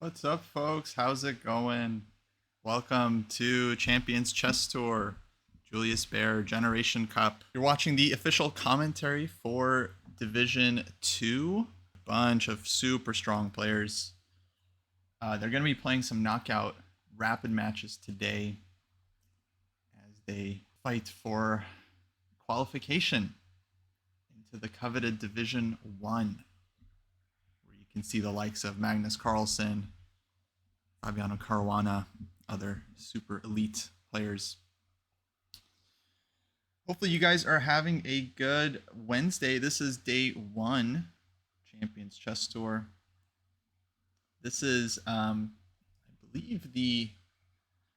What's up, folks? How's it going? Welcome to Champions Chess Tour, Julius Baer Generation Cup. You're watching the official commentary for Division 2. Bunch of super strong players. They're going to be playing some knockout rapid matches today as they fight for qualification into the coveted Division 1, where you can see the likes of Magnus Carlsen, Fabiano Caruana, other super elite players. Hopefully you guys are having a good Wednesday. This is day 1, Champions Chess Tour. This is, I believe,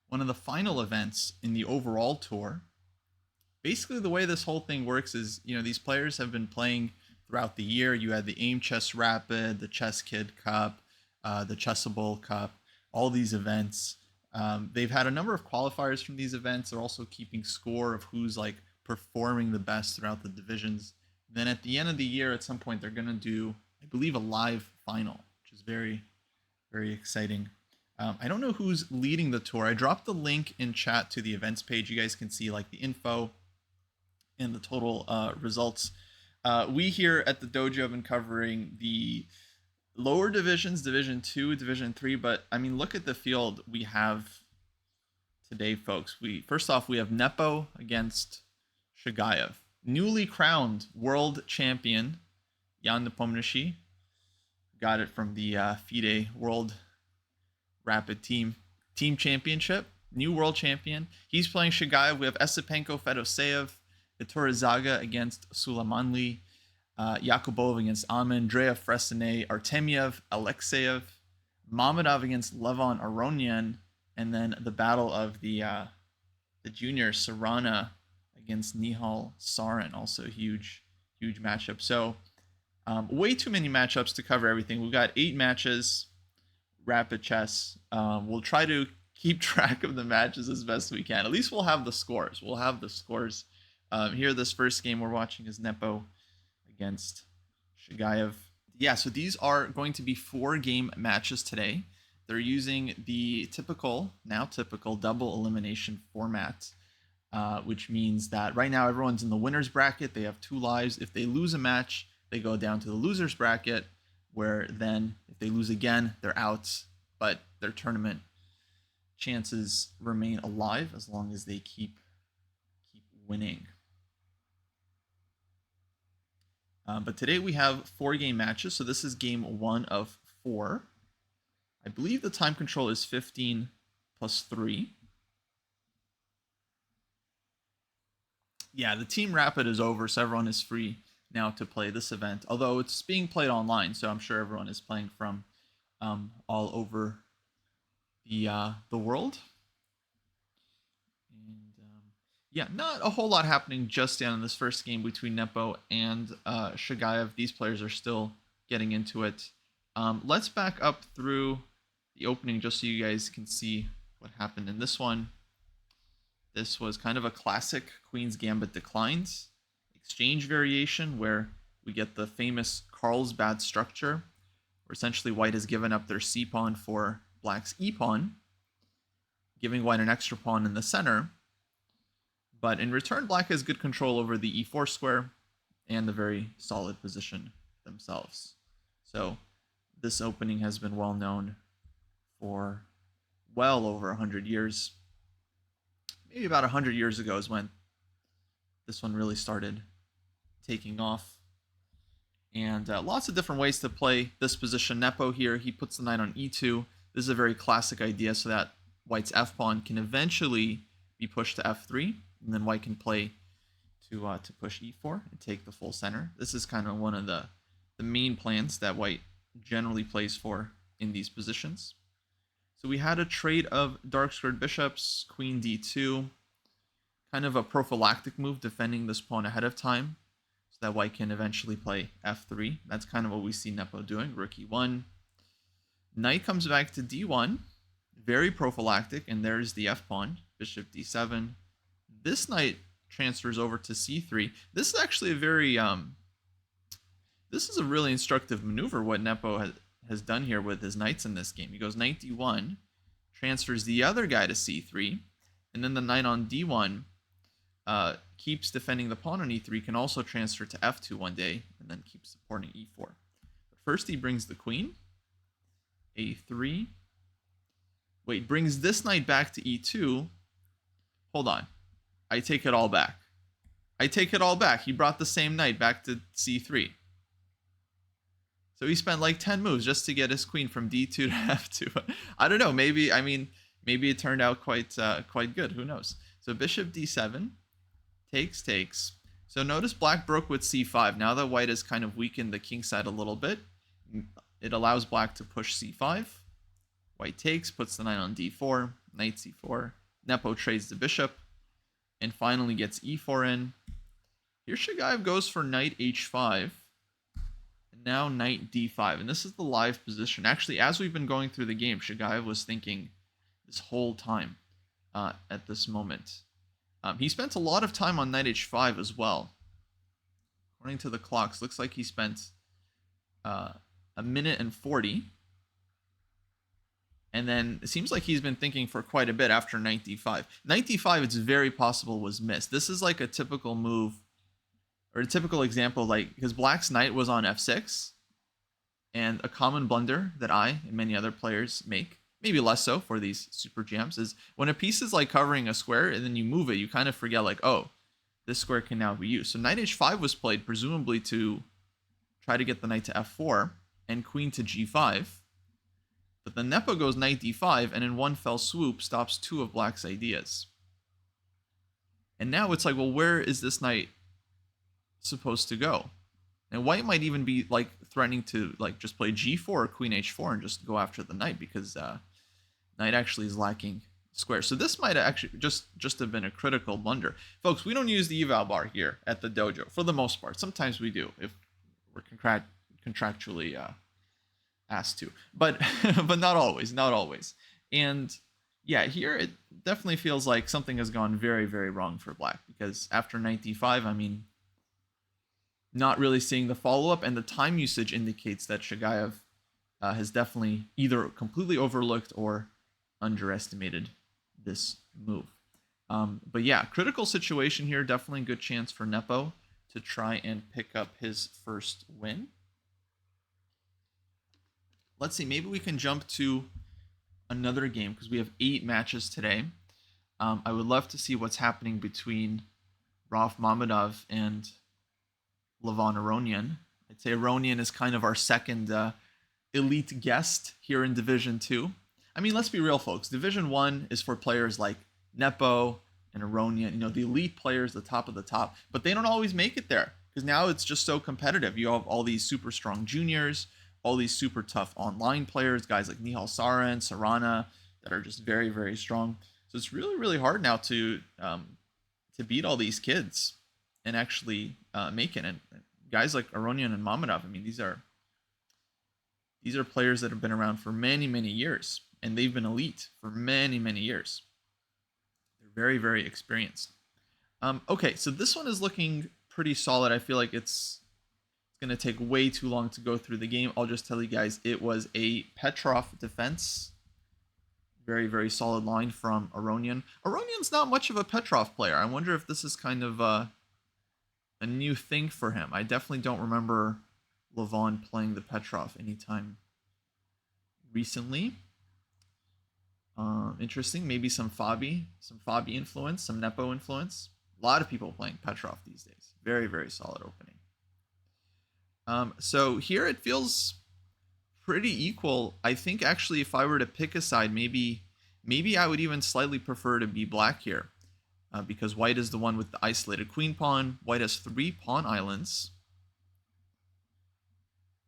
one of the final events in the overall tour. Basically, the way this whole thing works is, these players have been playing throughout the year. You had the AIM Chess Rapid, the Chess Kid Cup, the Chessable Cup, all these events. They've had a number of qualifiers from these events. They're also keeping score of who's performing the best throughout the divisions. Then at the end of the year, at some point, they're going to do, I believe, a live final, which is very, very exciting. I don't know who's leading the tour. I dropped the link in chat to the events page. You guys can see the info and the total results. We here at the dojo have been covering the lower divisions, Division 2, Division 3, but I mean, look at the field we have today, folks. First off, we have Nepo against Shagayev. Newly crowned world champion, Jan Nepomniachtchi. Got it from the FIDE World Rapid Team Championship. New world champion. He's playing Shagayev. We have Esipenko Fedoseev, Vittorizaga against Sulamanli, Yakubov against Amin, Andrea Fresnay, Artemiev, Alexeyev, Mamedov against Levon Aronian, and then the battle of the junior Sarana against Nihal Sarin, also huge matchup. So way too many matchups to cover everything. We've got 8 matches, rapid chess. We'll try to keep track of the matches as best we can. At least we'll have the scores. Here, this first game we're watching is Nepo against Shagayev. Yeah, so these are going to be 4-game matches today. They're using the now typical double elimination format, which means that right now everyone's in the winner's bracket. They have 2 lives. If they lose a match, they go down to the loser's bracket, where then if they lose again, they're out, but their tournament chances remain alive as long as they keep winning. But today we have 4-game matches, so this is game 1 of 4. I believe the time control is 15 plus 3. Yeah, the Team Rapid is over, so everyone is free now to play this event, although it's being played online, so I'm sure everyone is playing from all over the world. Yeah, not a whole lot happening just down in this first game between Nepo and Shagayev. These players are still getting into it. Let's back up through the opening just so you guys can see what happened in this one. This was kind of a classic Queen's Gambit declines exchange variation where we get the famous Carlsbad structure, where essentially white has given up their c pawn for black's e pawn, giving white an extra pawn in the center. But in return, black has good control over the e4 square and the very solid position themselves. So this opening has been well known for well over 100 years. Maybe about 100 years ago is when this one really started taking off. And lots of different ways to play this position. Nepo here, he puts the knight on e2. This is a very classic idea so that white's f-pawn can eventually be pushed to f3. And then white can play to push e4 and take the full center. This is kind of one of the main plans that white generally plays for in these positions. So we had a trade of dark squared bishops, queen d2, kind of a prophylactic move defending this pawn ahead of time so that white can eventually play f3. That's kind of what we see Nepo doing, rook e1. Knight comes back to d1, very prophylactic, and there's the f-pawn, bishop d7. This knight transfers over to c3. This is actually a very this is a really instructive maneuver what Nepo has done here with his knights in this game. He goes knight d1, transfers the other guy to c3, and then the knight on d1 keeps defending the pawn on e3, can also transfer to f2 one day, and then keeps supporting e4. But first he brings the queen, a3. Wait, brings this knight back to e2. Hold on. I take it all back. I take it all back. He brought the same knight back to c3. So he spent like 10 moves just to get his queen from d2 to f2. I don't know. Maybe it turned out quite good. Who knows? So bishop d7, takes. So notice black broke with c5. Now that white has kind of weakened the king side a little bit, it allows black to push c5. White takes, puts the knight on d4, knight c4. Nepo trades the bishop, and finally gets e4 in. Here Shagayev goes for knight h5. And now knight d5. And this is the live position. Actually, as we've been going through the game, Shagayev was thinking this whole time at this moment. He spent a lot of time on knight h5 as well. According to the clocks, looks like he spent a minute and 40. And then it seems like he's been thinking for quite a bit after knight d5. Knight d5, it's very possible, was missed. This is like a typical move, or a typical example, like, because black's knight was on f6, and a common blunder that I and many other players make, maybe less so for these super jams, is when a piece is like covering a square and then you move it, you kind of forget like, oh, this square can now be used. So knight h5 was played presumably to try to get the knight to f4 and queen to g5. But the Nepo goes knight d5, and in one fell swoop stops two of black's ideas. And now it's like, well, where is this knight supposed to go? And white might even be like threatening to like just play g4 or queen h4 and just go after the knight, because knight actually is lacking square. So this might actually just have been a critical blunder. Folks, we don't use the eval bar here at the dojo for the most part. Sometimes we do if we're contractually asked to, but not always. And yeah, here it definitely feels like something has gone very, very wrong for black, because after knight d5, I mean, not really seeing the follow-up, and the time usage indicates that Shagayev has definitely either completely overlooked or underestimated this move. But yeah, critical situation here. Definitely a good chance for Nepo to try and pick up his first win. Let's see, maybe we can jump to another game, because we have 8 matches today. I would love to see what's happening between Rauf Mamedov and Levon Aronian. I'd say Aronian is kind of our second elite guest here in Division 2. I mean, let's be real, folks. Division 1 is for players like Nepo and Aronian, you know, the elite players, the top of the top, but they don't always make it there, because now it's just so competitive. You have all these super strong juniors, all these super tough online players, guys like Nihal Sara and Sarana, that are just very, very strong. So it's really, really hard now to beat all these kids and actually make it. And guys like Aronian and Mamedov, I mean, these are players that have been around for many, many years, and they've been elite for many, many years. They're very, very experienced. Okay, so this one is looking pretty solid. I feel like it's going to take way too long to go through the game. I'll just tell you guys, it was a Petrov defense. Very, very solid line from Aronian. Aronian's not much of a Petrov player. I wonder if this is kind of a new thing for him. I definitely don't remember Levon playing the Petrov anytime recently. Interesting. Maybe some Fabi influence, some Nepo influence. A lot of people playing Petrov these days. Very, very solid opening. So here it feels pretty equal. I think actually if I were to pick a side, maybe I would even slightly prefer to be black here, because white is the one with the isolated queen pawn. White has 3 pawn islands,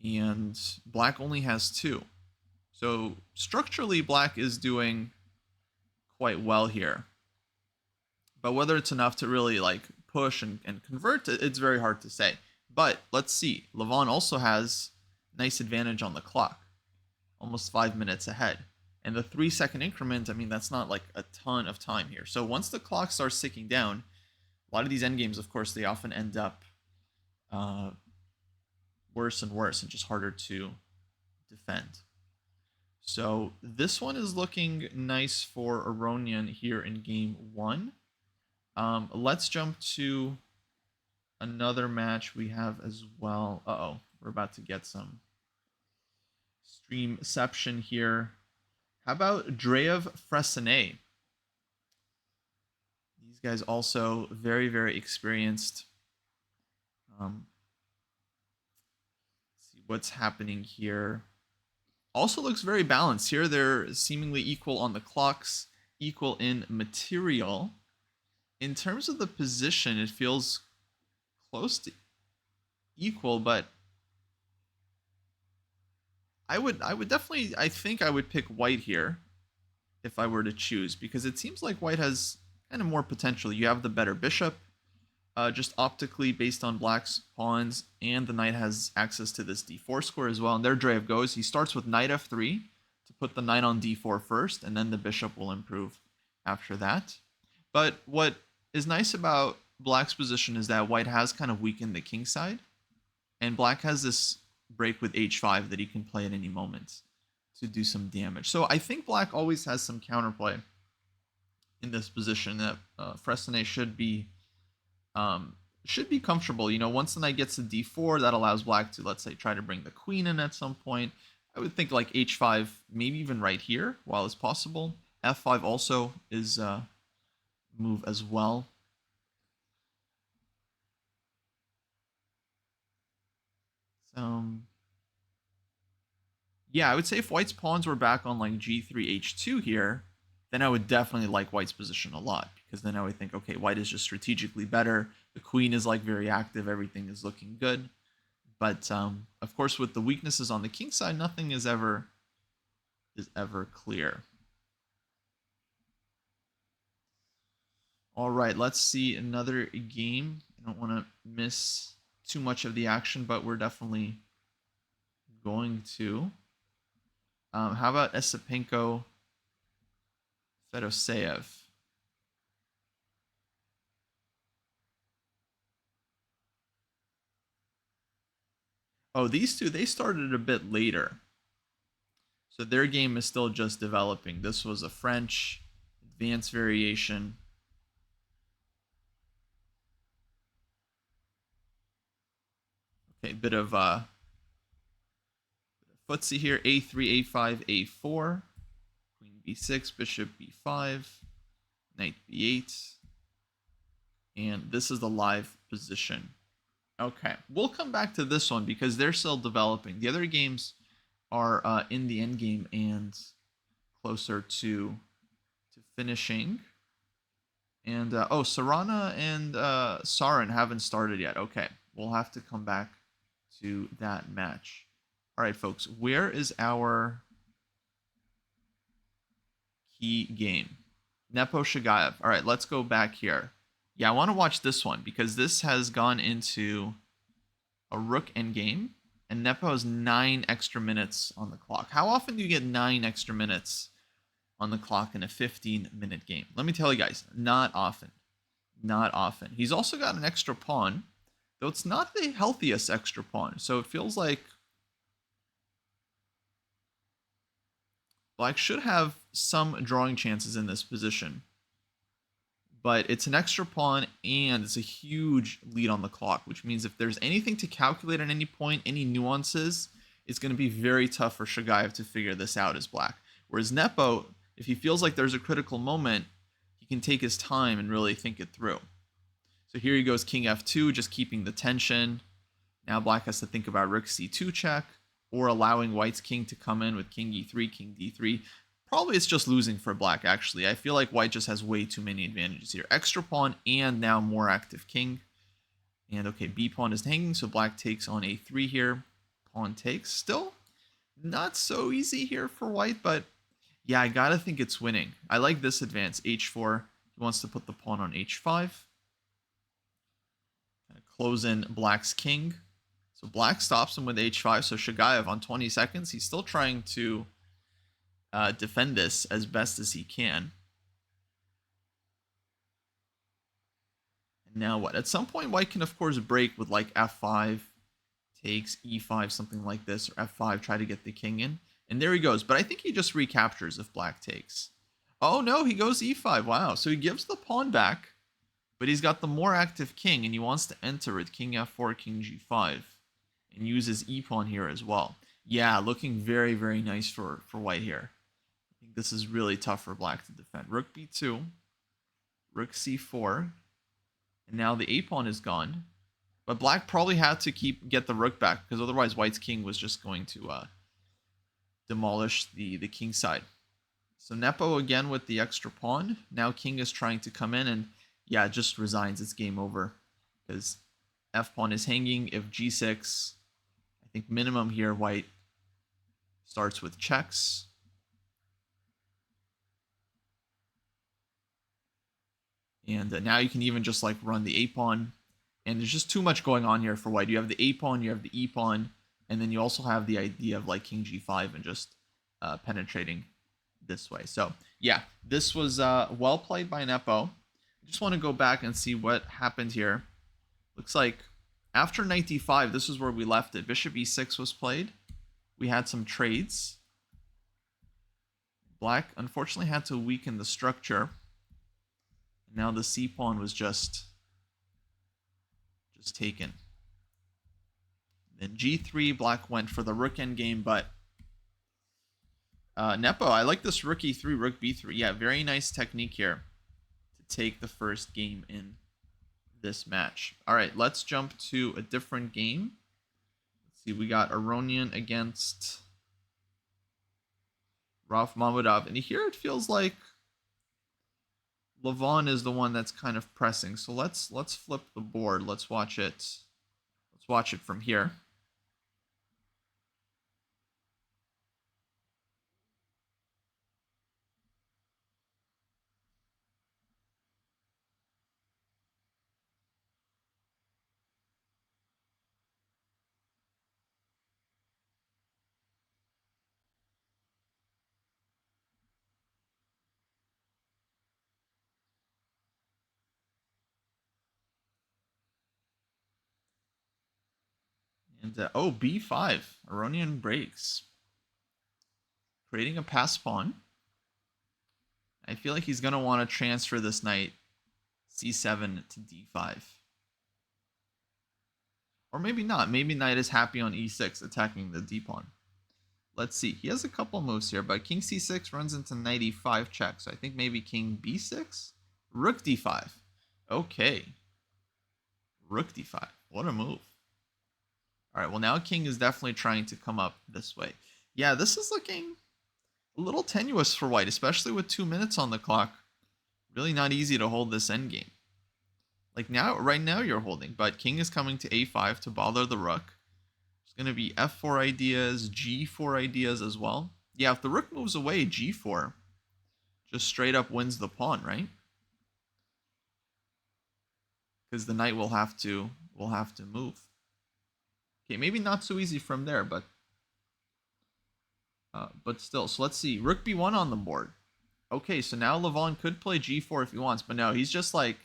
and black only has 2. So structurally, black is doing quite well here. But whether it's enough to really like push and convert, it's very hard to say. But let's see. Levon also has nice advantage on the clock, almost 5 minutes ahead. And the 3-second increment, I mean, that's not like a ton of time here. So once the clock starts ticking down, a lot of these endgames, of course, they often end up worse and worse and just harder to defend. So this one is looking nice for Aronian here in game 1. Let's jump to another match we have as well. Uh-oh, we're about to get some streamception here. How about Dreyev Fressinet? These guys also very, very experienced. See what's happening here. Also looks very balanced here. They're seemingly equal on the clocks, equal in material. In terms of the position, it feels close to equal, but I would definitely, I think I would pick white here if I were to choose, because it seems like white has kind of more potential. You have the better bishop, just optically based on black's pawns, and the knight has access to this d4 square as well. And there Dreyev goes. He starts with knight f3 to put the knight on d4 first, and then the bishop will improve after that. But what is nice about black's position is that white has kind of weakened the king side, and black has this break with h5 that he can play at any moment to do some damage. So I think black always has some counterplay in this position that Fressinet should be comfortable. You know, once the knight gets to d4, that allows black to, let's say, try to bring the queen in at some point. I would think like h5, maybe even right here, while it's possible. f5 also is a move as well. Yeah, I would say if white's pawns were back on like g3, h2 here, then I would definitely like white's position a lot, because then I would think, okay, white is just strategically better. The queen is like very active. Everything is looking good. But of course, with the weaknesses on the king side, nothing is ever clear. All right, let's see another game. I don't want to miss too much of the action, but we're definitely going to. How about Esipenko Fedoseev? Oh, these two, they started a bit later. So their game is still just developing. This was a French advanced variation. Okay, bit of footsie here. A3, A5, A4. Queen B6, Bishop B5. Knight B8. And this is the live position. Okay, we'll come back to this one because they're still developing. The other games are in the end game and closer to finishing. And oh, Sarana and Sarin haven't started yet. Okay, we'll have to come back to that match. All right, folks, where is our key game? Nepo Shagayev. All right, let's go back here. Yeah, I want to watch this one because this has gone into a rook endgame, and Nepo has 9 extra minutes on the clock. How often do you get 9 extra minutes on the clock in a 15-minute game? Let me tell you guys, not often. Not often. He's also got an extra pawn, though it's not the healthiest extra pawn. So it feels like black should have some drawing chances in this position. But it's an extra pawn, and it's a huge lead on the clock, which means if there's anything to calculate at any point, any nuances, it's going to be very tough for Shagayev to figure this out as black. Whereas Nepo, if he feels like there's a critical moment, he can take his time and really think it through. So here he goes king f2, just keeping the tension. Now black has to think about rook c2 check, or allowing white's king to come in with king e3, king d3. Probably it's just losing for black, actually. I feel like white just has way too many advantages here. Extra pawn and now more active king. And okay, b pawn is hanging, so black takes on a3 here. Pawn takes. Still not so easy here for white, but yeah, I gotta think it's winning. I like this advance, h4. He wants to put the pawn on h5. Close in black's king. So black stops him with h5, so Shagayev on 20 seconds, he's still trying to defend this as best as he can. And now what? At some point, white can, of course, break with like f5, takes e5, something like this, or f5, try to get the king in. And there he goes. But I think he just recaptures if black takes. Oh, no, he goes e5. Wow. So he gives the pawn back, but he's got the more active king, and he wants to enter with king f4, king g5, and uses e-pawn here as well. Yeah, looking very, very nice for white here. I think this is really tough for black to defend. Rook b2, rook c4, and now the a-pawn is gone. But black probably had to get the rook back, because otherwise white's king was just going to demolish the king side. So Nepo again with the extra pawn. Now king is trying to come in, and yeah, it just resigns. It's game over, because f-pawn is hanging. If g6, I think minimum here, white starts with checks. And now you can even just like run the a-pawn. And there's just too much going on here for white. You have the a-pawn, you have the e-pawn, and then you also have the idea of like king g5 and just penetrating this way. So yeah, this was well played by Nepo. I just want to go back and see what happened here. Looks like after knight d5, this is where we left it. Bishop e6 was played. We had some trades. Black unfortunately had to weaken the structure. Now the c-pawn was just taken. Then g3, black went for the rook endgame, but Nepo, I like this rook e3, rook b3. Yeah, very nice technique here to take the first game in this match. All right, let's jump to a different game. Let's see, we got Aronian against Rauf Mamedov, and here it feels like Levon is the one that's kind of pressing. So let's flip the board. Let's watch it. Let's watch it from here. And oh, b5. Aronian breaks, creating a pass pawn. I feel like he's going to want to transfer this knight c7 to d5. Or maybe not. Maybe knight is happy on e6, attacking the d-pawn. Let's see. He has a couple moves here, but king c6 runs into knight e5 check. So I think maybe king b6? Rook d5. Okay. Rook d5. What a move. All right, well, now king is definitely trying to come up this way. Yeah, this is looking a little tenuous for white, especially with 2 minutes on the clock. Really not easy to hold this endgame. Like now, right now you're holding, but king is coming to a5 to bother the rook. There's going to be f4 ideas, g4 ideas as well. Yeah, if the rook moves away, g4 just straight up wins the pawn, right? Because the knight will have to move. Okay, maybe not so easy from there, but still. So let's see. Rook b1 on the board. Okay, so now Levon could play g4 if he wants, but no, he's just like,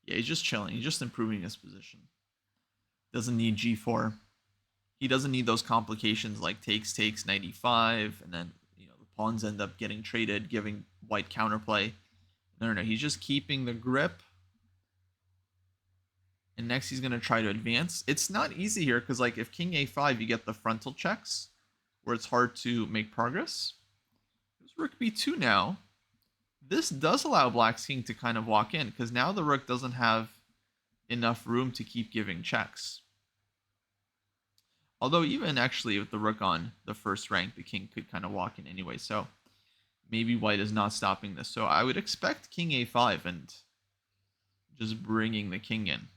yeah, he's just chilling. He's just improving his position. Doesn't need g4. He doesn't need those complications like takes, knight e5, and then the pawns end up getting traded, giving white counterplay. No, he's just keeping the grip. And next he's going to try to advance. It's not easy here because like if king a5, you get the frontal checks where it's hard to make progress. There's rook b2 now. This does allow black's king to kind of walk in because now the rook doesn't have enough room to keep giving checks. Although even actually with the rook on the first rank, the king could kind of walk in anyway. So maybe white is not stopping this. So I would expect king a5 and just bringing the king in.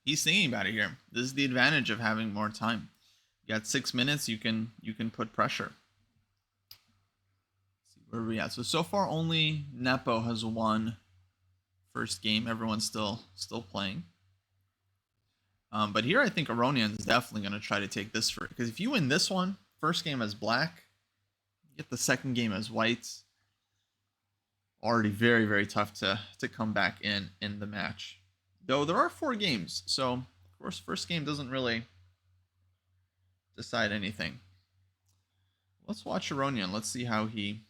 He's thinking about it here. This is the advantage of having more time. You got 6 minutes. You can put pressure. Let's see where we at. So far only Nepo has won first game. Everyone's still playing. But here I think Aronian is definitely going to try to take this for it. Because if you win this one, first game as black, you get the second game as white. Already very, very tough to come back in the match. Though there are 4 games. So, of course, first game doesn't really decide anything. Let's watch Aronian. Let's see how he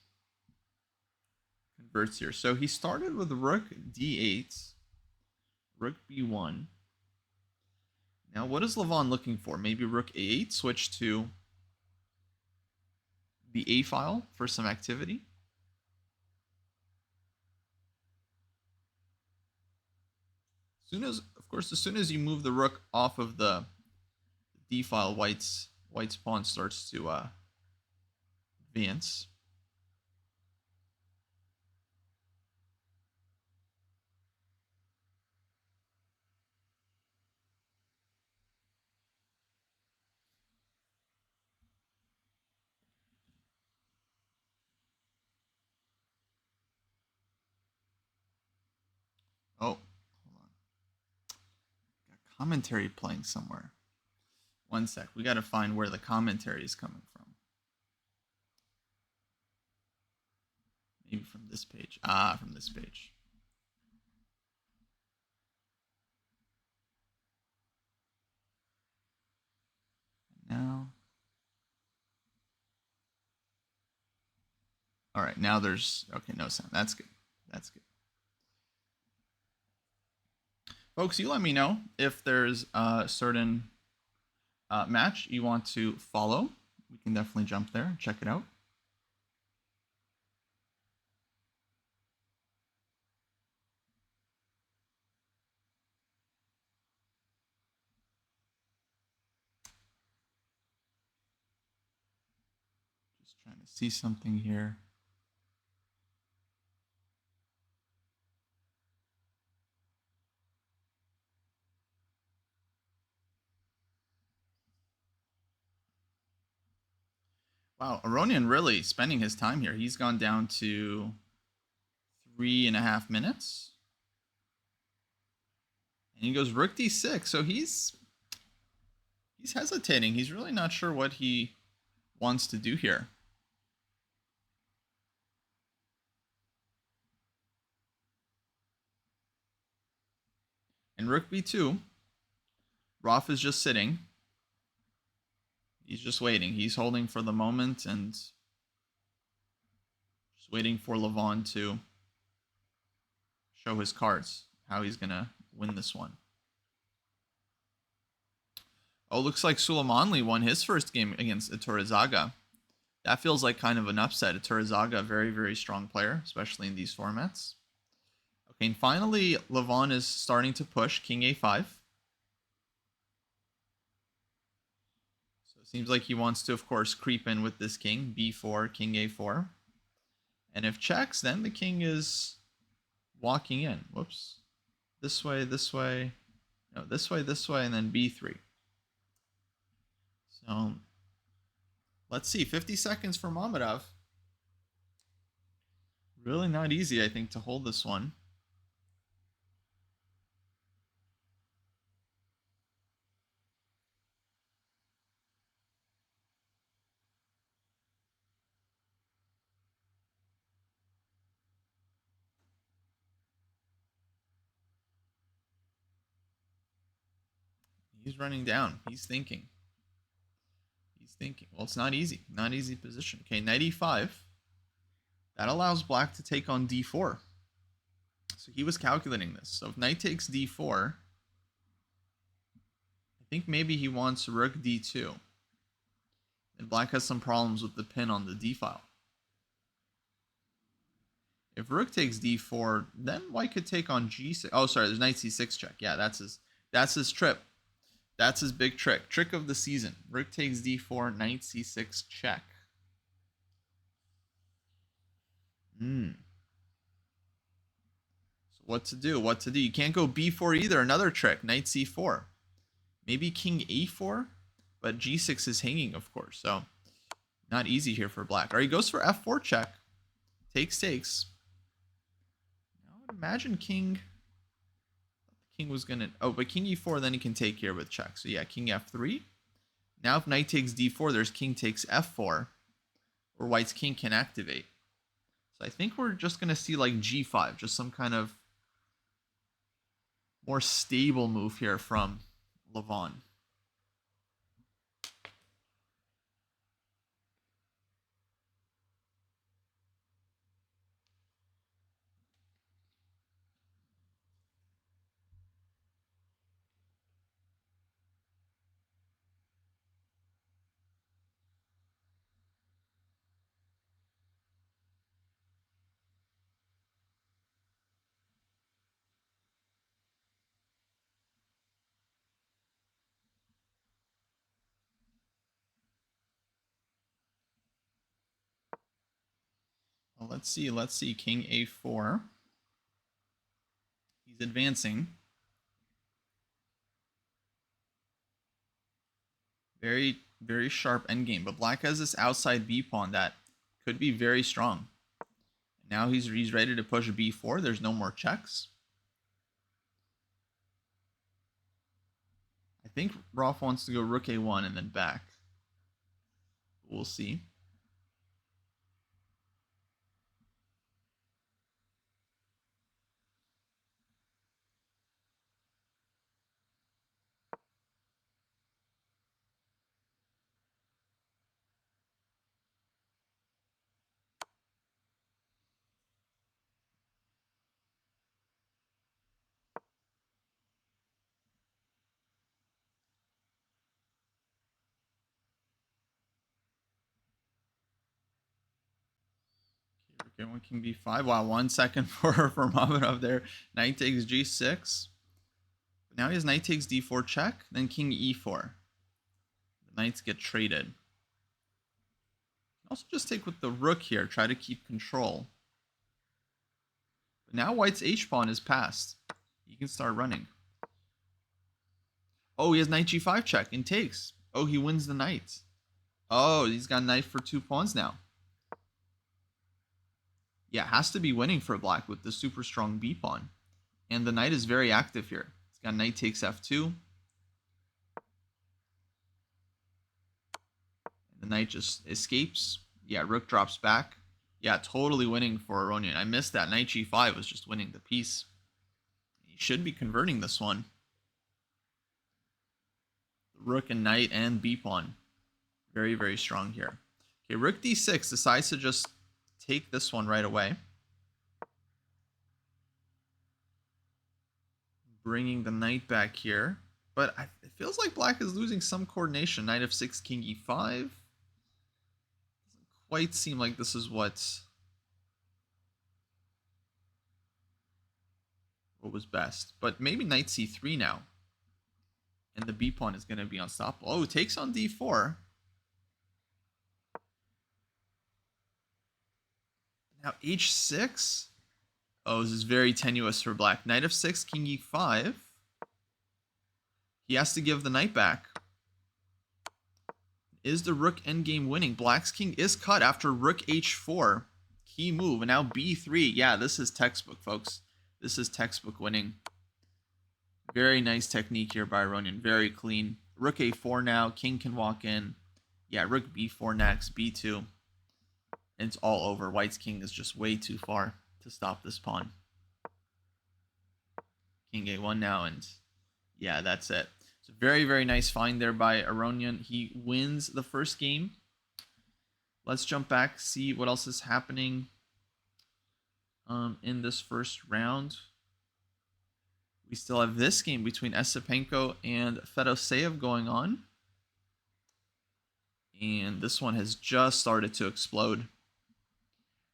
converts here. So he started with rook d8, rook b1. Now, what is Levon looking for? Maybe rook a8, switch to the a file for some activity. As soon as you move the rook off of the d file, white's pawn starts to advance. Oh, hold on. Got commentary playing somewhere. One sec. We got to find where the commentary is coming from. Maybe from this page. Ah, from this page. Now. All right, now there's, okay, no sound. That's good. That's good. Folks, you let me know if there's a certain match you want to follow. We can definitely jump there and check it out. Just trying to see something here. Wow, Aronian really spending his time here. He's gone down to 3.5 minutes. And he goes rook d6. So he's hesitating. He's really not sure what he wants to do here. And rook b2. Roth is just sitting. He's just waiting. He's holding for the moment and just waiting for Levon to show his cards, how he's going to win this one. Oh, looks like Suleimanli won his first game against Iturrizaga. That feels like kind of an upset. Iturrizaga, very, very strong player, especially in these formats. Okay, and finally, Levon is starting to push King A5. So it seems like he wants to, of course, creep in with this king, B4, King A4. And if checks, then the king is walking in. Whoops. This way, this way. No, this way, and then B3. So let's see. 50 seconds for Mamedov. Really not easy, I think, to hold this one. He's running down. He's thinking. He's thinking. Well, it's not easy. Not easy position. Okay, knight e5. That allows black to take on d4. So he was calculating this. So if knight takes d4, I think maybe he wants rook d2. And black has some problems with the pin on the d file. If rook takes d4, then white could take on g6. Oh, sorry, there's knight c6 check. Yeah, that's his trip. That's his big trick. Trick of the season. Rook takes d4, knight c6 check. So So what to do? What to do? You can't go b4 either. Another trick. Knight c4. Maybe king a4, but g6 is hanging, of course. So not easy here for black. All right, he goes for f4 check. Takes. Now I would imagine king was gonna. Oh, but king e4, then he can take here with check. So yeah, king f3. Now if knight takes d4, there's king takes f4, or white's king can activate. So I think we're just gonna see like g5, just some kind of more stable move here from Levon. Well, let's see. King a4. He's advancing. Very, very sharp endgame. But black has this outside b pawn that could be very strong. Now he's ready to push b4. There's no more checks. I think Rolf wants to go rook a1 and then back. We'll see. Okay, one king b5. Wow, 1 second for Mamadov there. Knight takes g6. Now he has knight takes d4 check, then king e4. The knights get traded. Also just take with the rook here, try to keep control. But now white's h-pawn is passed. He can start running. Oh, he has knight g5 check and takes. Oh, he wins the knight. Oh, he's got knight for 2 pawns now. Yeah, has to be winning for black with the super strong b pawn. And the knight is very active here. He's got knight takes f2. The knight just escapes. Yeah, rook drops back. Yeah, totally winning for Aronian. I missed that. Knight g5 was just winning the piece. He should be converting this one. Rook and knight and b pawn. Very, very strong here. Okay, rook d6 decides to just take this one right away. Bringing the knight back here. But it feels like black is losing some coordination. Knight f6, king e5. Doesn't quite seem like this is what was best. But maybe knight c3 now. And the b pawn is going to be unstoppable. Oh, takes on d4. Now h6. Oh, this is very tenuous for black. Knight f6, king e5. He has to give the knight back. Is the rook endgame winning? Black's king is cut after rook h4. Key move. And now b3. Yeah, this is textbook, folks. This is textbook winning. Very nice technique here by Aronian. Very clean. Rook a4 now. King can walk in. Yeah, rook b4 next. b2. And it's all over. White's king is just way too far to stop this pawn. King a1 now, and yeah, that's it. So very, very nice find there by Aronian. He wins the first game. Let's jump back, see what else is happening in this first round. We still have this game between Esipenko and Fedoseev going on. And this one has just started to explode.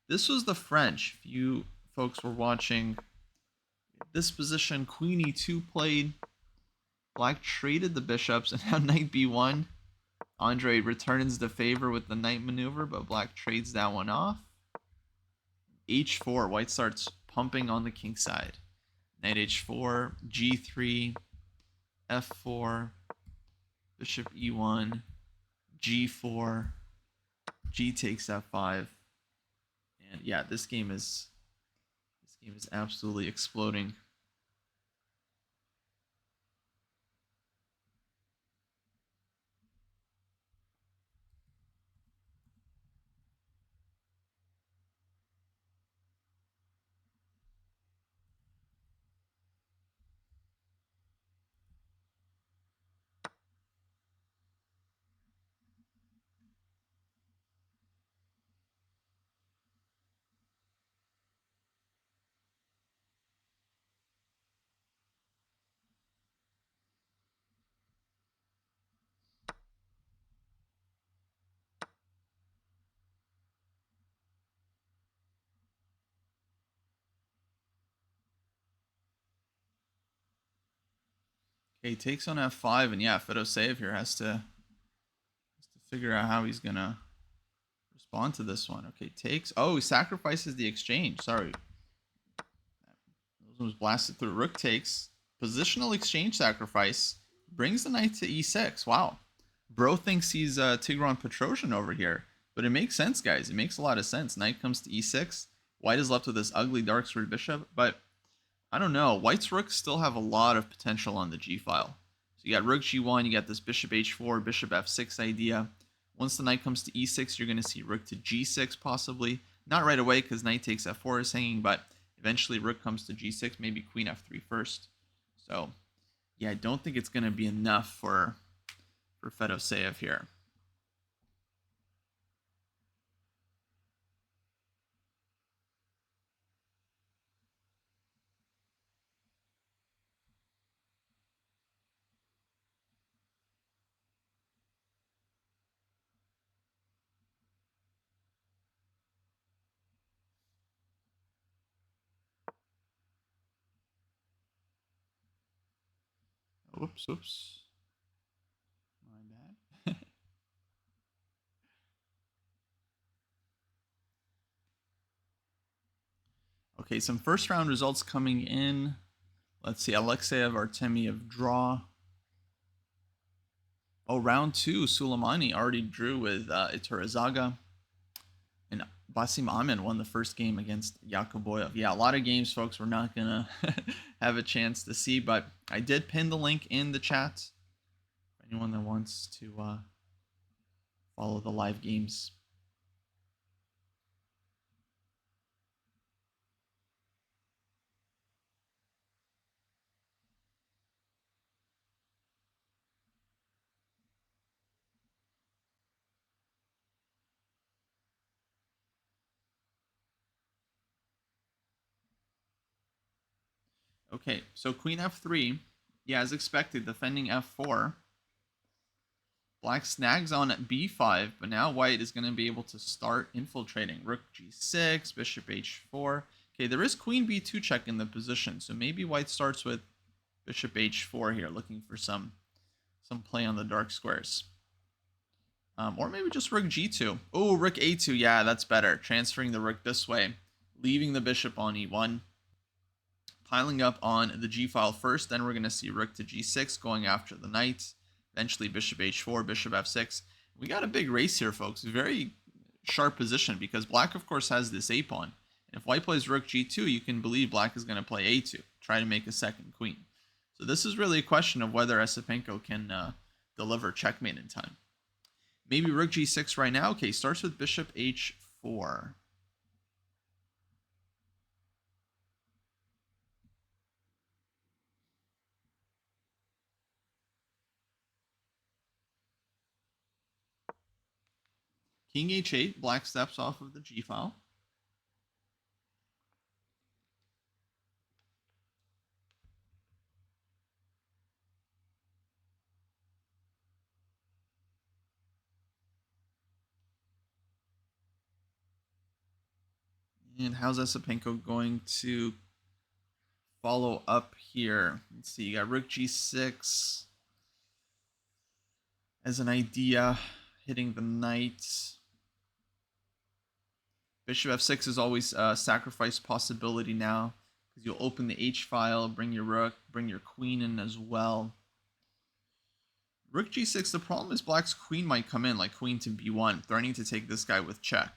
This was the French. If you folks were watching this position, queen e2 played. Black traded the bishops, and now knight b1. Andre returns the favor with the knight maneuver, but black trades that one off. h4, white starts pumping on the king side. Knight h4, g3, f4, bishop e1, g4, g takes f5, and yeah, this game is absolutely exploding. Okay, takes on f5, and yeah, Fedoseev here has to figure out how he's gonna respond to this one. Okay, takes. Oh, he sacrifices the exchange. Sorry, those was blasted through. Rook takes. Positional exchange sacrifice brings the knight to e6. Wow, bro thinks he's Tigran Petrosian over here, but it makes sense, guys. It makes a lot of sense. Knight comes to e6. White is left with this ugly dark squared bishop, but I don't know. White's rooks still have a lot of potential on the g file. So you got rook g1, you got this bishop h4, bishop f6 idea. Once the knight comes to e6, you're going to see rook to g6 possibly. Not right away because knight takes f4 is hanging, but eventually rook comes to g6, maybe queen f3 first. So yeah, I don't think it's going to be enough for Fedoseev here. Oops. My bad. Okay, some first round results coming in. Let's see, Alexeyev, Artemiev draw. Oh, round 2, Suleimani already drew with Iturazaga. And Basim Ahmed won the first game against Yakuboyev. Yeah, a lot of games, folks, we're not going to have a chance to see, but I did pin the link in the chat for anyone that wants to follow the live games. Okay, so queen f3. Yeah, as expected, defending f4. Black snags on b5, but now white is going to be able to start infiltrating. Rook g6, bishop h4. Okay, there is queen b2 check in the position, so maybe white starts with bishop h4 here, looking for some play on the dark squares. Or maybe just rook g2. Oh, rook a2. Yeah, that's better. Transferring the rook this way, leaving the bishop on e1. Piling up on the g file first, then we're going to see rook to g6 going after the knight. Eventually bishop h4, bishop f6. We got a big race here, folks. Very sharp position because black, of course, has this a pawn. And if white plays rook g2, you can believe black is going to play a2, try to make a second queen. So this is really a question of whether Esipenko can deliver checkmate in time. Maybe rook g6 right now. Okay, starts with bishop h4. King h8, black steps off of the g file. And how's Esipenko going to follow up here? Let's see, you got rook g6 as an idea, hitting the knight. Bishop f6 is always a sacrifice possibility now because you'll open the H file, bring your rook, bring your queen in as well. Rook g6, the problem is black's queen might come in, like queen to b1, threatening to take this guy with check.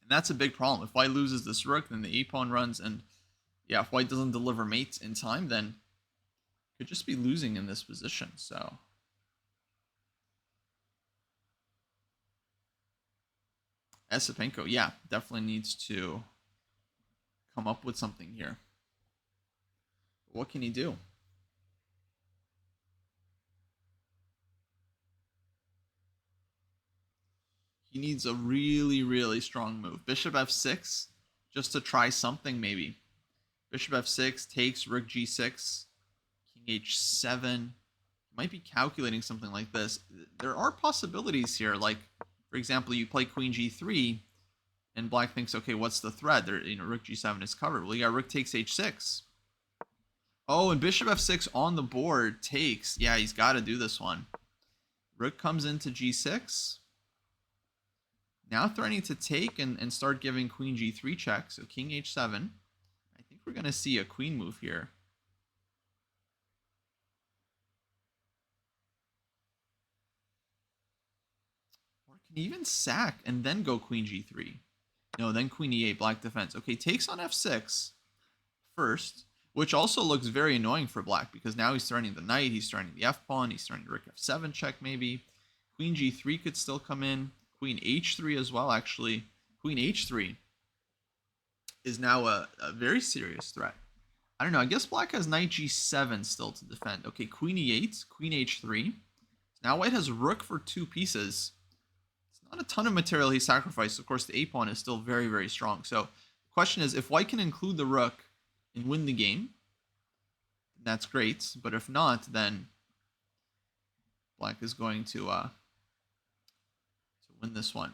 And that's a big problem. If white loses this rook, then the a-pawn runs, and yeah, if white doesn't deliver mates in time, then could just be losing in this position, so... Esipenko, yeah, definitely needs to come up with something here. What can he do? He needs a really, really strong move. Bishop f6, just to try something maybe. Bishop f6 takes rook g6, king h7. Might be calculating something like this. There are possibilities here, like, for example, you play queen g3, and black thinks, okay, what's the threat? There, rook g7 is covered. Well, you got rook takes h6. Oh, and bishop f6 on the board takes. Yeah, he's got to do this one. Rook comes into g6. Now threatening to take and start giving queen g3 check. So king h7. I think we're going to see a queen move here. Or can he even sack and then go queen g3? No, then queen e8, black defense. Okay, takes on f6 first, which also looks very annoying for black because now he's threatening the knight, he's threatening the f-pawn, he's threatening rook f7 check maybe. Queen g3 could still come in. Queen h3 as well, actually. Queen h3 is now a very serious threat. I don't know. I guess black has knight g7 still to defend. Okay, queen e8, queen h3. Now white has rook for 2 pieces. It's not a ton of material he sacrificed. Of course, the a-pawn is still very, very strong. So the question is, if white can include the rook and win the game, that's great. But if not, then black is going to win this one.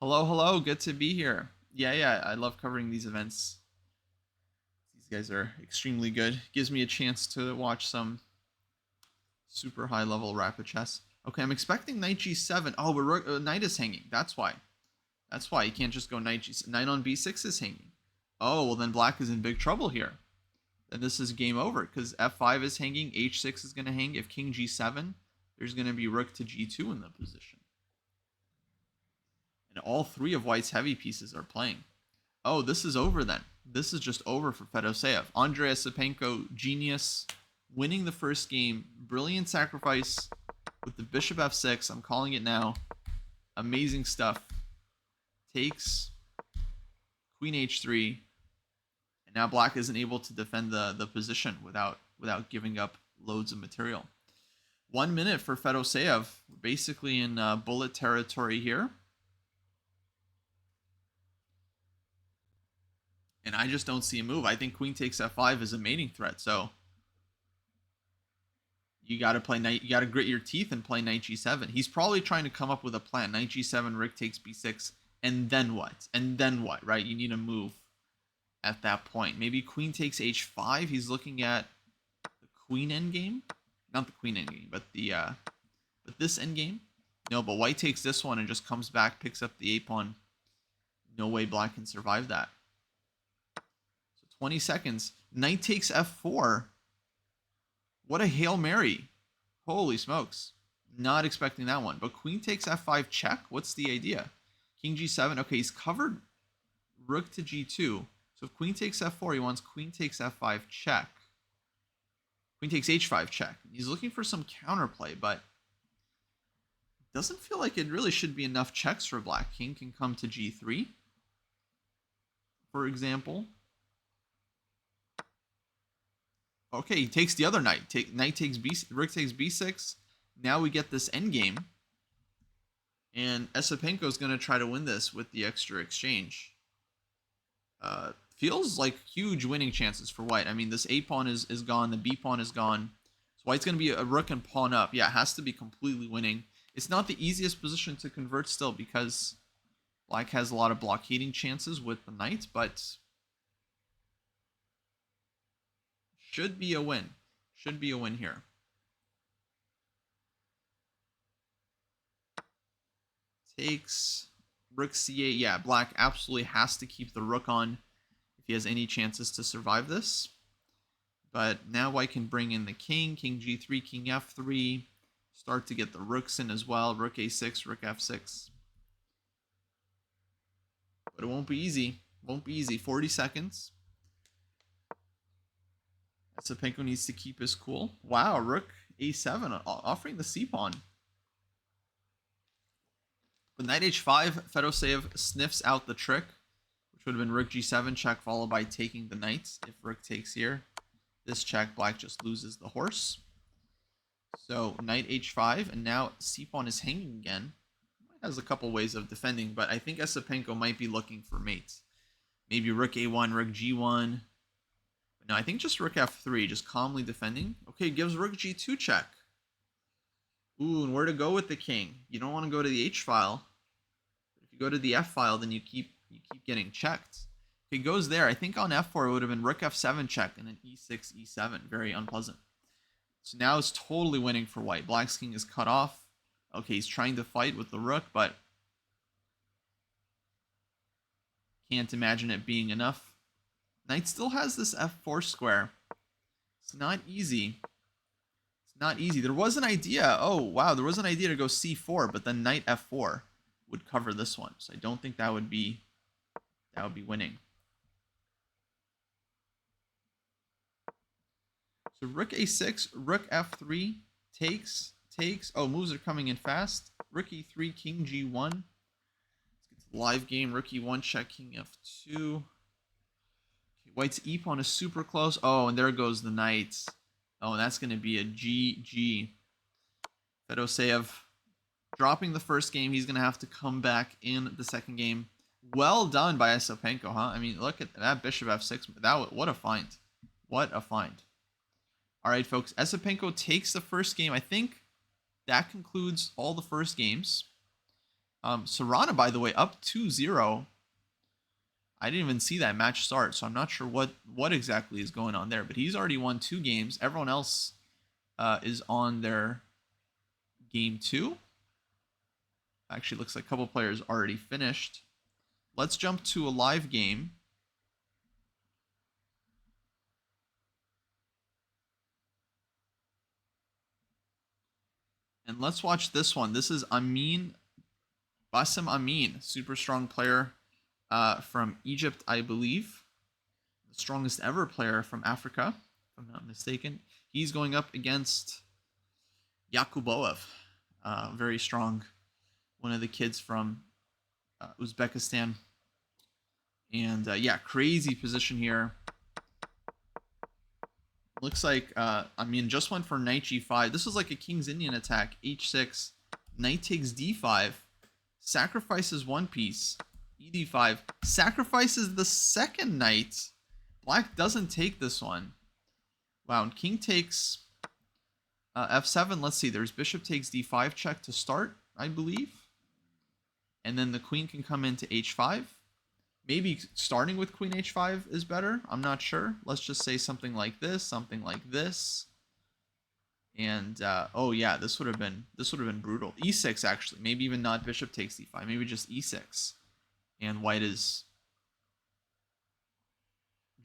Hello, hello. Good to be here. Yeah. I love covering these events. These guys are extremely good. Gives me a chance to watch some super high level rapid chess. Okay, I'm expecting knight g7. Oh, but knight is hanging. That's why. That's why you can't just go knight g7. Knight on b6 is hanging. Oh, well then black is in big trouble here. Then this is game over because f5 is hanging. h6 is going to hang. If king g7, there's going to be rook to g2 in the position. And all 3 of white's heavy pieces are playing. Oh, this is over then. This is just over for Fedoseev. Andrei Esipenko, genius, winning the first game. Brilliant sacrifice with the bishop f6. I'm calling it now. Amazing stuff. Takes queen h3. And now black isn't able to defend the position without giving up loads of material. 1 minute for Fedoseev. We're basically in bullet territory here. And I just don't see a move. I think queen takes f5 is a mating threat. So you got to play knight. You got to grit your teeth and play knight g7. He's probably trying to come up with a plan. Knight g7, rook takes b6, and then what? And then what? Right? You need a move at that point. Maybe queen takes h5. He's looking at the queen endgame, not the queen endgame, but this endgame. No, but white takes this one and just comes back, picks up the a-pawn. No way black can survive that. 20 seconds. Knight takes f4. What a Hail Mary. Holy smokes. Not expecting that one. But queen takes f5 check. What's the idea? King g7. Okay, he's covered rook to g2. So if queen takes f4, he wants queen takes f5 check. Queen takes h5 check. He's looking for some counterplay, but it doesn't feel like it really should be enough checks for black. King can come to g3, for example. Okay, he takes the other knight. Knight takes rook takes b6. Now we get this endgame. And Esipenko is going to try to win this with the extra exchange. Feels like huge winning chances for white. I mean, this a-pawn is gone. The b-pawn is gone. So white's going to be a rook and pawn up. Yeah, it has to be completely winning. It's not the easiest position to convert still because black has a lot of blockading chances with the knight, but should be a win. Should be a win here. Takes rook c8. Yeah, black absolutely has to keep the rook on. if he has any chances to survive this. But now white can bring in the king, king g3, king f3, start to get the rooks in as well, rook a6, rook f6. But it won't be easy. Won't be easy. 40 seconds. Esipenko needs to keep his cool. Wow, rook a7, offering the c-pawn. With knight h5, Fedoseev sniffs out the trick, which would have been rook g7 check, followed by taking the knight. If rook takes here, this check, black just loses the horse. So knight h5, and now c-pawn is hanging again. Has a couple ways of defending, but I think Esipenko might be looking for mates. Maybe rook a1, rook g1. But no, I think just rook f3, just calmly defending. Okay, gives rook g2 check. Ooh, and where to go with the king? You don't want to go to the h file. If you go to the f file, then you keep getting checked. If he goes there, I think on f4 it would have been rook f7 check and then e6, e7. Very unpleasant. So now it's totally winning for white. Black's king is cut off. Okay, he's trying to fight with the rook, but can't imagine it being enough. Knight still has this f4 square. It's not easy. It's not easy. There was an idea. Oh, wow. There was an idea to go c4, but then knight f4 would cover this one. So I don't think that would be winning. So rook a6, rook f3 takes. Oh, moves are coming in fast. Rook e3, king g1. Let's get to the live game. Rook e1 check, king f2. Okay, white's e-pawn is super close. Oh, and there goes the knight. Oh, and that's going to be a GG. Fedoseev dropping the first game. He's going to have to come back in the second game. Well done by Esipenko, huh? I mean, look at that bishop f6. What a find. What a find. All right, folks. Esipenko takes the first game. I think that concludes all the first games. Serrano, by the way, up 2-0. I didn't even see that match start, so I'm not sure what exactly is going on there. But he's already won 2 games. Everyone else is on their game 2. Actually, looks like a couple players already finished. Let's jump to a live game. And let's watch this one. This is Bassem Amin, super strong player from Egypt, I believe. The strongest ever player from Africa, if I'm not mistaken. He's going up against Yakubov, very strong, one of the kids from Uzbekistan. And yeah, crazy position here. Looks like, just went for knight g5. This was like a King's Indian attack. h6, knight takes d5, sacrifices one piece, ed5, sacrifices the second knight. Black doesn't take this one. Wow, and king takes f7. Let's see, there's bishop takes d5 check to start, I believe. And then the queen can come into h5. Maybe starting with queen h5 is better. I'm not sure. Let's just say something like this, something like this. And oh yeah, this would have been brutal. e6 actually. Maybe even not bishop takes d5. Maybe just e6. And white is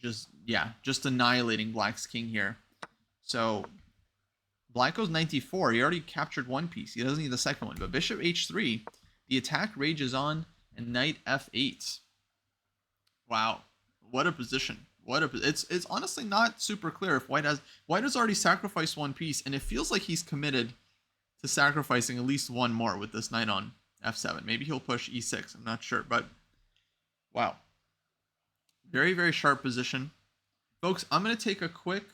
just annihilating black's king here. So black goes knight d4. He already captured one piece. He doesn't need the second one. But bishop h3, the attack rages on, and knight f8. Wow, what a position! It's honestly not super clear if white has already sacrificed one piece, and it feels like he's committed to sacrificing at least one more with this knight on f7. Maybe he'll push e6. I'm not sure, but wow, very very sharp position, folks. I'm gonna take a quick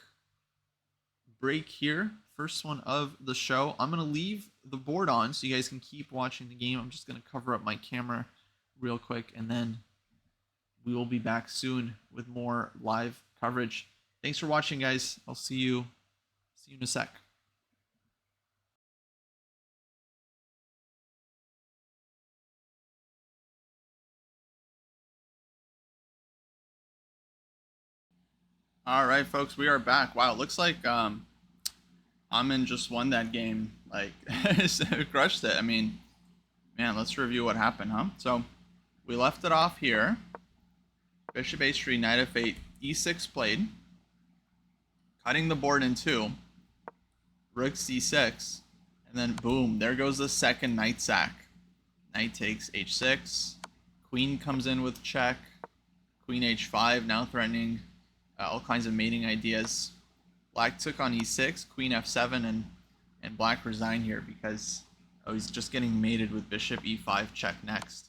break here. First one of the show. I'm gonna leave the board on so you guys can keep watching the game. I'm just gonna cover up my camera real quick, and then we will be back soon with more live coverage. Thanks for watching, guys. I'll see you in a sec. All right, folks, we are back. Wow, it looks like Amin just won that game. Like, crushed it. I mean, man, let's review what happened, huh? So we left it off here. Bishop h3, knight f8, e6 played, cutting the board in two. Rook c6, and then boom, there goes the second knight sack. Knight takes h6, queen comes in with check, queen h5, now threatening all kinds of mating ideas. Black took on e6, queen f7, and black resigned here because he's just getting mated with bishop e5 check next.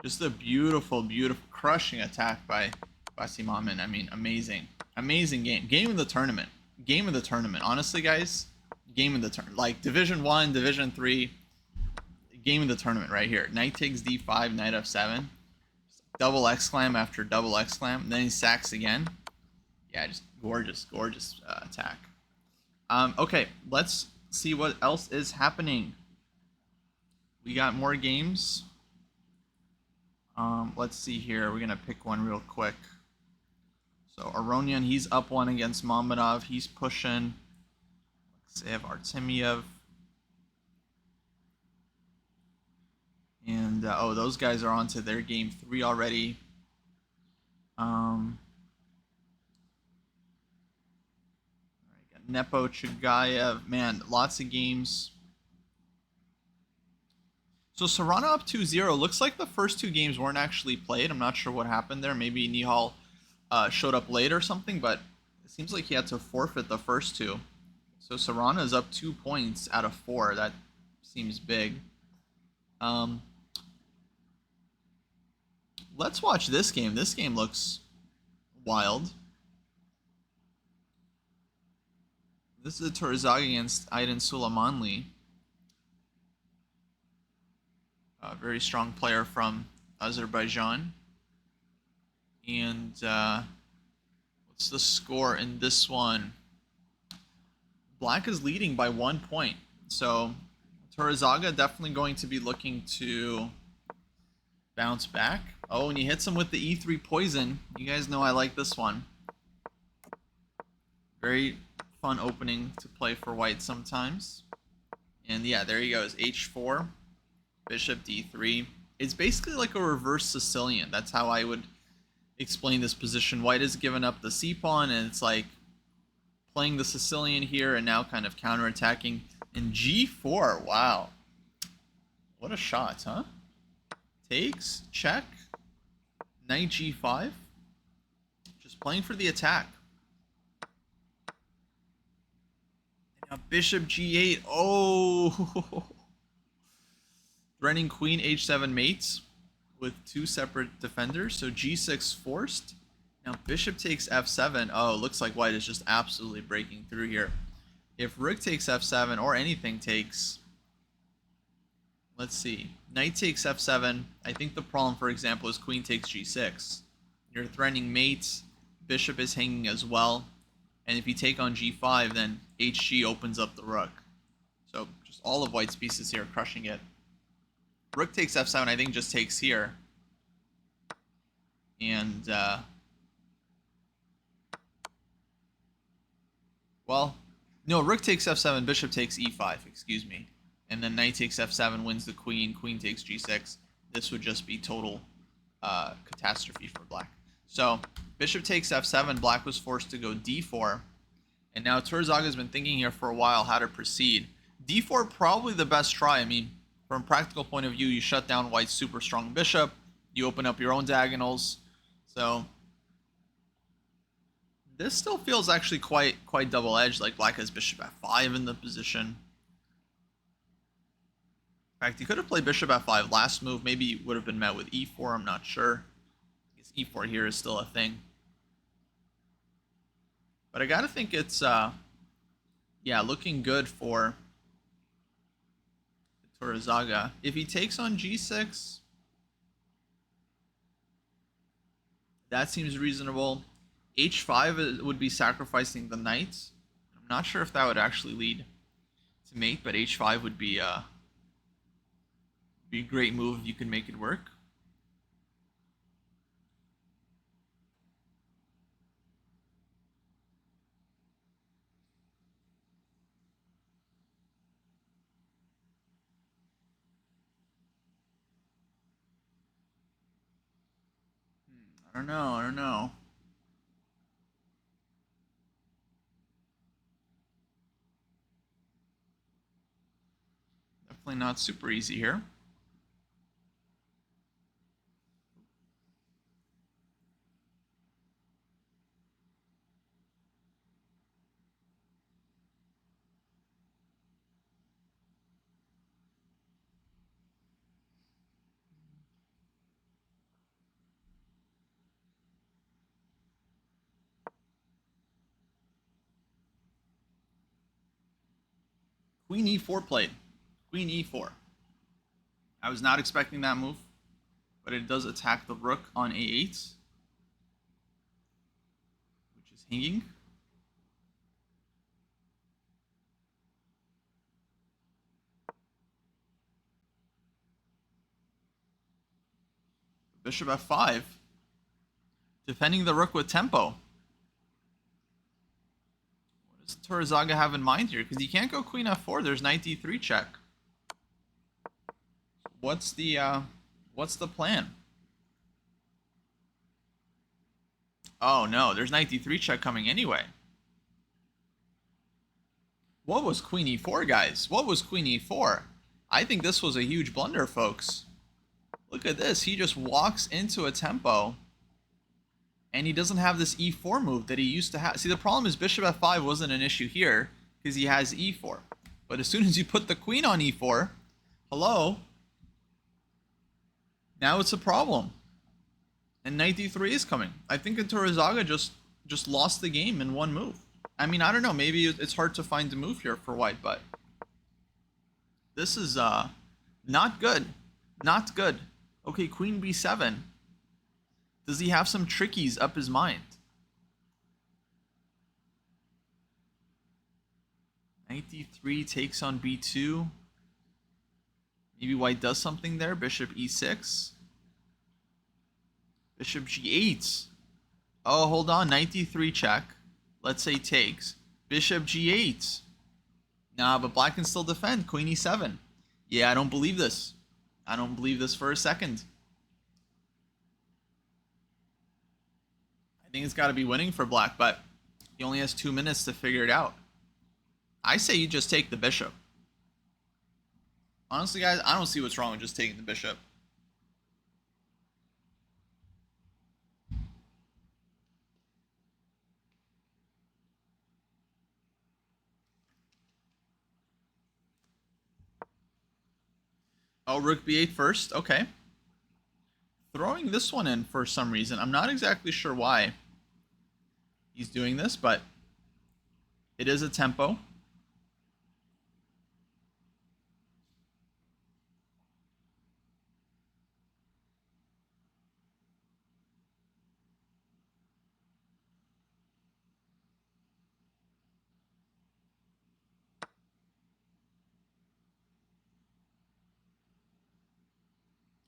Just a beautiful, beautiful, crushing attack by Basimamin. I mean, amazing. Amazing game. Game of the tournament. Game of the tournament. Honestly, guys, game of the tournament. Like, Division 1, Division 3, game of the tournament right here. Knight takes d5, knight f7. Double exclam after double exclam. Then he sacks again. Yeah, just gorgeous, gorgeous attack. Okay, let's see what else is happening. We got more games. Let's see here. We're going to pick one real quick. So Aronian, he's up one against Mamedov. He's pushing. Alexeyev, Artemiev. And, oh, those guys are on to their game 3 already. Nepo, Chagayev. Man, lots of games. So Serrano up 2-0. Looks like the first 2 games weren't actually played. I'm not sure what happened there. Maybe Nihal showed up late or something, but it seems like he had to forfeit the first 2. So Serrano is up 2 points out of 4. That seems big. Let's watch this game. This game looks wild. This is a Torrezaga against Aydin Suleimanli. A very strong player from Azerbaijan. And what's the score in this one? Black is leading by 1 point. So Torrezaga definitely going to be looking to bounce back. Oh, and he hits him with the E3 poison. You guys know I like this one. Very fun opening to play for white sometimes. And yeah, there he goes. H4. Bishop d3. It's basically like a reverse Sicilian. That's how I would explain this position. White has given up the c-pawn, and it's like playing the Sicilian here and now kind of counterattacking. And g4, wow. What a shot, huh? Takes, check, knight g5. Just playing for the attack. And now bishop g8. Oh! Threatening queen h7 mates with 2 separate defenders. So g6 forced. Now bishop takes f7. Oh, looks like white is just absolutely breaking through here. If rook takes f7 or anything takes, let's see, knight takes f7. I think the problem, for example, is queen takes g6. You're threatening mates. Bishop is hanging as well. And if you take on g5, then hg opens up the rook. So just all of white's pieces here crushing it. Rook takes f7, I think just takes here. And, well, no, rook takes f7, bishop takes e5, excuse me. And then knight takes f7, wins the queen, queen takes g6. This would just be total catastrophe for black. So, bishop takes f7, black was forced to go d4. And now Torrezaga has been thinking here for a while how to proceed. d4 probably the best try. I mean, from a practical point of view, you shut down white's super strong bishop. You open up your own diagonals. So this still feels actually quite double-edged. Like black has bishop f5 in the position. In fact, he could have played bishop f5 last move. Maybe it would have been met with e4. I'm not sure. I guess e4 here is still a thing. But I gotta think it's yeah, looking good for Torrezaga. If he takes on g6, that seems reasonable. h5 would be sacrificing the knight. I'm not sure if that would actually lead to mate, but h5 would be a great move if you can make it work. I don't know. I don't know. Definitely not super easy here. Queen e4 played. Queen e4. I was not expecting that move, but it does attack the rook on a8, which is hanging. Bishop f5, defending the rook with tempo. What does Torizaga have in mind here? Because he can't go queen f4. There's knight d3 check. What's the plan? Oh no, there's knight d3 check coming anyway. What was queen e4, guys? What was queen e4? I think this was a huge blunder, folks. Look at this. He just walks into a tempo, and he doesn't have this e4 move that he used to have. See, the problem is bishop f5 wasn't an issue here because he has e4. But as soon as you put the queen on e4, hello, now it's a problem. And knight d3 is coming. I think Torizaga just lost the game in one move. I mean, I don't know. Maybe it's hard to find a move here for white, but this is not good. Not good. Okay, queen b7. Does he have some trickies up his mind? Knight d3 takes on b2. Maybe white does something there. Bishop e6. Bishop g8. Oh, hold on. Knight d3 check. Let's say takes. Bishop g8. Nah, but black can still defend. Queen e7. Yeah, I don't believe this. I don't believe this for a second. I think it's got to be winning for black, but he only has 2 minutes to figure it out. I say you just take the bishop. Honestly, guys, I don't see what's wrong with just taking the bishop. Oh, rook b8 first. Okay. Throwing this one in for some reason. I'm not exactly sure why he's doing this, but it is a tempo.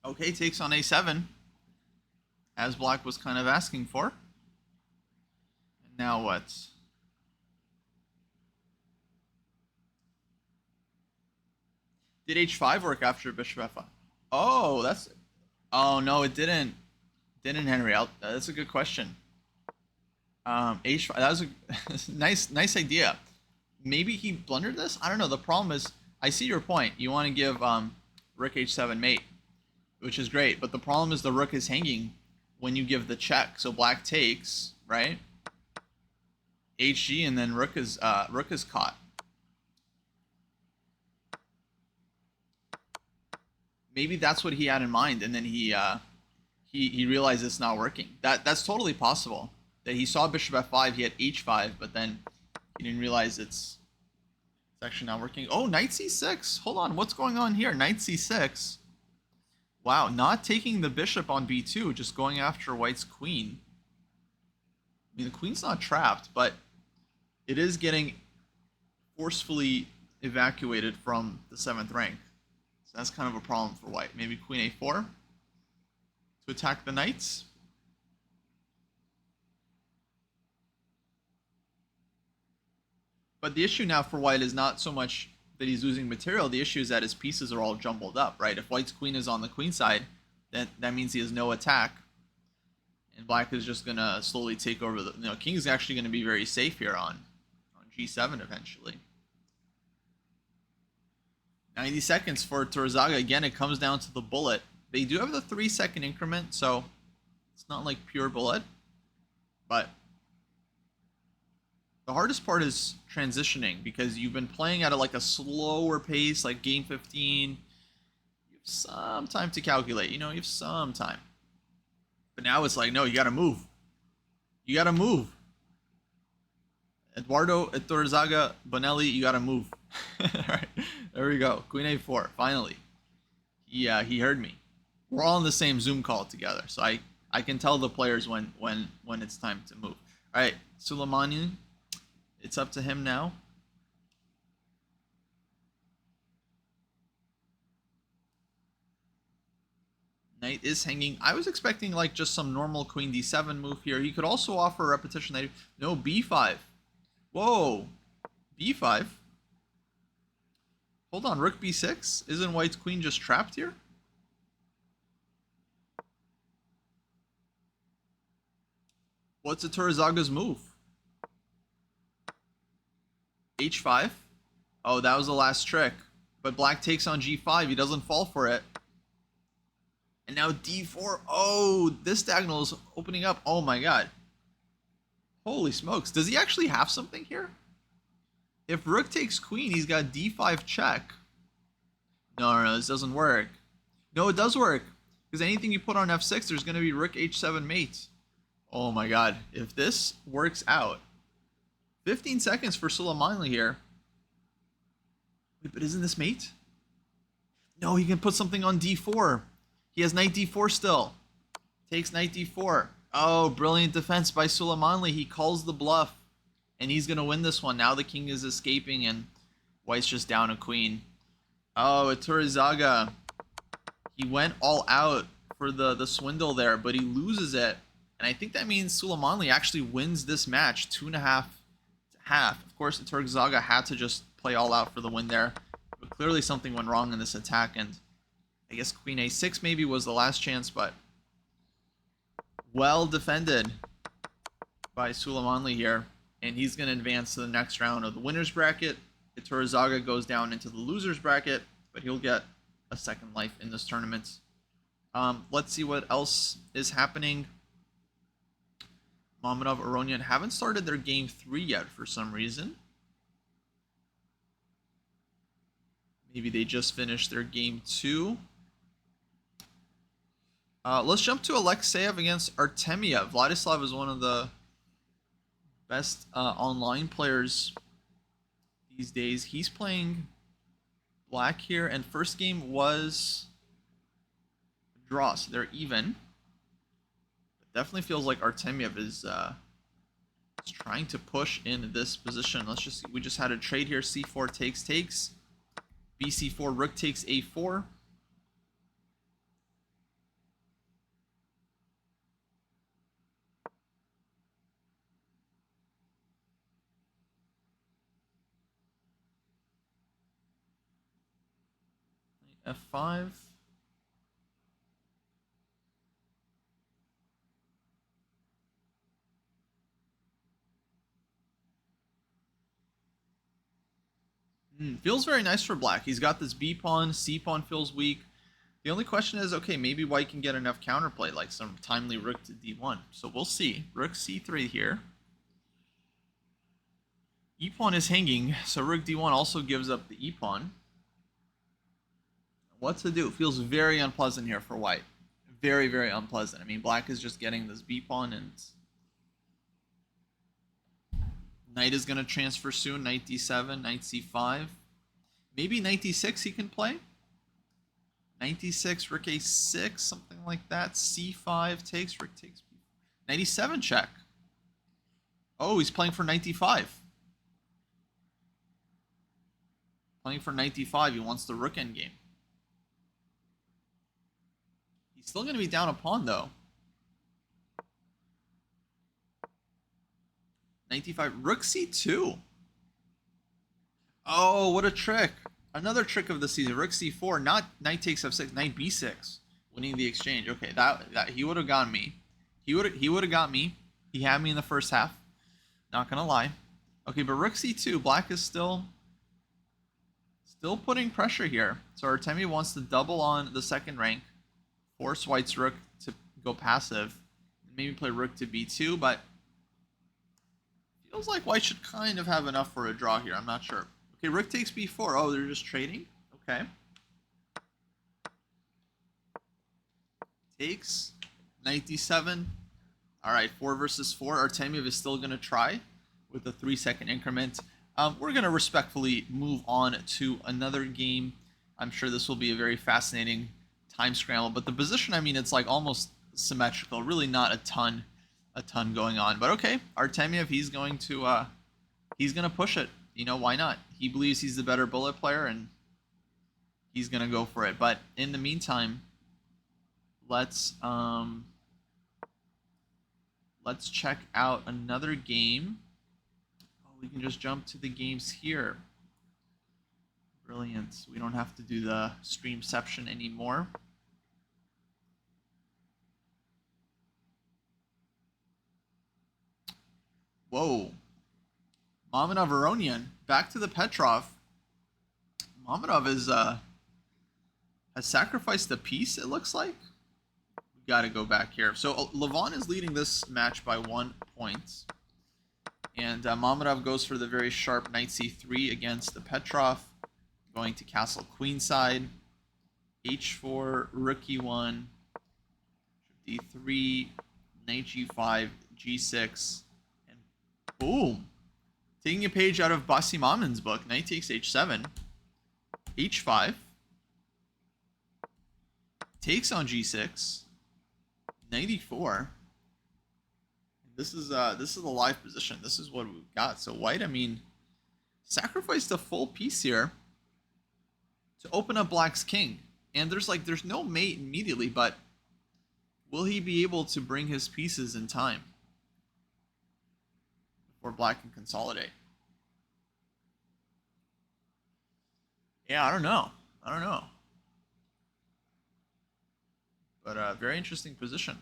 Okay, takes on a7, as black was kind of asking for. And now what? Did h5 work after bishop f5? Oh, that's... Oh, no, it didn't. Didn't, Henry. That's a good question. H5, that was a nice idea. Maybe he blundered this? I don't know. The problem is, I see your point. You want to give rook h7 mate, which is great. But the problem is the rook is hanging when you give the check. So black takes, right? HG, and then rook is caught. Maybe that's what he had in mind, and then he realized it's not working. That's totally possible. That he saw bishop f5, he had h5, but then he didn't realize it's actually not working. Oh, knight c6. Hold on, what's going on here? Knight c6. Wow, not taking the bishop on b2, just going after white's queen. I mean, the queen's not trapped, but it is getting forcefully evacuated from the 7th rank. So that's kind of a problem for white. Maybe queen a4 to attack the knights. But the issue now for white is not so much that he's losing material. The issue is that his pieces are all jumbled up, right? If white's queen is on the queen side, then that means he has no attack. And black is just gonna slowly take over the. King's actually gonna be very safe here on G7 eventually. 90 seconds for Torizaga. Again, it comes down to the bullet. They do have the 3-second increment, so it's not like pure bullet. But the hardest part is transitioning, because you've been playing at like a slower pace, like game 15. You have some time to calculate. You have some time. But now it's like, no, you got to move. You got to move. Eduardo Torizaga Bonelli, you got to move. All right, there we go. Queen A4, finally. He heard me. We're all in the same Zoom call together, so I can tell the players when it's time to move. All right, Suleimani, it's up to him now. Knight is hanging. I was expecting like just some normal Queen D7 move here. He could also offer a repetition. No, B5. Whoa, B5. Hold on, Rook B6. Isn't White's queen just trapped here? What's Atorizaga's move? H5. Oh, that was the last trick. But black takes on G5. He doesn't fall for it. And now D4. Oh, this diagonal is opening up. Oh my god. Holy smokes. Does he actually have something here? If Rook takes queen, he's got D5 check. No, this doesn't work. No, it does work. Because anything you put on F6, there's going to be Rook H7 mate. Oh my god. If this works out. 15 seconds for Suleimani here. Wait, but isn't this mate? No, he can put something on D4. He has knight D4 still. Takes knight D4. Oh, brilliant defense by Suleimani. He calls the bluff. And he's going to win this one. Now the king is escaping and White's just down a queen. Oh, Torizaga. He went all out for the swindle there, but he loses it. And I think that means Suleimani actually wins this match 2.5 to half. Of course, Torizaga had to just play all out for the win there. But clearly something went wrong in this attack. And I guess Queen A6 maybe was the last chance, but well defended by Suleimani here. And he's going to advance to the next round of the winner's bracket. Torizaga goes down into the loser's bracket, but he'll get a second life in this tournament. Let's see what else is happening. Mamadov, Aronian haven't started their game 3 yet for some reason. Maybe they just finished their game 2. Let's jump to Alexeyev against Artemiev. Vladislav is one of the best online players these days. He's playing black here, and first game was a draw, so they're even. It definitely feels like Artemiev is trying to push in this position. We just had a trade here. C4 takes. BC4, rook takes A4. F5. Feels very nice for black. He's got this B pawn, C pawn feels weak. The only question is, okay, maybe white can get enough counterplay, like some timely rook to D1. So we'll see. Rook C3 here. E pawn is hanging, so rook D1 also gives up the E pawn. What to do? Feels very unpleasant here for white. Very, very unpleasant. I mean, black is just getting this B pawn, and knight is going to transfer soon. Knight D7, knight C5. Maybe knight D6 he can play. Knight D6, rook A6, something like that. C5 takes, rook takes. Knight E7 check. Oh, he's playing for knight D5. Playing for knight D5. He wants the rook endgame. He's still going to be down a pawn, though. Knight D5. Rook C2. Oh, what a trick. Another trick of the season. Rook C4. Not knight takes F6. Knight B6. Winning the exchange. Okay, that he would have gotten me. He would have got me. He had me in the first half. Not gonna lie. Okay, but rook c2. Black is still putting pressure here. So Artemi wants to double on the second rank, force White's rook to go passive, maybe play rook to b2, but feels like White should kind of have enough for a draw here. I'm not sure. Okay, rook takes b4. Oh, they're just trading? Okay. Takes. Knight d7. All right, 4 versus 4. Artemiev is still going to try with a 3-second increment. We're going to respectfully move on to another game. I'm sure this will be a very fascinating time scramble. But the position, I mean, it's like almost symmetrical. Really not a ton going on. But okay, Artemiev, he's going to push it. You know, why not? He believes he's the better bullet player, and he's going to go for it. But in the meantime, let's check out another game. Oh, we can just jump to the games here. Brilliant. We don't have to do the streamception anymore. Whoa. Mamadov Aronian back to the Petrov. Mamadov is has sacrificed a piece, it looks like. We got to go back here. So Levon is leading this match by 1 point. And Mamadov goes for the very sharp knight c3 against the Petrov, going to castle queenside, h4, rook e1, d3, knight g5, g6, and boom! Taking a page out of Basim Amin's book, knight takes h7, h5, takes on g6, knight e4. This is the live position. This is what we've got. So White, I mean, sacrificed a full piece here to open up Black's king. And there's no mate immediately, but will he be able to bring his pieces in time before Black can consolidate? Yeah, I don't know. But very interesting position.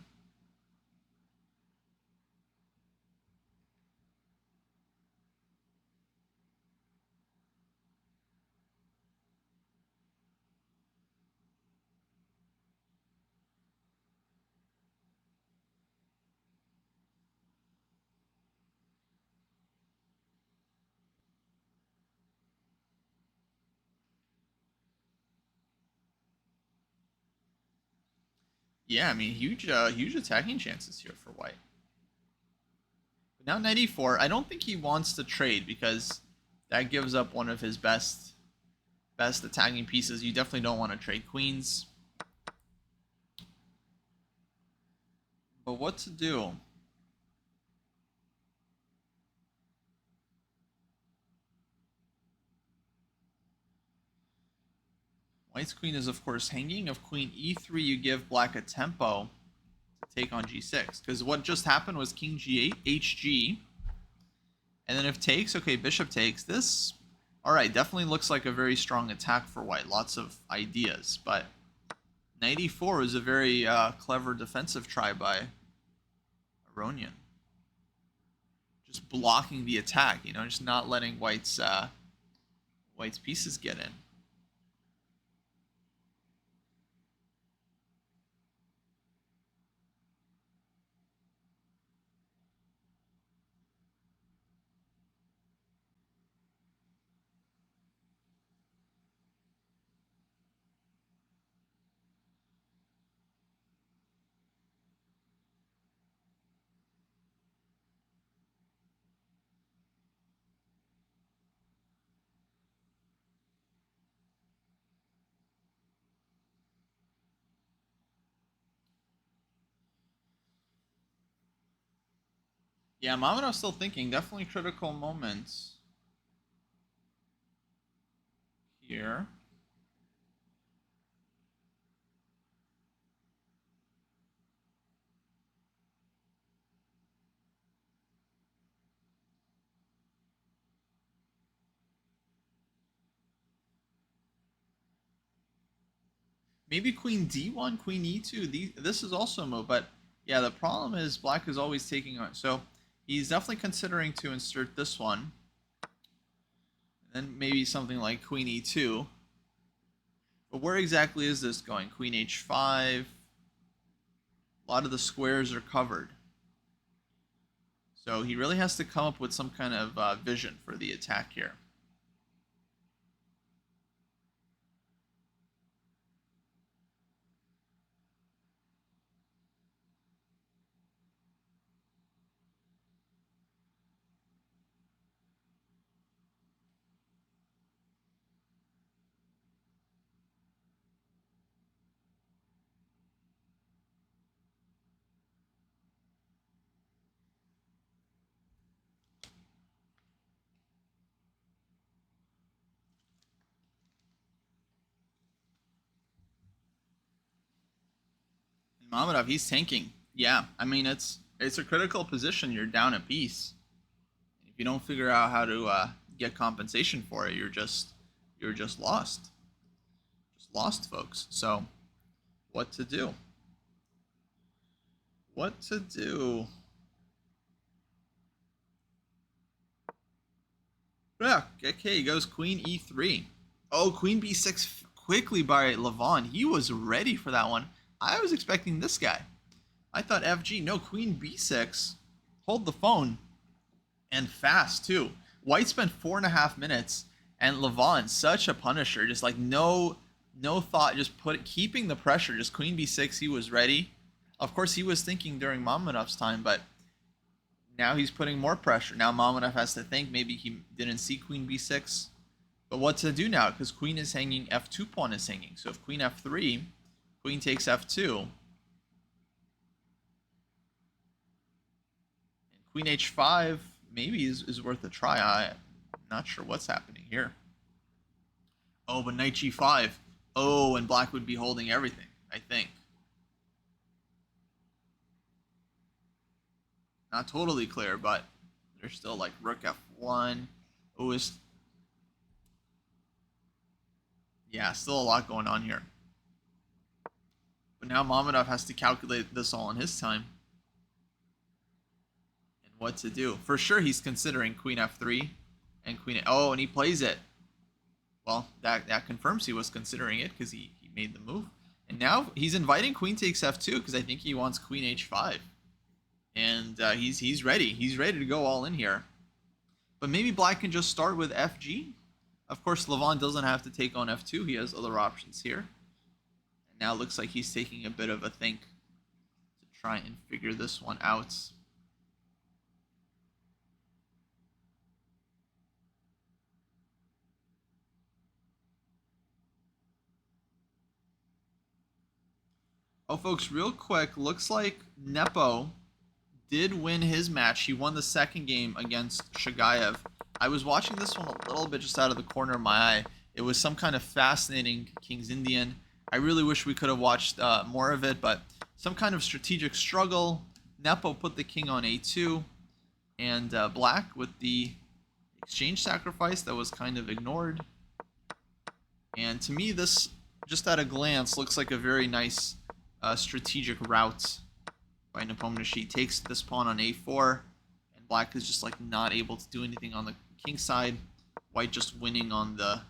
Yeah, I mean, huge attacking chances here for White. But now knight e4. I don't think he wants to trade because that gives up one of his best attacking pieces. You definitely don't want to trade queens. But what to do? White's queen is, of course, hanging. Of queen e3, you give Black a tempo to take on g6. Because what just happened was king g8, hg. And then if takes, okay, bishop takes. This, all right, definitely looks like a very strong attack for White. Lots of ideas. But knight e4 is a very clever defensive try by Aronian. Just blocking the attack, you know, just not letting White's pieces get in. Yeah, Mamadov's still thinking. Definitely critical moments here. Maybe queen d1, queen e2. This is also a move, but Yeah, the problem is black is always taking on. So he's definitely considering to insert this one. And then maybe something like queen e2. But where exactly is this going? Queen h5. A lot of the squares are covered. So he really has to come up with some kind of vision for the attack here. Mamedov, he's tanking. Yeah, I mean it's a critical position. You're down a piece. If you don't figure out how to get compensation for it, you're just lost. Just lost, folks. So, what to do? What to do? Yeah, okay, he goes queen e3. Oh, queen b6 quickly by Levon. He was ready for that one. I was expecting this guy. I thought FG. No, queen b6. Hold the phone. And fast, too. White spent 4.5 minutes. And Levon, such a punisher. Just like no thought. Just keeping the pressure. Just queen b6. He was ready. Of course, he was thinking during Mamedov's time, but now he's putting more pressure. Now Mamedov has to think. Maybe he didn't see queen b6. But what to do now? Because queen is hanging, f2 pawn is hanging. So if queen f3, queen takes f2. And queen h5 maybe is worth a try. I'm not sure what's happening here. Oh, but knight g5. Oh, and black would be holding everything, I think. Not totally clear, but there's still like rook f1. Oh, yeah, still a lot going on here. But now Mamedov has to calculate this all in his time. And what to do. For sure, he's considering queen f3 and queen... Oh, and he plays it. Well, that confirms he was considering it because he made the move. And now he's inviting queen takes f2 because I think he wants queen h5. And he's ready. He's ready to go all in here. But maybe black can just start with fg. Of course, Levon doesn't have to take on f2. He has other options here. And now it looks like he's taking a bit of a think to try and figure this one out. Oh, folks, real quick, looks like Nepo did win his match. He won the second game against Shagayev. I was watching this one a little bit just out of the corner of my eye. It was some kind of fascinating King's Indian. I really wish we could have watched more of it, but some kind of strategic struggle. Nepo put the king on a2, and black with the exchange sacrifice that was kind of ignored. And to me, this, just at a glance, looks like a very nice strategic route by Nepomniachtchi. Takes this pawn on a4, and black is just like not able to do anything on the king side. White just winning on the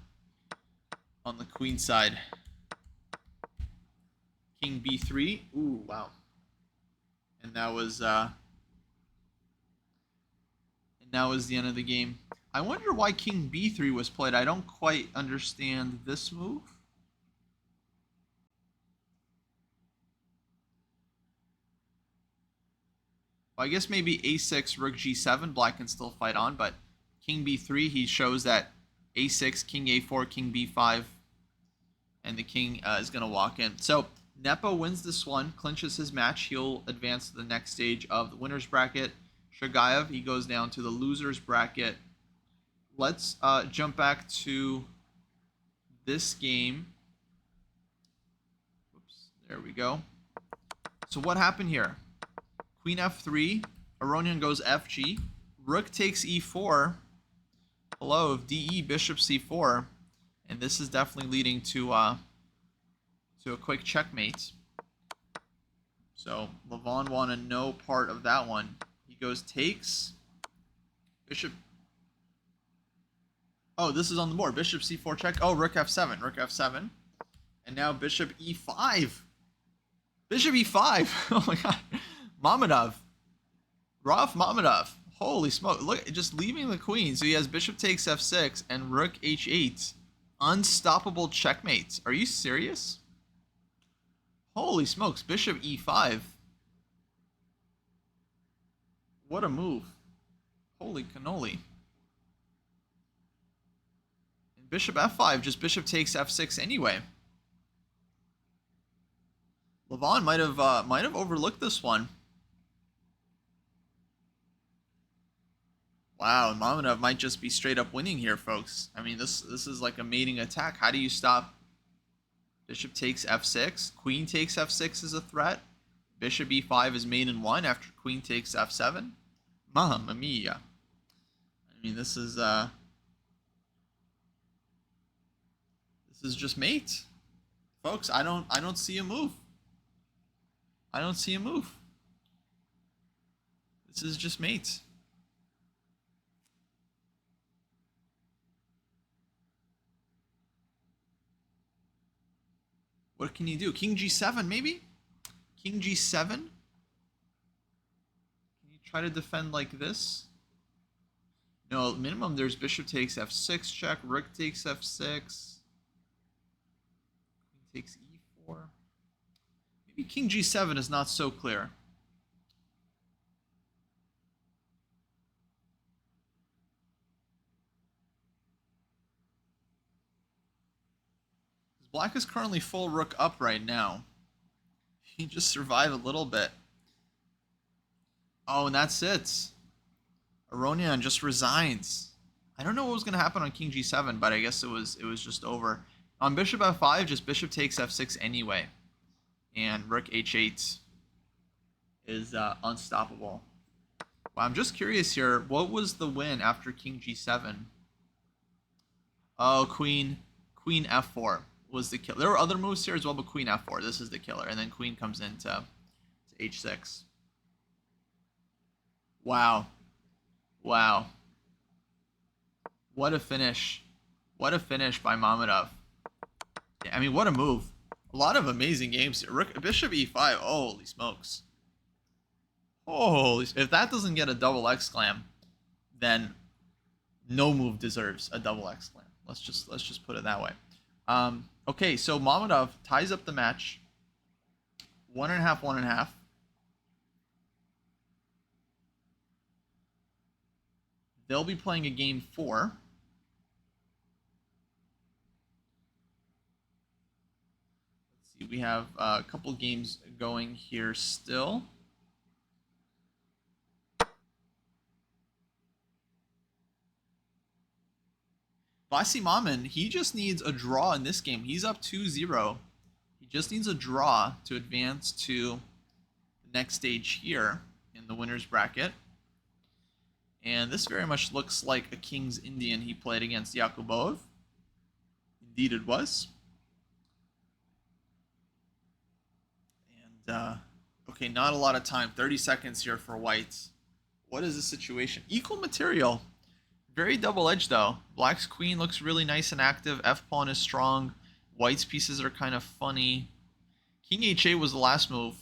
queen side. King b3. Ooh, wow. And that was the end of the game. I wonder why king b3 was played. I don't quite understand this move. Well, I guess maybe a6, rook g7, black can still fight on, but king b3, he shows that a6, king a4, king b5, and the king is going to walk in. So Nepo wins this one, clinches his match. He'll advance to the next stage of the winner's bracket. Shagayev, he goes down to the loser's bracket. Let's jump back to this game. Oops, there we go. So what happened here? Queen f3, Aronian goes fg, rook takes e4, hello, de, bishop c4, and this is definitely leading to a quick checkmate. So Levon wanted no part of that one. He goes takes. Bishop. Oh, this is on the board. Bishop c4 check. Oh, rook f7. Rook f7. And now bishop e5. Bishop e5. Oh my god. Mamedov. Rauf Mamedov. Holy smoke. Look, just leaving the queen. So he has bishop takes f6 and rook h8. Unstoppable checkmates. Are you serious? Holy smokes. Bishop e5. What a move. Holy cannoli. And bishop f5. Just bishop takes f6 anyway. Levon might have overlooked this one. Wow, Mamedov might just be straight up winning here, folks. I mean, this is like a mating attack. How do you stop? Bishop takes f6. Queen takes f6 is a threat. Bishop e5 is mate in 1 after queen takes f7. Mamma mia. I mean, this is just mate. Folks, I don't see a move. I don't see a move. This is just mate. What can you do? King g7, maybe? King g7? Can you try to defend like this? No, minimum there's bishop takes f6 check, rook takes f6, queen takes e4. Maybe king g7 is not so clear. Black is currently full rook up right now. He just survived a little bit. Oh, and that's it. Aronian just resigns. I don't know what was going to happen on king g7, but I guess it was just over. On bishop f5, just bishop takes f6 anyway. And rook h8 is unstoppable. Well, I'm just curious here. What was the win after king g7? Oh, queen f4 was the killer. There were other moves here as well, but queen f4. This is the killer. And then queen comes into h6. Wow. Wow. What a finish. What a finish by Mamedov. Yeah, I mean, what a move. A lot of amazing games here. Bishop e5. Holy smokes. Holy. If that doesn't get a double exclam, then no move deserves a double exclam. Let's just put it that way. Okay, so Mamedov ties up the match. 1.5, 1.5. They'll be playing a game 4. Let's see, we have a couple games going here still. Vasi Mamin, he just needs a draw in this game. He's up 2-0. He just needs a draw to advance to the next stage here in the winner's bracket. And this very much looks like a King's Indian he played against Yakubov. Indeed it was. And, okay, not a lot of time. 30 seconds here for whites. What is the situation? Equal material. Very double-edged, though. Black's queen looks really nice and active. F-pawn is strong. White's pieces are kind of funny. King h8 was the last move.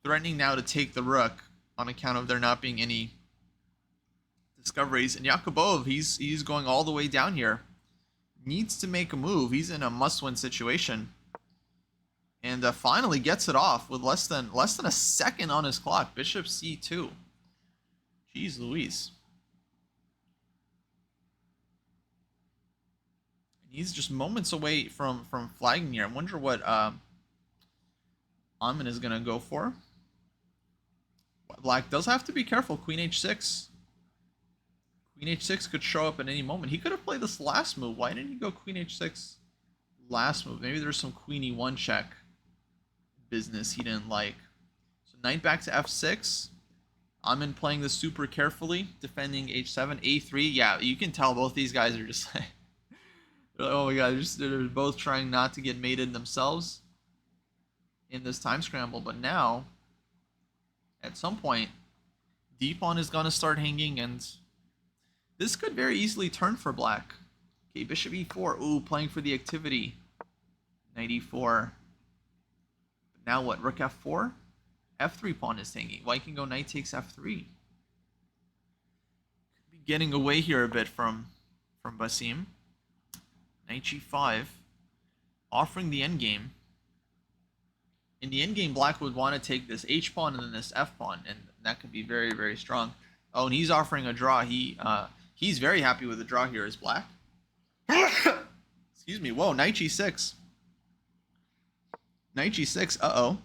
Threatening now to take the rook on account of there not being any discoveries. And Yakubov, he's going all the way down here. Needs to make a move. He's in a must-win situation. And finally gets it off with less than a second on his clock. Bishop c2. Jeez Louise. He's just moments away from flagging here. I wonder what Amon is going to go for. Black does have to be careful. Queen h6. Queen h6 could show up at any moment. He could have played this last move. Why didn't he go queen h6 last move? Maybe there's some queen e1 check business he didn't like. So knight back to f6. Amon playing this super carefully. Defending h7. a3. Yeah, you can tell both these guys are just like... Oh my god, they're both trying not to get mated themselves. in this time scramble, but now, at some point, D pawn is going to start hanging, and this could very easily turn for black. Okay, bishop e4. Ooh, playing for the activity. Knight e4. But now what? Rook f4? F3 pawn is hanging. White can go knight takes f3. Could be getting away here a bit from Basim. Knight g5. Offering the endgame. In the endgame, black would want to take this h pawn and then this f pawn, and that could be very, very strong. Oh, and he's offering a draw. He's very happy with the draw here as black. Excuse me. Whoa, knight g6. Knight g6. Uh-oh.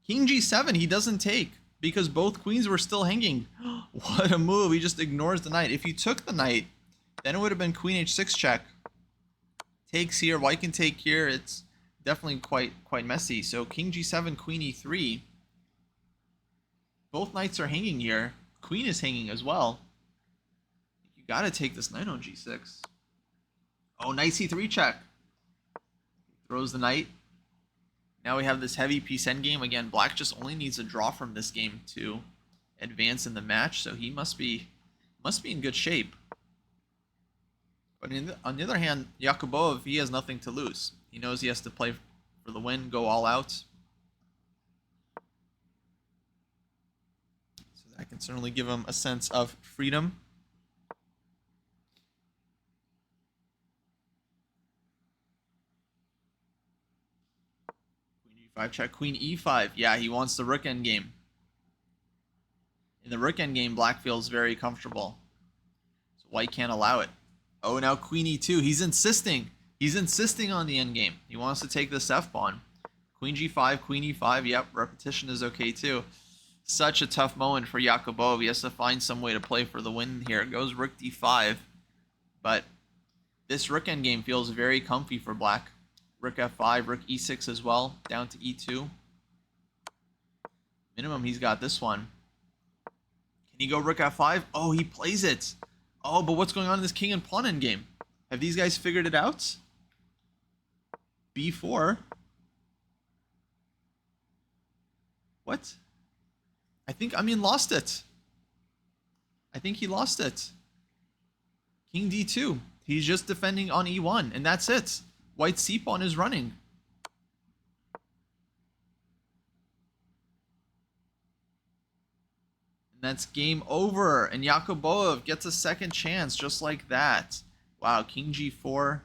King g7, he doesn't take because both queens were still hanging. What a move. He just ignores the knight. If he took the knight, then it would have been queen h6 check. Takes here. White can take here. It's definitely quite messy. So king g7, queen e3. Both knights are hanging here. Queen is hanging as well. You got to take this knight on g6. Oh, knight c3 check. Throws the knight. Now we have this heavy piece endgame. Again, black just only needs a draw from this game to advance in the match, so he must be in good shape. But on the other hand, Yakubov, he has nothing to lose. He knows he has to play for the win, go all out. So that can certainly give him a sense of freedom. Queen g5 check, queen e5. Yeah, he wants the rook endgame. In the rook endgame, black feels very comfortable. So white can't allow it. Oh, now queen e2. He's insisting. He's insisting on the endgame. He wants to take this f pawn. Queen g5, queen e5. Yep, repetition is okay too. Such a tough moment for Yakubov. He has to find some way to play for the win here. It goes rook d5. But this rook endgame feels very comfy for black. Rook f5, rook e6 as well, down to e2. Minimum, he's got this one. Can he go rook f5? Oh, he plays it. Oh, but what's going on in this king and pawn endgame? Have these guys figured it out? b4. What? I think Amin lost it. I think he lost it. King d2. He's just defending on e1, and that's it. White's c pawn is running. And that's game over. And Yakubov gets a second chance just like that. Wow, king g4.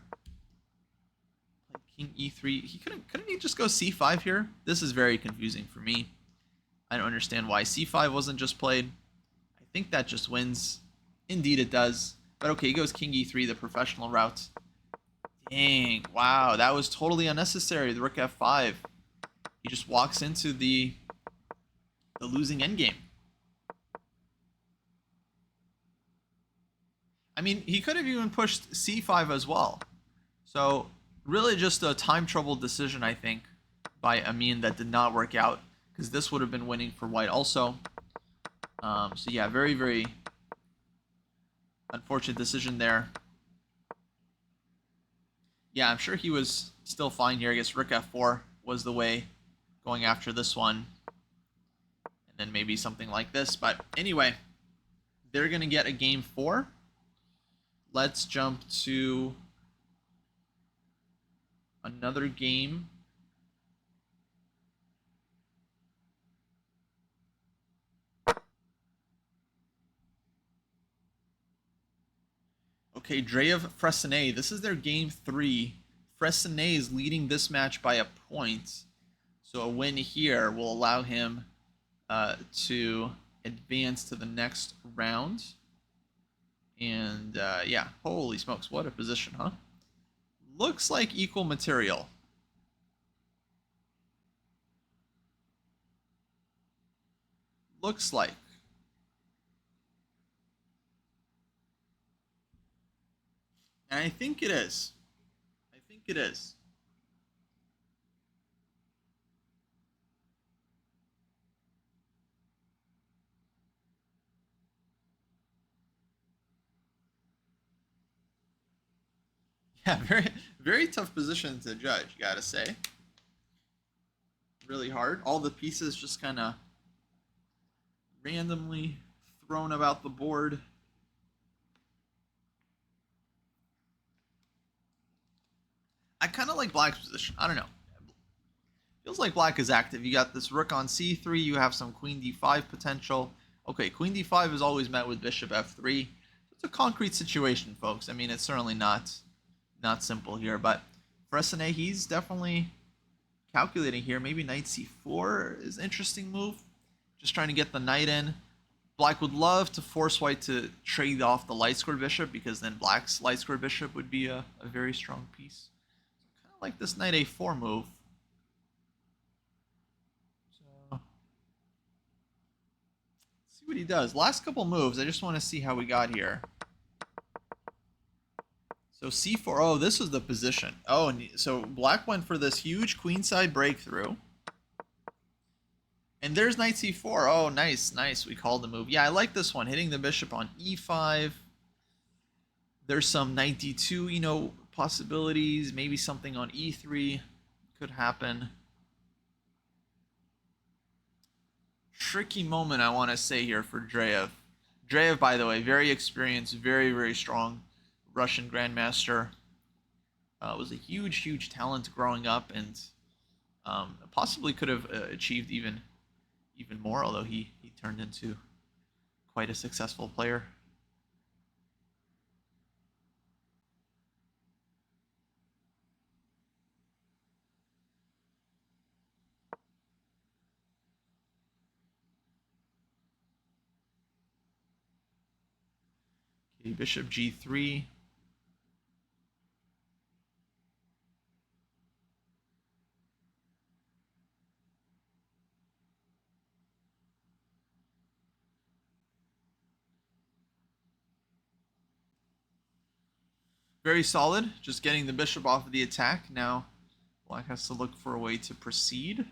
King e3. He couldn't he just go c5 here? This is very confusing for me. I don't understand why c5 wasn't just played. I think that just wins. Indeed it does. But okay, he goes king e3, the professional route. Dang, wow, that was totally unnecessary. The rook f5. He just walks into the losing endgame. I mean, he could have even pushed c5 as well. So really just a time trouble decision, I think, by Amin that did not work out, because this would have been winning for white also. So yeah, very, very unfortunate decision there. Yeah, I'm sure he was still fine here. I guess rook f4 was the way, going after this one. And then maybe something like this. But anyway, they're going to get a game 4. Let's jump to another game. Okay, Dreyev Fressinet. This is their game 3. Fressinet is leading this match by a point. So a win here will allow him to advance to the next round. And yeah, holy smokes, what a position, huh? Looks like equal material. Looks like. And I think it is. I think it is. Yeah, very, very tough position to judge, gotta say. really hard. All the pieces just kind of randomly thrown about the board. I kind of like black's position. I don't know. Feels like black is active. You got this rook on c3. You have some queen d5 potential. Okay, queen d5 is always met with bishop f3. It's a concrete situation, folks. I mean, it's certainly not simple here, but Fressinet, he's definitely calculating here. Maybe knight c4 is an interesting move. Just trying to get the knight in. Black would love to force white to trade off the light squared bishop, because then black's light squared bishop would be a very strong piece. Kind of like this knight a4 move. So, see what he does. Last couple moves, I just want to see how we got here. So c4, oh, this was the position. Oh, and so black went for this huge queenside breakthrough. And there's knight c4. Oh, nice, nice. We called the move. Yeah, I like this one. Hitting the bishop on e5. There's some knight d2, you know, possibilities. Maybe something on e3 could happen. Tricky moment, I want to say here for Dreyev. Dreyev, by the way, very experienced, very, very strong Russian grandmaster. Was a huge, huge talent growing up, and possibly could have achieved even more, although he turned into quite a successful player. Okay, bishop g3. Very solid, just getting the bishop off of the attack. Now black has to look for a way to proceed.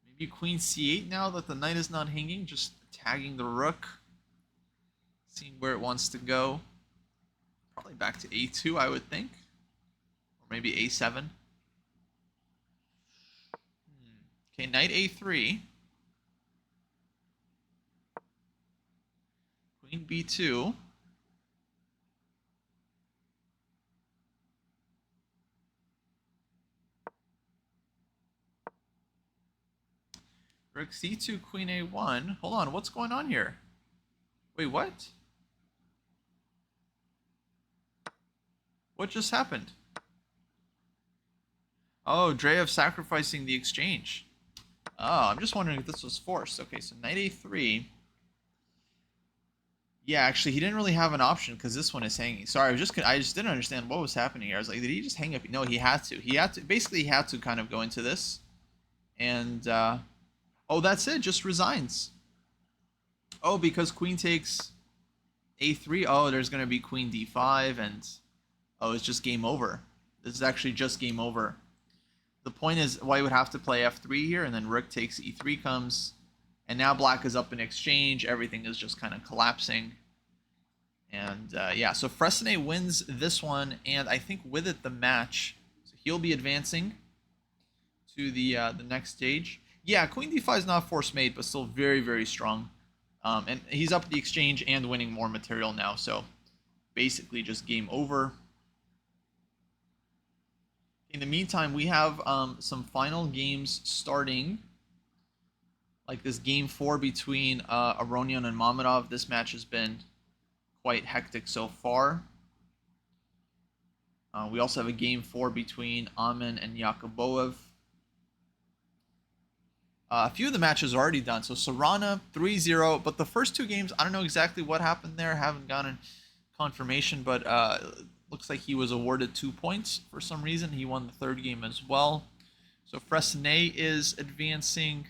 Maybe queen c8 now that the knight is not hanging, just tagging the rook, seeing where it wants to go. Probably back to a2, I would think. Or maybe a7. Okay, knight a3. Queen b2. Rook c2, queen a1. Hold on, what's going on here? Wait, what? What just happened? Oh, Dreyev sacrificing the exchange. Oh, I'm just wondering if this was forced. Okay, so knight a3. Yeah, actually, he didn't really have an option because this one is hanging. Sorry, I just didn't understand what was happening here. I was like, did he just hang up? No, he had to. Basically, he had to kind of go into this. And, oh, that's it. Just resigns. Oh, because queen takes a3. Oh, there's going to be queen d5. And, oh, it's just game over. This is actually just game over. The point is, white would have to play f3 here, and then rook takes e3 comes. And now black is up in exchange. Everything is just kind of collapsing. And yeah, so Fressinet wins this one, and I think with it the match. So he'll be advancing to the next stage. Yeah, queen d5 is not force mate, but still very, very strong. And he's up the exchange and winning more material now. So basically just game over. In the meantime, we have some final games starting. Like this game 4 between Aronian and Mamedov. This match has been quite hectic so far. We also have a game 4 between Amin and Yakuboev. A few of the matches are already done. So Sarana 3-0, but the first two games, I don't know exactly what happened there. Haven't gotten confirmation, but looks like he was awarded 2 points for some reason. He won the third game as well. So Fressinet is advancing.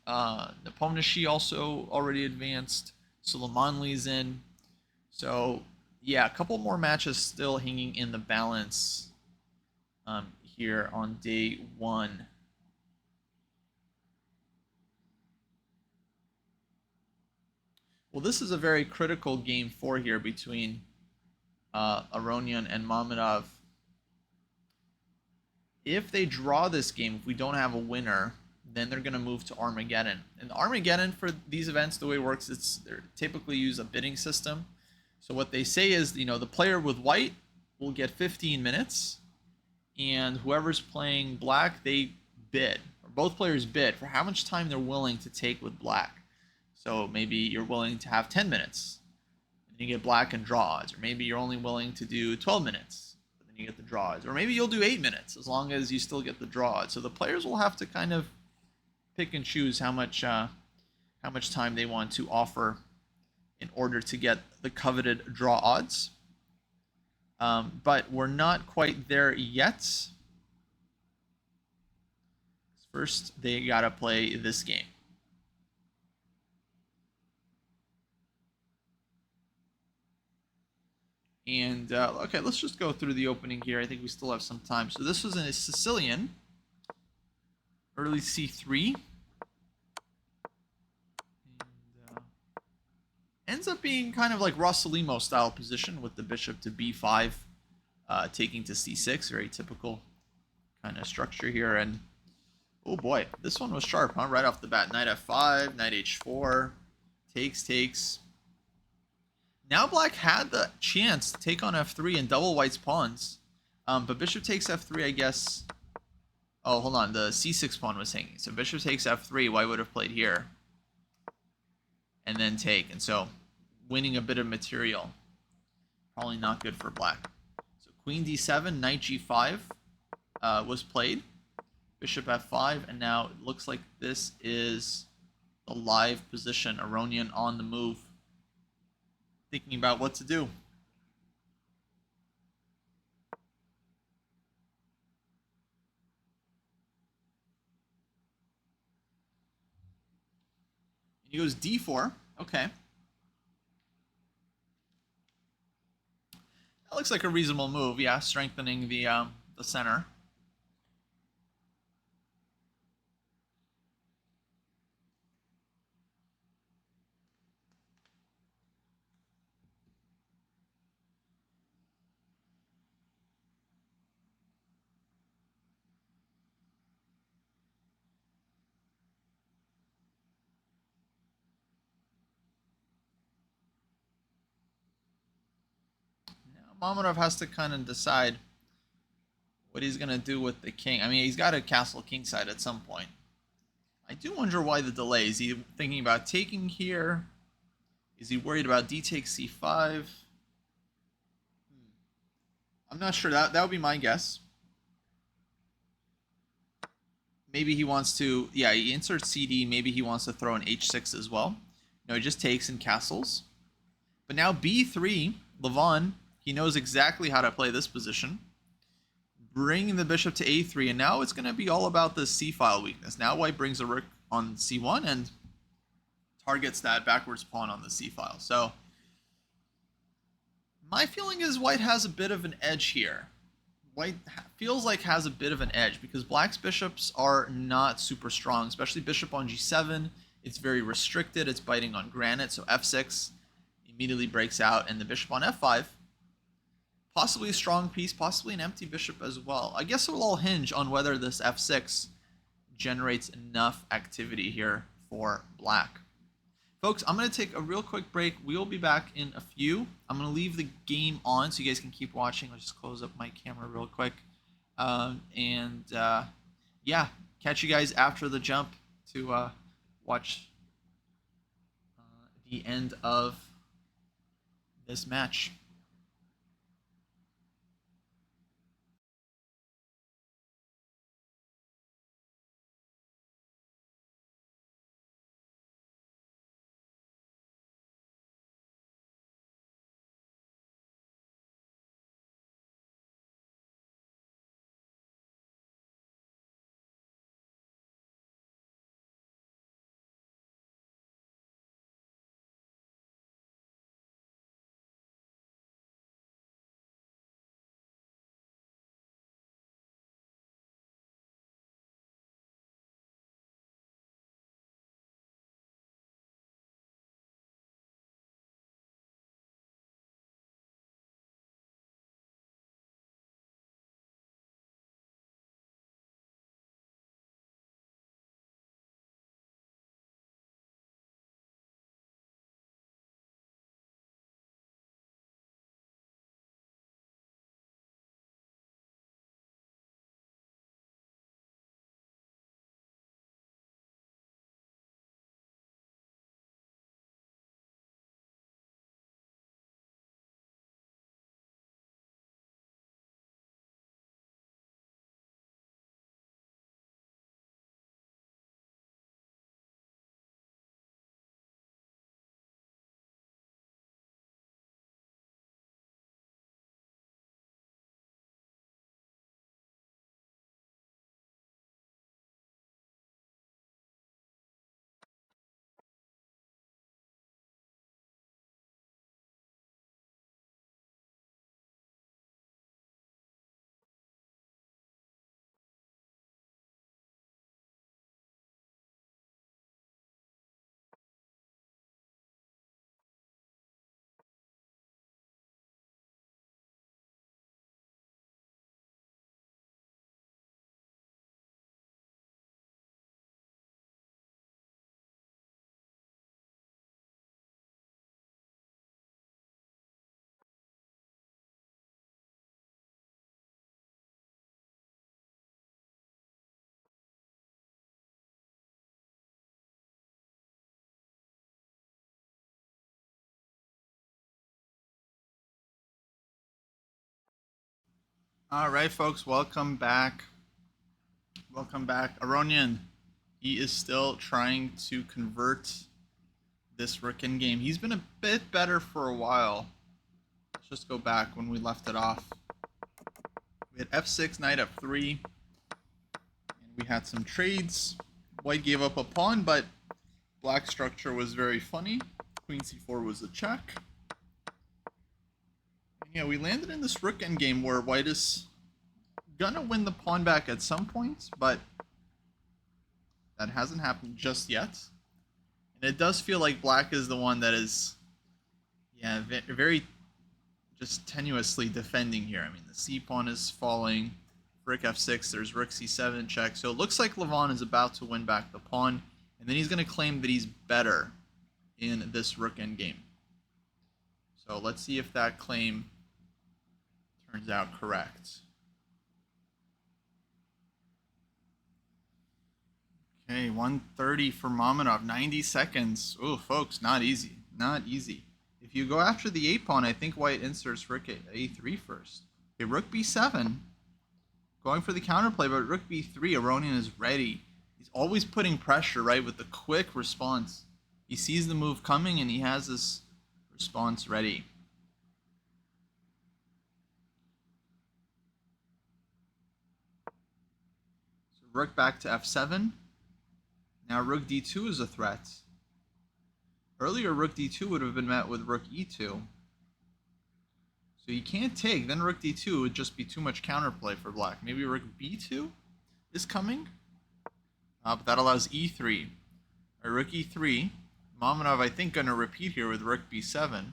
Nepomniachtchi also already advanced. Suleimanli's in. So, yeah, a couple more matches still hanging in the balance here on day 1. Well, this is a very critical game 4 here between Aronian and Mamedov. if they draw this game, if we don't have a winner, then they're going to move to Armageddon. And Armageddon for these events, the way it works, they typically use a bidding system. So what they say is, the player with white will get 15 minutes, and whoever's playing black, they bid, or both players bid for how much time they're willing to take with black. So maybe you're willing to have 10 minutes, and you get black and draw odds, or maybe you're only willing to do 12 minutes, but then you get the draw odds, or maybe you'll do 8 minutes as long as you still get the draw odds. So the players will have to kind of pick and choose how much time they want to offer in order to get the coveted draw odds. But we're not quite there yet. First, they gotta play this game. And okay, let's just go through the opening here. I think we still have some time. So this was a Sicilian, early c3. And ends up being kind of like Rossolimo style position with the bishop to b5, taking to c6. Very typical kind of structure here. And oh boy, this one was sharp, huh? Right off the bat. Knight f5, knight h4, takes. Now black had the chance to take on f3 and double white's pawns. But bishop takes f3, I guess. Oh, hold on. The c6 pawn was hanging. So bishop takes f3. White would have played here. And then take. And so winning a bit of material. Probably not good for black. So queen d7, knight g5 was played. Bishop f5. And now it looks like this is the live position. Aronian on the move. Thinking about what to do. He goes d4. Okay. That looks like a reasonable move. Yeah, strengthening the center. Mamadov has to kind of decide what he's going to do with the king. I mean, he's got to castle kingside at some point. I do wonder why the delay. Is he thinking about taking here? Is he worried about d takes c5? I'm not sure. That would be my guess. Maybe he wants to, yeah, he inserts cd. Maybe he wants to throw an h6 as well. No, he just takes and castles. But now b3, Levon, he knows exactly how to play this position. Bringing the bishop to a3, and now it's going to be all about the c-file weakness. Now white brings a rook on c1 and targets that backwards pawn on the c-file. So my feeling is white has a bit of an edge here. White feels like has a bit of an edge because black's bishops are not super strong, especially bishop on g7. It's very restricted. It's biting on granite, so f6 immediately breaks out, and the bishop on f5. Possibly a strong piece, possibly an empty bishop as well. I guess it will all hinge on whether this f6 generates enough activity here for black. Folks, I'm going to take a real quick break. We'll be back in a few. I'm going to leave the game on so you guys can keep watching. I'll just close up my camera real quick. Yeah, catch you guys after the jump to watch the end of this match. All right, folks, welcome back. Welcome back. Aronian, he is still trying to convert this rook in game. He's been a bit better for a while. Let's just go back when we left it off. We had f6, knight f3, and we had some trades. White gave up a pawn, but black structure was very funny. Queen c4 was a check. And yeah, we landed in this rook endgame where white is gonna win the pawn back at some point, but that hasn't happened just yet. And it does feel like black is the one that is, yeah, very just tenuously defending here. I mean, the c pawn is falling. Rook f6, there's rook c7 check. So it looks like Levon is about to win back the pawn, and then he's going to claim that he's better in this rook endgame. So let's see if that claim turns out correct. Okay, 130 for Mamonov, 90 seconds. Oh, folks, not easy. Not easy. If you go after the a-pawn, I think white inserts rook a3 first. Okay, rook b7. Going for the counterplay, but rook b3, Aronian is ready. He's always putting pressure, right, with the quick response. He sees the move coming, and he has this response ready. So rook back to f7. Now rook d2 is a threat. Earlier, rook d2 would have been met with rook e2. So you can't take. Then rook d2 would just be too much counterplay for black. Maybe rook b2 is coming. But that allows e3. Right, rook e3. Mamonov, I think, going to repeat here with rook b7.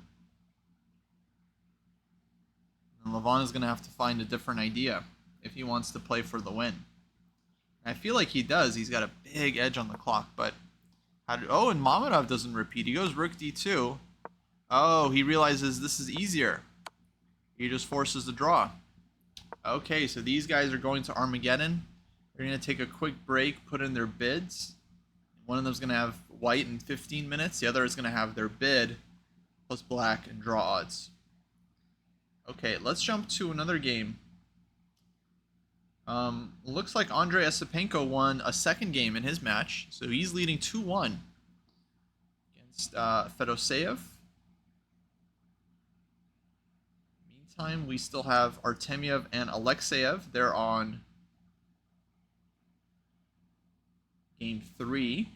And Levon is going to have to find a different idea if he wants to play for the win. And I feel like he does. He's got a big edge on the clock, but oh, and Mamonov doesn't repeat. He goes rook d2. Oh, he realizes this is easier. He just forces the draw. Okay, so these guys are going to Armageddon. They're going to take a quick break, put in their bids. One of them is going to have white in 15 minutes. The other is going to have their bid plus black and draw odds. Okay, let's jump to another game. Looks like Andrei Esipenko won a second game in his match, so he's leading 2-1 against Fedoseev. Meantime, we still have Artemiev and Alexeyev. They're on game 3.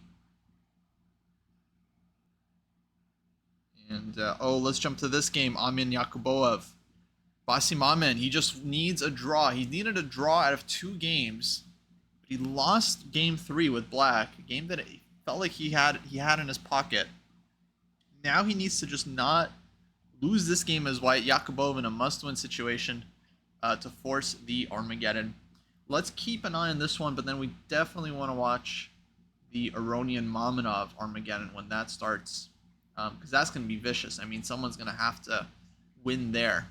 And, oh, let's jump to this game. Amin Yakuboev. Basim Amin, he just needs a draw. He needed a draw out of 2 games. But he lost game 3 with black, a game that it felt like he had in his pocket. Now he needs to just not lose this game as white. Yakuboev in a must-win situation to force the Armageddon. Let's keep an eye on this one, but then we definitely want to watch the Aronian Mamonov Armageddon when that starts, because that's going to be vicious. I mean, someone's going to have to win there.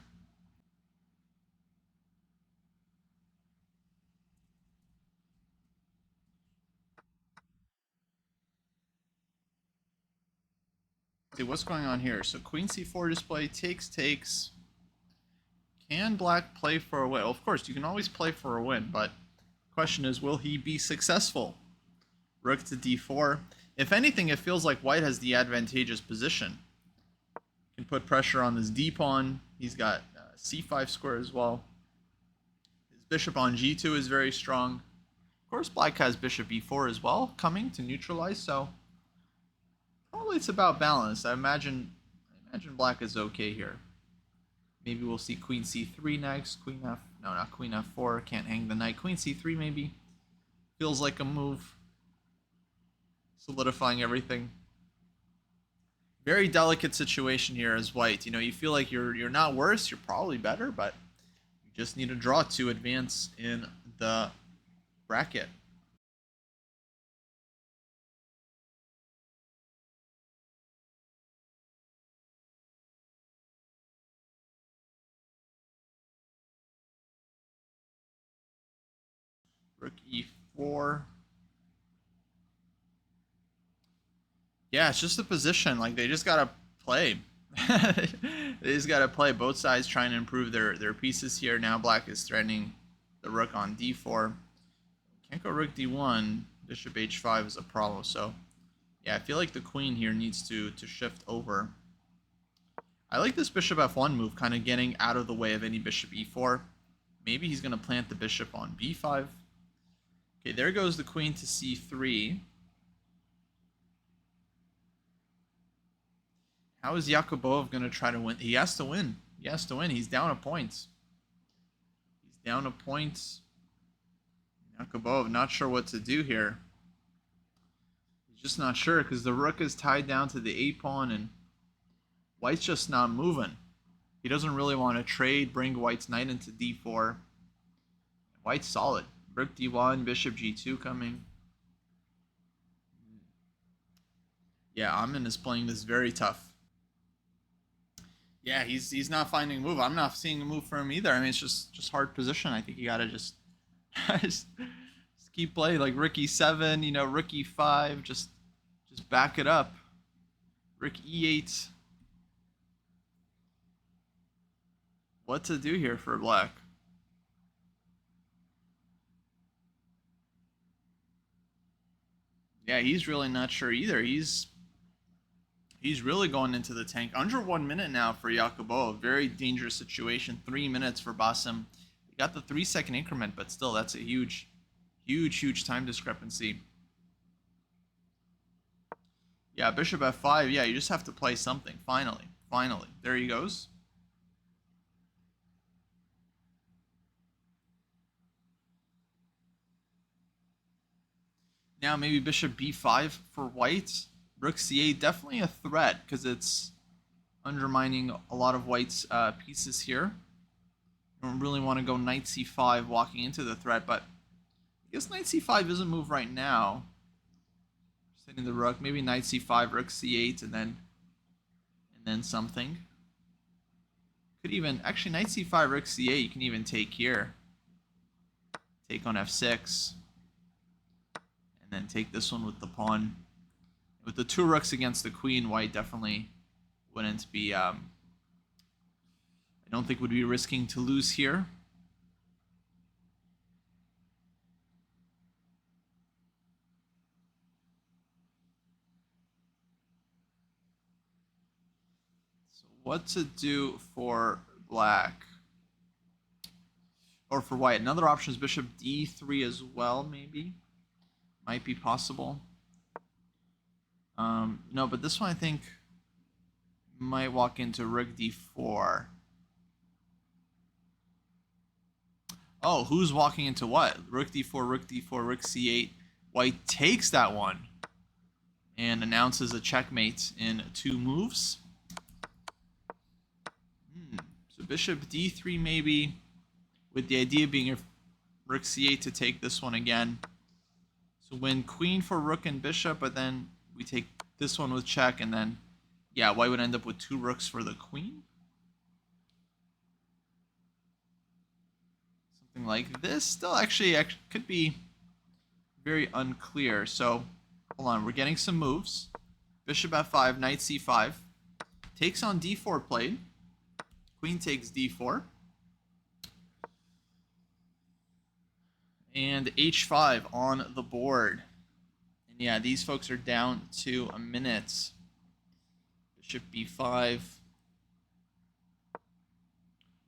See what's going on here. So queen c4 display, takes. Can black play for a win? Well, of course, you can always play for a win, but the question is, will he be successful? Rook to d4. If anything, it feels like white has the advantageous position. Can put pressure on this d-pawn. He's got c5 square as well. His bishop on g2 is very strong. Of course, black has bishop e4 as well, coming to neutralize, so probably it's about balance. I imagine black is okay here. Maybe we'll see queen c3 next. Queen f, no, not queen f4. Can't hang the knight. Queen c3 maybe. Feels like a move. Solidifying everything. Very delicate situation here as white. You know, you feel like you're not worse. You're probably better, but you just need a draw to advance in the bracket. Rook e4. Yeah, it's just a position. Like, they just gotta play. They just got to play both sides trying to improve their pieces here. Now black is threatening the rook on d4. Can't go rook d1. Bishop h5 is a problem. So yeah, I feel like the queen here needs to shift over. I like this bishop f1 move, kind of getting out of the way of any bishop e4. Maybe he's going to plant the bishop on b5. Okay, there goes the queen to c3. How is Yakubov going to try to win? He has to win. He has to win. He's down a point. He's down a point. Yakubov not sure what to do here. He's just not sure because the rook is tied down to the a-pawn and white's just not moving. He doesn't really want to trade, bring white's knight into d4. White's solid. Rook d1, bishop g2 coming. Yeah, Amin is playing this very tough. Yeah, he's not finding a move. I'm not seeing a move for him either. I mean, it's just hard position. I think you gotta just keep playing like rook e7, you know, rook e5. Just back it up. Rook e8. What to do here for black? Yeah, he's really not sure either. He's really going into the tank. Under 1 minute now for Yakubov. Very dangerous situation. 3 minutes for Basim. He got the 3-second increment, but still, that's a huge time discrepancy. Yeah, bishop f5. Yeah, you just have to play something. Finally. There he goes. Now maybe bishop b5 for white. Rook c8, definitely a threat because it's undermining a lot of white's pieces here. Don't really want to go knight c5 walking into the threat, but I guess knight c5 isn't a move right now. Just hitting the rook, maybe knight c5, rook c8, and then something. Could even actually knight c5, rook c8. You can even take here. Take on f6, and then take this one with the pawn. With the 2 rooks against the queen, white definitely wouldn't be. I don't think would be risking to lose here. So what to do for black? Or for white? Another option is bishop d3 as well, maybe. Might be possible. No, but this one I think might walk into rook d4. Oh, who's walking into what? Rook d4, rook d4, rook c8. White takes that one and announces a checkmate in 2 moves. So bishop d3 maybe, with the idea being if rook c8 to take this one again. So win queen for rook and bishop, but then we take this one with check, and then, yeah, white would end up with 2 rooks for the queen. Something like this. Still actually could be very unclear. So, hold on, we're getting some moves. Bishop f5, knight c5. Takes on d4 played. Queen takes d4. And h5 on the board. And yeah, these folks are down to a minute. Bishop b5.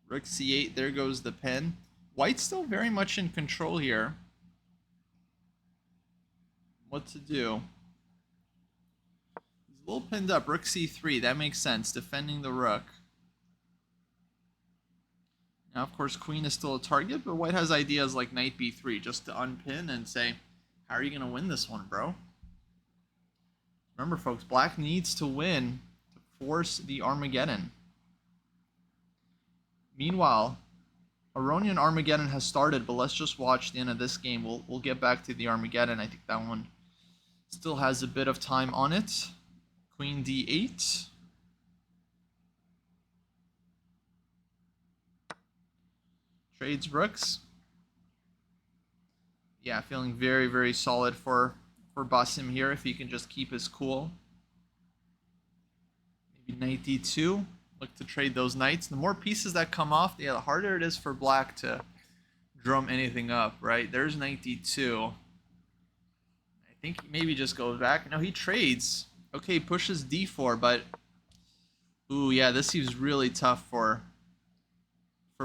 Rook c8, there goes the pin. White's still very much in control here. What to do? He's a little pinned up. Rook c3, that makes sense. Defending the rook. Now, of course, queen is still a target, but white has ideas like knight b3 just to unpin and say, how are you going to win this one, bro? Remember, folks, black needs to win to force the Armageddon. Meanwhile, Aronian Armageddon has started, but let's just watch the end of this game. We'll get back to the Armageddon. I think that one still has a bit of time on it. Queen d8. Trades rooks. Yeah, feeling very, very solid for Basim here if he can just keep his cool. Maybe knight d2. look to trade those knights. The more pieces that come off, yeah, the harder it is for black to drum anything up, right? There's knight d2. I think he maybe just goes back. No, he trades. Okay, pushes d4, but ooh, yeah, this seems really tough for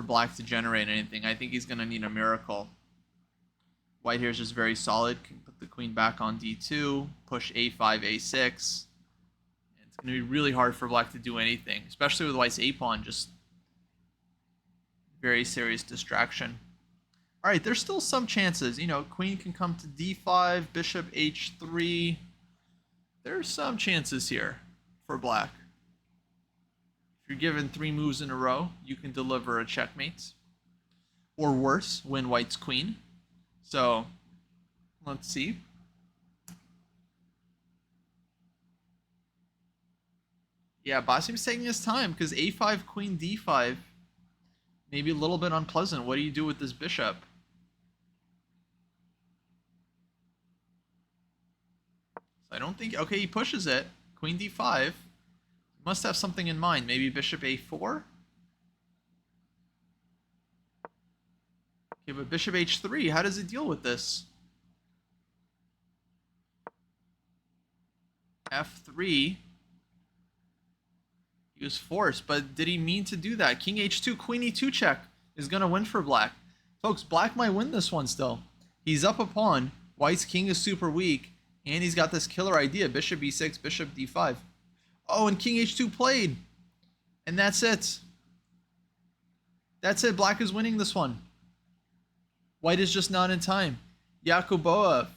black to generate anything. I think he's going to need a miracle. White here is just very solid. Can put the queen back on d2, push a5, a6. It's going to be really hard for black to do anything, especially with white's a-pawn, just very serious distraction. All right, there's still some chances. You know, queen can come to d5, bishop h3. There's some chances here for black. If you're given 3 moves in a row, you can deliver a checkmate. Or worse, win white's queen. So, let's see. Yeah, Basim's taking his time because a5, queen d5, maybe a little bit unpleasant. What do you do with this bishop? So I don't think... Okay, he pushes it. Queen d5. Must have something in mind. Maybe bishop a4? Okay, but bishop h3, how does it deal with this? f3. He was forced, but did he mean to do that? King h2, queen e2 check is going to win for black. Folks, black might win this one still. He's up a pawn. White's king is super weak, and he's got this killer idea. Bishop e6, bishop d5. Oh, and king h2 played. And that's it. That's it. Black is winning this one. White is just not in time. Yakubov.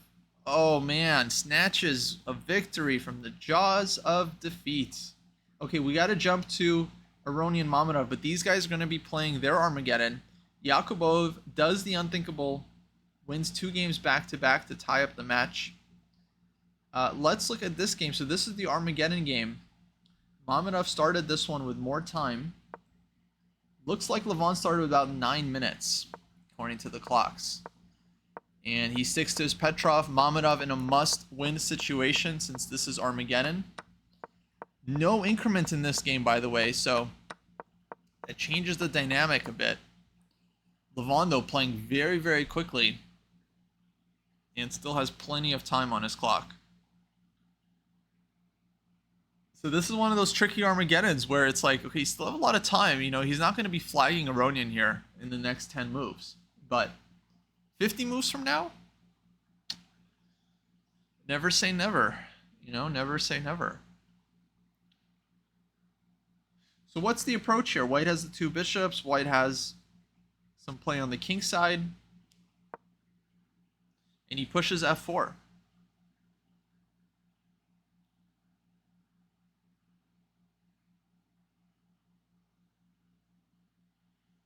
Oh, man. Snatches a victory from the jaws of defeat. Okay, we got to jump to Aronian Mamadov, but these guys are going to be playing their Armageddon. Yakubov does the unthinkable, wins 2 games back-to-back to tie up the match. Let's look at this game. So this is the Armageddon game. Mamadov started this one with more time. Looks like Levon started with about 9 minutes, according to the clocks. And he sticks to his Petrov. Mamadov in a must-win situation since this is Armageddon. No increment in this game, by the way, so it changes the dynamic a bit. Levon, though, playing very, very quickly and still has plenty of time on his clock. So this is one of those tricky Armageddons where it's like, okay, you still have a lot of time. You know, he's not going to be flagging Aronian here in the next 10 moves. But 50 moves from now? Never say never. You know, never say never. So what's the approach here? White has the 2 bishops. White has some play on the king side. And he pushes f4.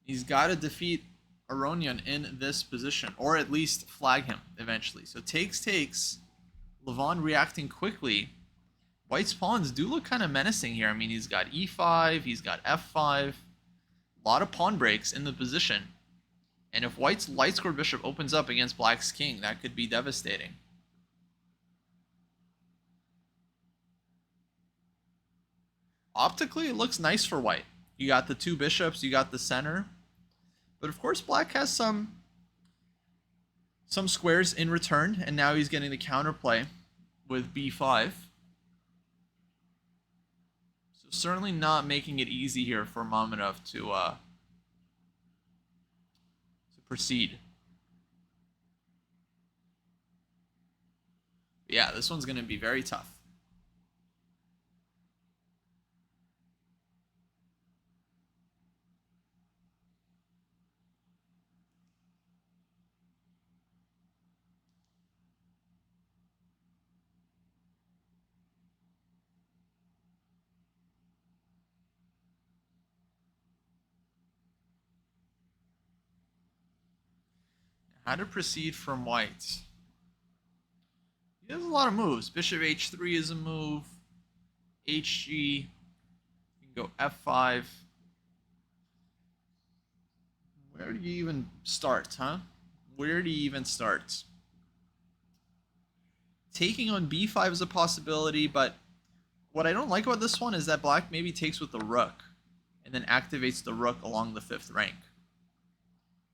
He's got to defeat Aronian in this position, or at least flag him eventually. So takes. Levon reacting quickly. White's pawns do look kind of menacing here. I mean, he's got e5, he's got f5. A lot of pawn breaks in the position. And if White's light square bishop opens up against Black's king, that could be devastating. Optically, it looks nice for White. You got the 2 bishops, you got the center. But of course, Black has some squares in return, and now he's getting the counterplay with b5. So certainly not making it easy here for Mamadov to proceed. But yeah, this one's going to be very tough. How to proceed from White. He has a lot of moves. Bishop h3 is a move. Hg. You can go f5. Where do you even start, huh? Where do you even start? Taking on b5 is a possibility, but what I don't like about this one is that Black maybe takes with the rook. and then activates the rook along the 5th rank.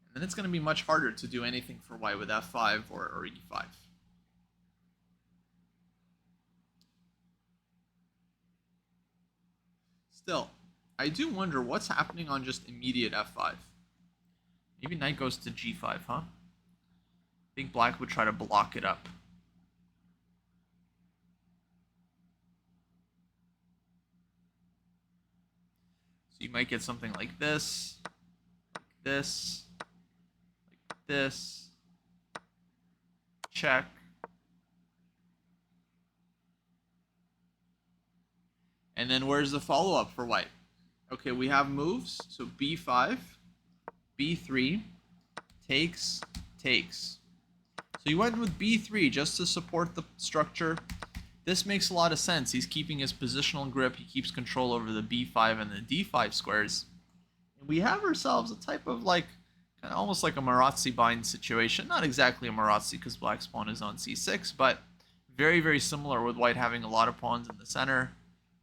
And then it's going to be much harder to do anything for white with f5 or e5. Still, I do wonder what's happening on just immediate f5. Maybe knight goes to g5, huh? I think black would try to block it up. So you might get something like this, like this, check. And then where's the follow-up for white? Okay, we have moves. So b5, b3, takes. So you went with b3 just to support the structure. This makes a lot of sense. He's keeping his positional grip. He keeps control over the b5 and the d5 squares. And we have ourselves a type of like, kind of almost like a Marazzi bind situation. Not exactly a Marazzi because black's pawn is on c6, but very, very similar with white having a lot of pawns in the center.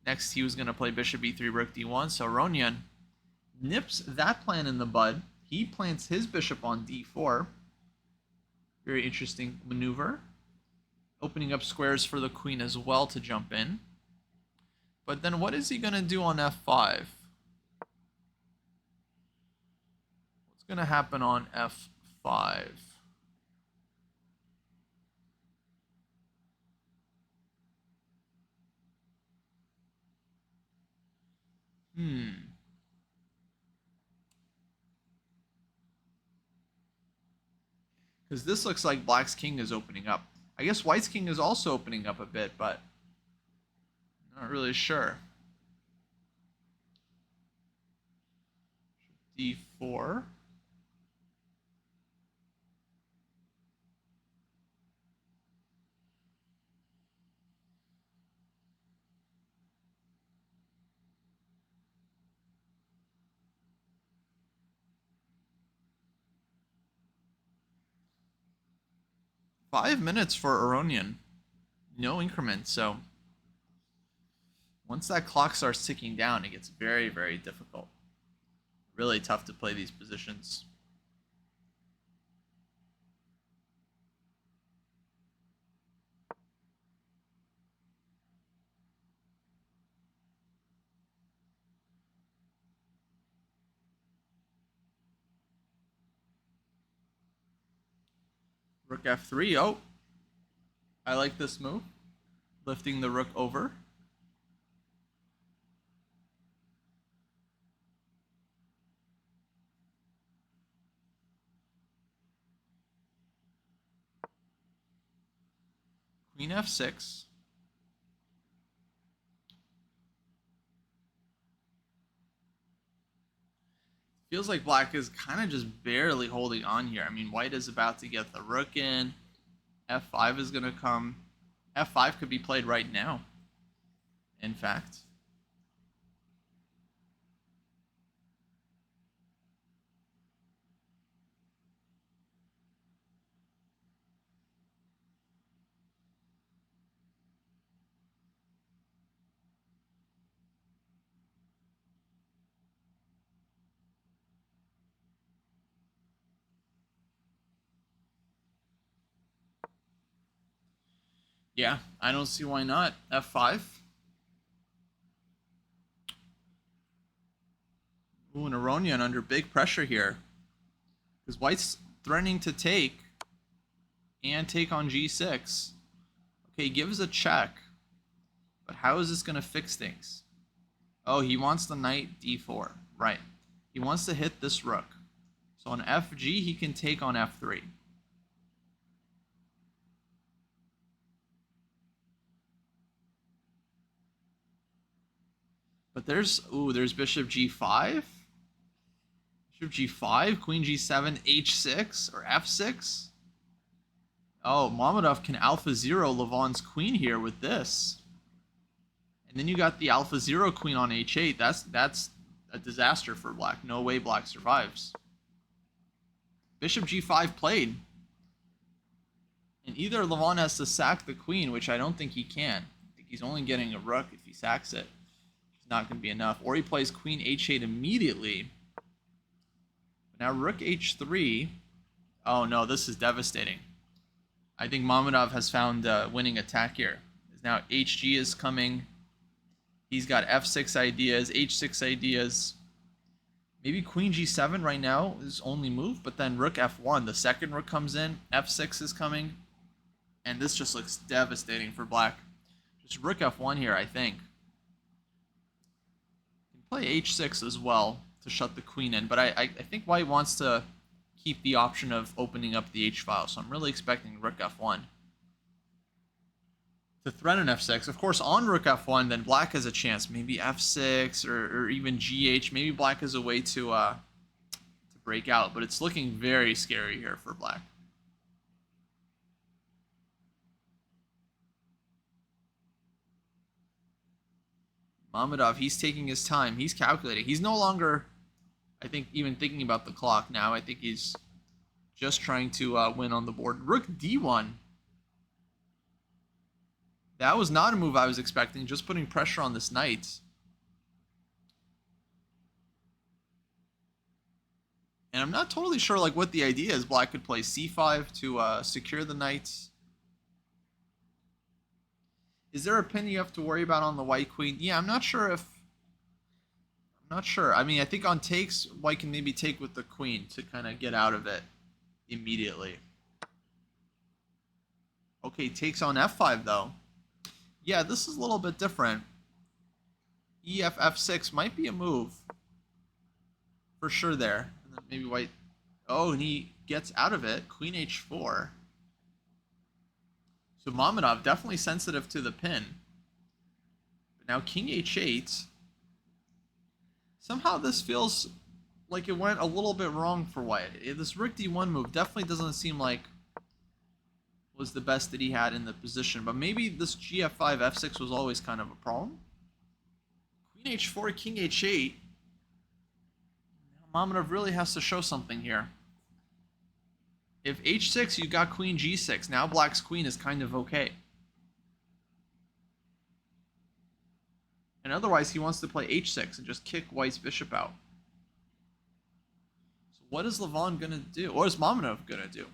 Next, he was going to play bishop e3, rook d1. So Aronian nips that plan in the bud. He plants his bishop on d4. Very interesting maneuver. Opening up squares for the queen as well to jump in. But then what is he going to do on f5? What's going to happen on f5? Because this looks like black's king is opening up. I guess white's king is also opening up a bit, but not really sure. d4. Five minutes for Aronian. No increment, so once that clock starts ticking down, it gets very, very difficult. Really tough to play these positions. Rook f3. Oh, I like this move. Lifting the rook over. Queen f6. Feels like black is kind of just barely holding on here. I mean, white is about to get the rook in. f5 is going to come. f5 could be played right now, in fact. Yeah, I don't see why not. f5. Ooh, and Aronian under big pressure here. Because white's threatening to take and take on g6. Okay, gives a check. But how is this going to fix things? Oh, he wants the knight d4. Right. He wants to hit this rook. So on fg, he can take on f3. But there's bishop g5. Bishop g5, queen g7, h6, or f6. Oh, Mamedov can alpha 0 Levon's queen here with this. And then you got the alpha 0 queen on h8. That's a disaster for black. No way black survives. Bishop g5 played. And either Levon has to sack the queen, which I don't think he can. I think he's only getting a rook if he sacks it. It's not going to be enough. Or he plays queen h8 immediately. But now rook h3. Oh no, this is devastating. I think Mamedov has found a winning attack here. Now hg is coming. He's got f6 ideas, h6 ideas. Maybe queen g7 right now is only move, but then rook f1. The second rook comes in, f6 is coming. And this just looks devastating for black. Just rook f1 here, I think. You can play h6 as well to shut the queen in, but I think white wants to keep the option of opening up the h-file, so I'm really expecting rook f1 to threaten f6. Of course, on rook f1, then black has a chance. Maybe f6 or even gh. Maybe black has a way to break out, but it's looking very scary here for black. Mamedov, he's taking his time. He's calculating. He's no longer, I think, even thinking about the clock now. I think he's just trying to win on the board. Rook d1. That was not a move I was expecting, just putting pressure on this knight. And I'm not totally sure like what the idea is. Black could play c5 to secure the knight. Is there a pin you have to worry about on the white queen? Yeah, I'm not sure if... I'm not sure. I mean, I think on takes, white can maybe take with the queen to kind of get out of it immediately. Okay, takes on f5 though. Yeah, this is a little bit different. Ef f6 might be a move. For sure there. And then maybe white... Oh, and he gets out of it. Queen h4. So Mamedov definitely sensitive to the pin. But now king h8. Somehow this feels like it went a little bit wrong for white. This rook d1 move definitely doesn't seem like was the best that he had in the position. But maybe this gf5 f6 was always kind of a problem. Queen h4, king h8. Now Mamedov really has to show something here. If h6, you got queen g6. Now black's queen is kind of okay. And otherwise, he wants to play h6 and just kick white's bishop out. So what is Levon going to do? What is Mamedov going to do?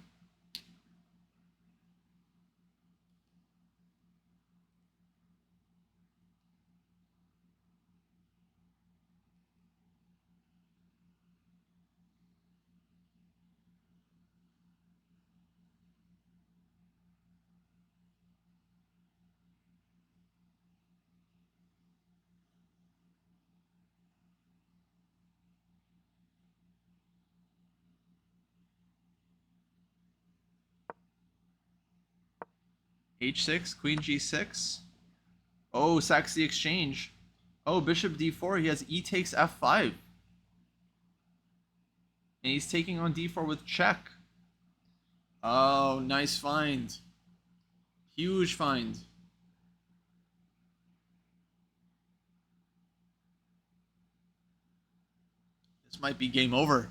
h6, queen g6. Oh, sacks the exchange. Oh, bishop d4. He has e takes f5. And he's taking on d4 with check. Oh, nice find. Huge find. This might be game over.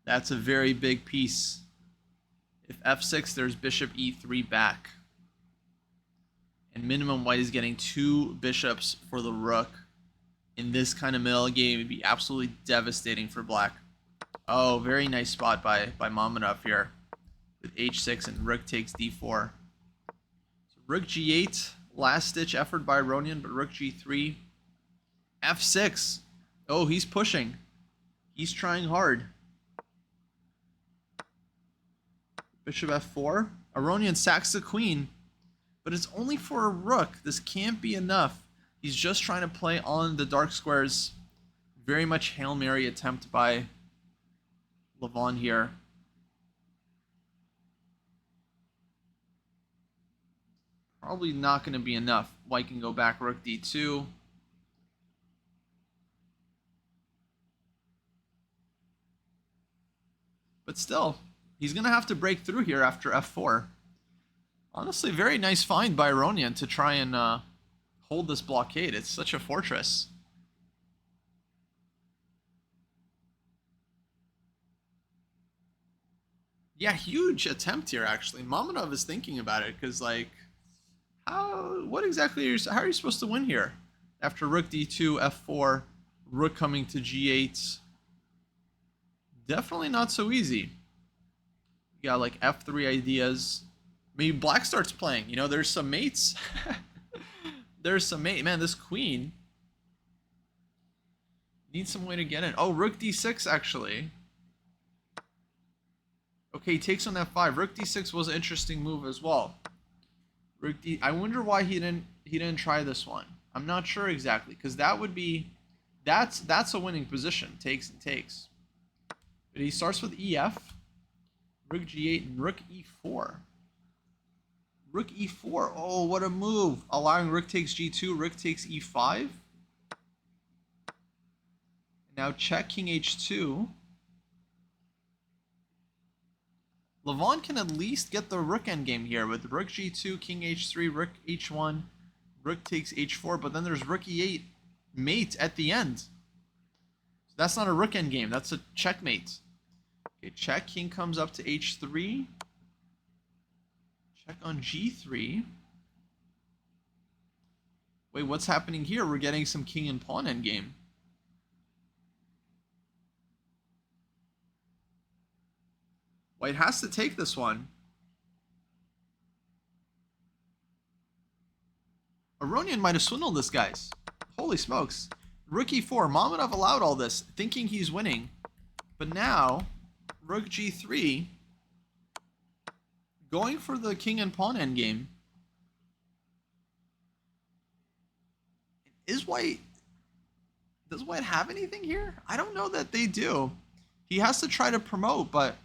That's a very big piece. If f6, there's bishop e3 back. And minimum white is getting 2 bishops for the rook. In this kind of middle game, it'd be absolutely devastating for black. Oh, very nice spot by Mamedov here. With h6 and rook takes d4. So rook g8, last ditch effort by Aronian, but rook g3. f6. Oh, he's pushing. He's trying hard. Bishop f4. Aronian sacks the queen, but it's only for a rook. This can't be enough. He's just trying to play on the dark squares. Very much Hail Mary attempt by Levon here. Probably not going to be enough. White can go back rook d2. But still, he's going to have to break through here after f4. Honestly, very nice find by Aronian to try and hold this blockade. It's such a fortress. Yeah, huge attempt here, actually. Mamedov is thinking about it, because, like, how are you supposed to win here? After rook d2, f4, rook coming to g8. Definitely not so easy. You got like f3 ideas. Maybe black starts playing. You know, there's some mates. There's some mate. Man, this queen needs some way to get in. Oh, rook d6 actually. Okay, takes on f5. Rook d6 was an interesting move as well. Rook d. I wonder why he didn't try this one. I'm not sure exactly, because that would be, that's a winning position. Takes and takes. But he starts with ef, rook g8, and rook e4. Rook e4. Oh, what a move! Allowing rook takes g2, rook takes e5. Now check king h2. Levon can at least get the rook endgame here with rook g2, king h3, rook h1, rook takes h4, but then there's rook e8 mate at the end. So that's not a rook endgame, that's a checkmate. Okay, check, king comes up to h3. Check on g3. Wait, what's happening here? We're getting some king and pawn endgame. White has to take this one. Aronian might have swindled this, guys. Holy smokes. Rook e4. Mamadov allowed all this, thinking he's winning. But now, rook g3, going for the king and pawn endgame. Does White have anything here? I don't know that they do. He has to try to promote, but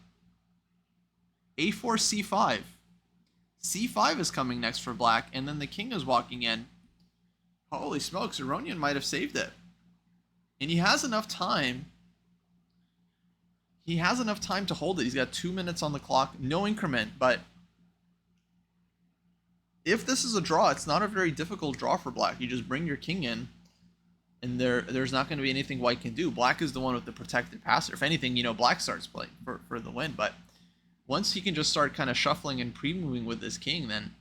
a4, c5. c5 is coming next for black, and then the king is walking in. Holy smokes, Aronian might have saved it. And he has enough time. He has enough time to hold it. He's got 2 minutes on the clock, no increment, but if this is a draw, it's not a very difficult draw for black. You just bring your king in, and there's not going to be anything white can do. Black is the one with the protected passer. If anything, you know, black starts playing for the win, but once he can just start kind of shuffling and pre-moving with this king, then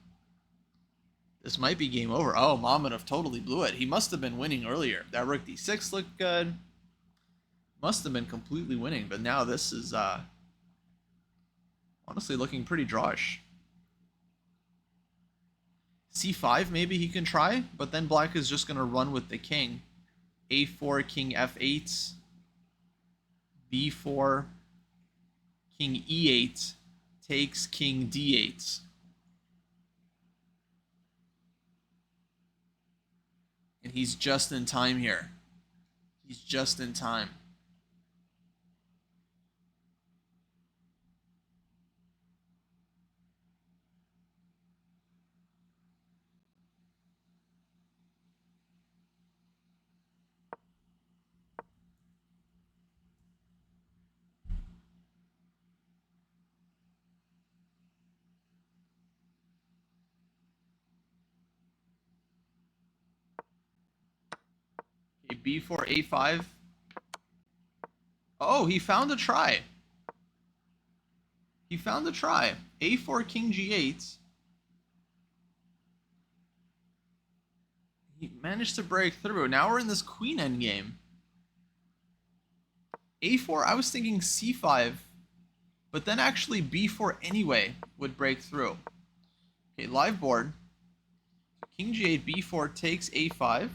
this might be game over. Oh, Mamadov totally blew it. He must have been winning earlier. That rook d6 looked good. Must have been completely winning, but now this is honestly looking pretty drawish. c5 maybe he can try, but then black is just going to run with the king. a4, king f8, b4, king e8, takes king d8. And he's just in time here. He's just in time. Okay, b4, a5. Oh, he found a try. He found a try. a4, king g8. He managed to break through. Now we're in this queen endgame. a4, I was thinking c5, but then actually b4 anyway would break through. Okay, live board. King g8, b4 takes a5.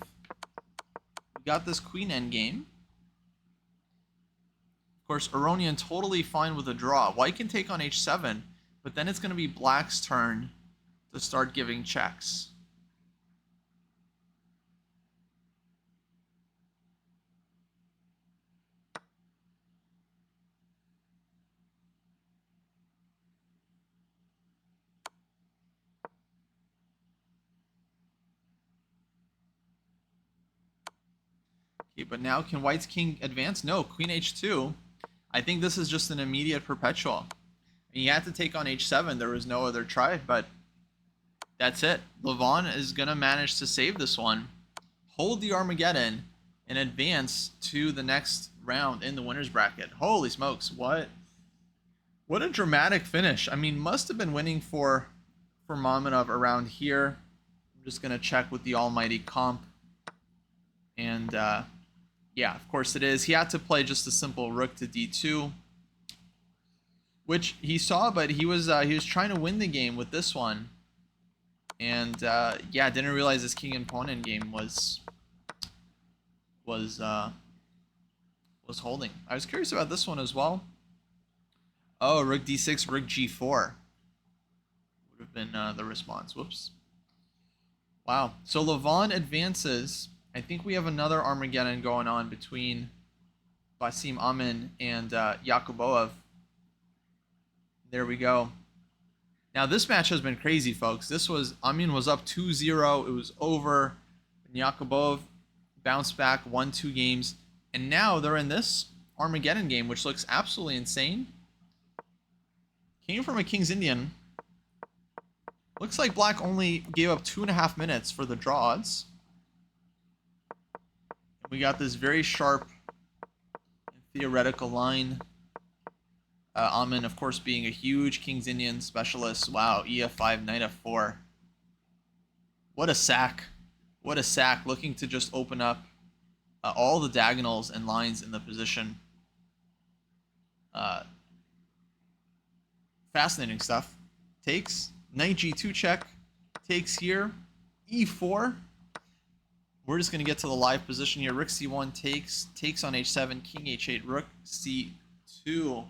We got this queen endgame. Of course, Aronian totally fine with a draw. White can take on h7, but then it's going to be black's turn to start giving checks. Okay, but now can white's king advance? No, queen h2. I think this is just an immediate perpetual. I mean, he had to take on h7. There was no other try, but that's it. Levon is going to manage to save this one, hold the Armageddon, and advance to the next round in the winner's bracket. Holy smokes, what a dramatic finish. I mean, must have been winning for Mamadov around here. I'm just going to check with the almighty comp. And yeah, of course it is. He had to play just a simple rook to d2, which he saw, but he was trying to win the game with this one. And yeah, didn't realize this king and pawn endgame was holding. I was curious about this one as well. Oh, rook d6, rook g4 would have been the response. Whoops. Wow. So Levon advances. I think we have another Armageddon going on between Basim Amin and Yakubov. There we go. Now this match has been crazy, folks. Amin was up 2-0. It was over. And Yakubov bounced back, won 2 games. And now they're in this Armageddon game, which looks absolutely insane. Came from a King's Indian. Looks like Black only gave up 2.5 minutes for the draw odds. And we got this very sharp and theoretical line. Amin, of course, being a huge King's Indian specialist. Wow, EF5, Knight F4. What a sack. What a sack. Looking to just open up all the diagonals and lines in the position. Fascinating stuff. Takes. Knight G2 check. Takes here. E4. We're just going to get to the live position here. Rook C1 takes. Takes on H7. King H8. Rook C2.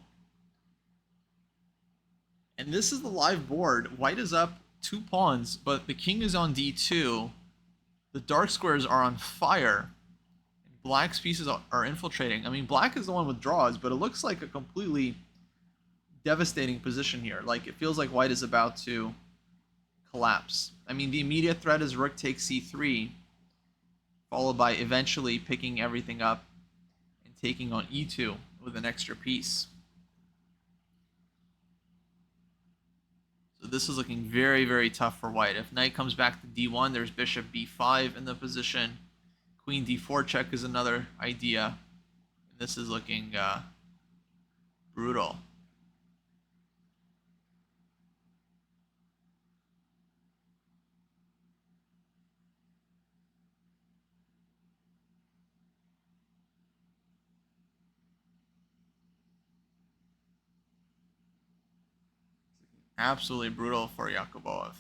And this is the live board. White is up 2 pawns, but the king is on D2. The dark squares are on fire. And Black's pieces are infiltrating. I mean, Black is the one with draws, but it looks like a completely devastating position here. Like, it feels like White is about to collapse. I mean, the immediate threat is Rook takes C3, followed by eventually picking everything up and taking on E2 with an extra piece. So this is looking very, very tough for White. If Knight comes back to D1, there's Bishop B5 in the position. Queen D4 check is another idea. And this is looking brutal. Absolutely brutal for Yakubov.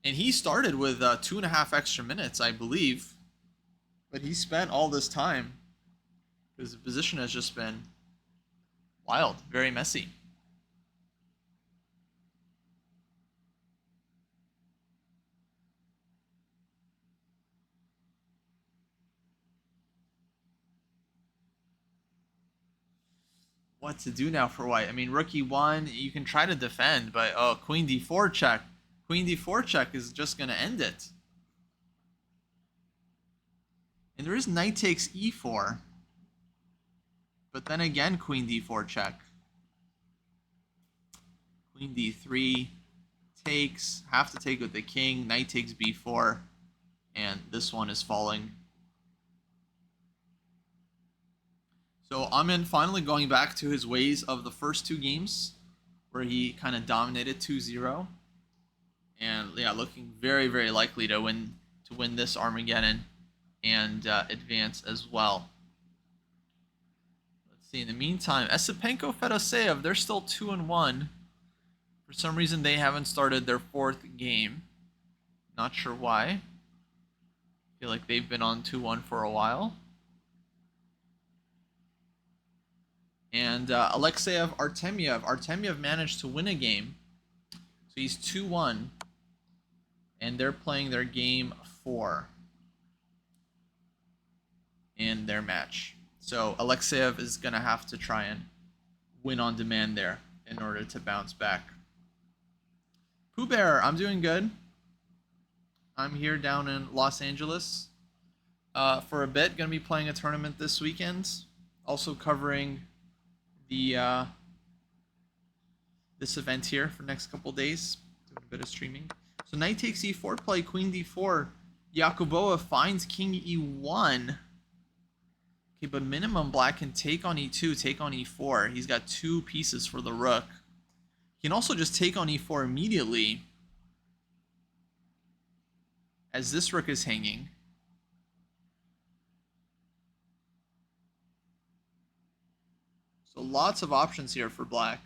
And he started with 2.5 extra minutes, I believe. But he spent all this time because the position has just been wild, very messy. What to do now for White? I mean, Rook E1, you can try to defend, but oh, Queen D4 check. Queen D4 check is just going to end it. And there is Knight takes E4. But then again, Queen D4 check. Queen D3 takes. Have to take with the king. Knight takes B4. And this one is falling. So Amin finally going back to his ways of the first 2 games, where he kind of dominated 2-0. And yeah, looking very, very likely to win this Armageddon and advance as well. Let's see. In the meantime, Esipenko, Fedoseev, they're still 2-1. For some reason, they haven't started their 4th game. Not sure why. Feel like they've been on 2-1 for a while. And Alexeyev, Artemyev. Artemyev managed to win a game. So he's 2-1. And they're playing their game 4 in their match. So Alexeyev is going to have to try and win on demand there in order to bounce back. Pooh Bear, I'm doing good. I'm here down in Los Angeles for a bit. Going to be playing a tournament this weekend. Also covering the this event here for the next couple days. Doing a bit of streaming. So Knight takes E4 play, Queen D4. Yakubova finds King E1. Okay, but minimum black can take on e2, take on e4. He's got 2 pieces for the rook. He can also just take on e4 immediately, as this rook is hanging. So lots of options here for black.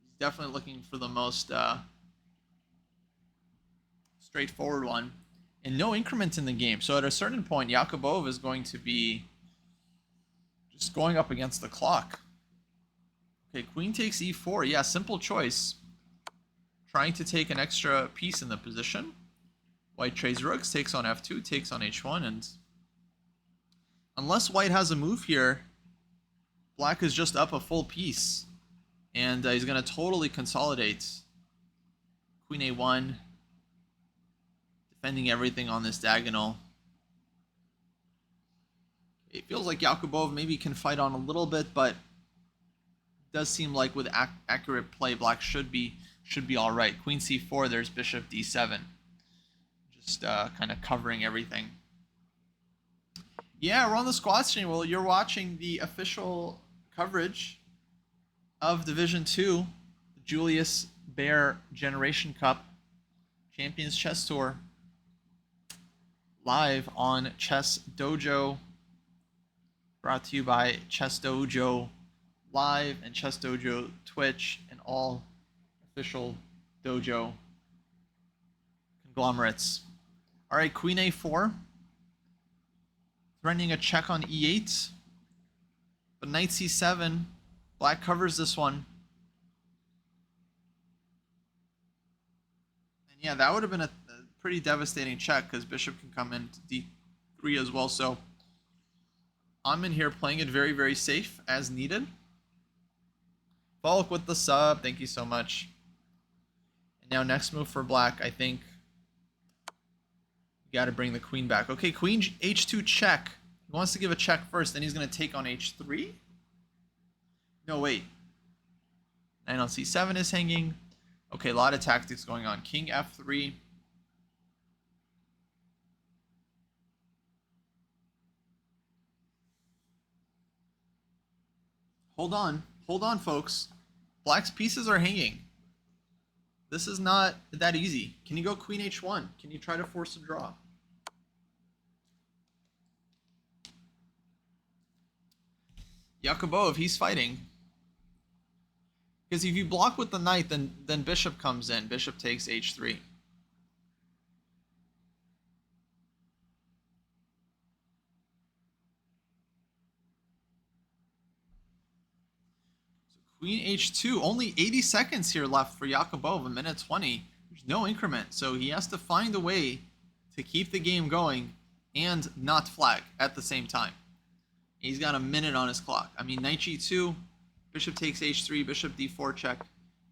He's definitely looking for the most straightforward one. And no increment in the game. So at a certain point, Yakubov is going to be just going up against the clock. Okay, queen takes e4. Yeah, simple choice. Trying to take an extra piece in the position. White trades rooks, takes on f2, takes on h1, and unless white has a move here, black is just up a full piece. And he's going to totally consolidate. Queen a1, defending everything on this diagonal. It feels like Yakubov maybe can fight on a little bit, but it does seem like with accurate play, black should be all right. Queen c4, there's bishop d7. Just kind of covering everything. Yeah, we're on the squad stream. Well, you're watching the official coverage of Division 2, the Julius Baer Generation Cup Champions Chess Tour, live on Chess Dojo, brought to you by Chess Dojo Live and Chess Dojo Twitch and all official dojo conglomerates. All right, Queen a4, threatening a check on e8, but Knight c7, black covers this one. And yeah, that would have been a pretty devastating check because bishop can come in to d3 as well. So I'm in here playing it very, very safe as needed. Falk with the sub, thank you so much. And now next move for black, I think you got to bring the queen back. Okay, queen h2 check. He wants to give a check first, then he's going to take on h3. No, wait. Knight on c7 is hanging. Okay, a lot of tactics going on. King f3. Hold on, folks. Black's pieces are hanging. This is not that easy. Can you go queen h1? Can you try to force a draw? Yakubov, he's fighting. Because if you block with the knight, then bishop comes in. Bishop takes h3. Queen h2, only 80 seconds here left for Yakubov, a minute 20. There's no increment, so he has to find a way to keep the game going and not flag at the same time. He's got a minute on his clock. I mean, knight g2, bishop takes h3, bishop d4 check.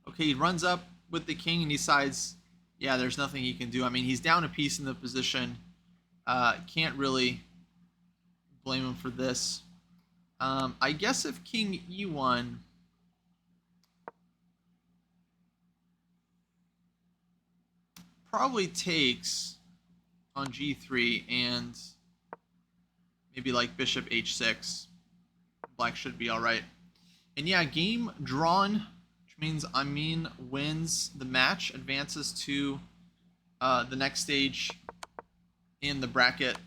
Okay, he runs up with the king and decides, yeah, there's nothing he can do. I mean, he's down a piece in the position. Can't really blame him for this. I guess if king e1... probably takes on g3 and maybe like bishop h6. Black should be all right. And yeah, game drawn, which means Amin wins the match, advances to the next stage in the bracket.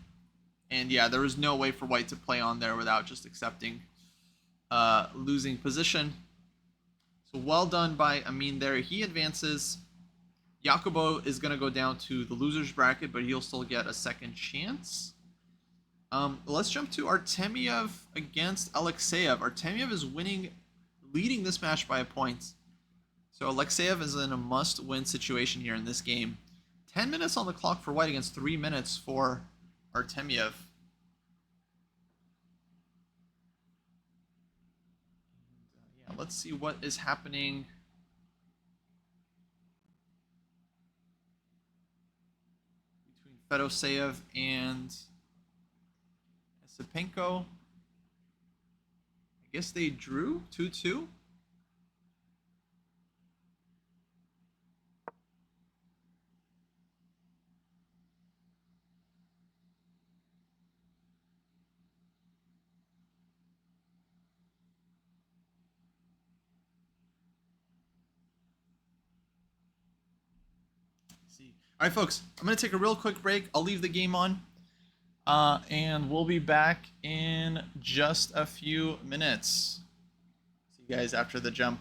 And yeah, there was no way for white to play on there without just accepting losing position. So well done by Amin there. He advances. Yakubo is going to go down to the loser's bracket, but he'll still get a second chance. Let's jump to Artemiev against Alexeyev. Artemiev is leading this match by a point. So Alexeyev is in a must-win situation here in this game. 10 minutes on the clock for white against 3 minutes for Artemiev. Yeah, let's see what is happening. Fedoseyev and Esipenko. I guess they drew 2-2. All right, folks, I'm going to take a real quick break. I'll leave the game on, and we'll be back in just a few minutes. See you guys after the jump.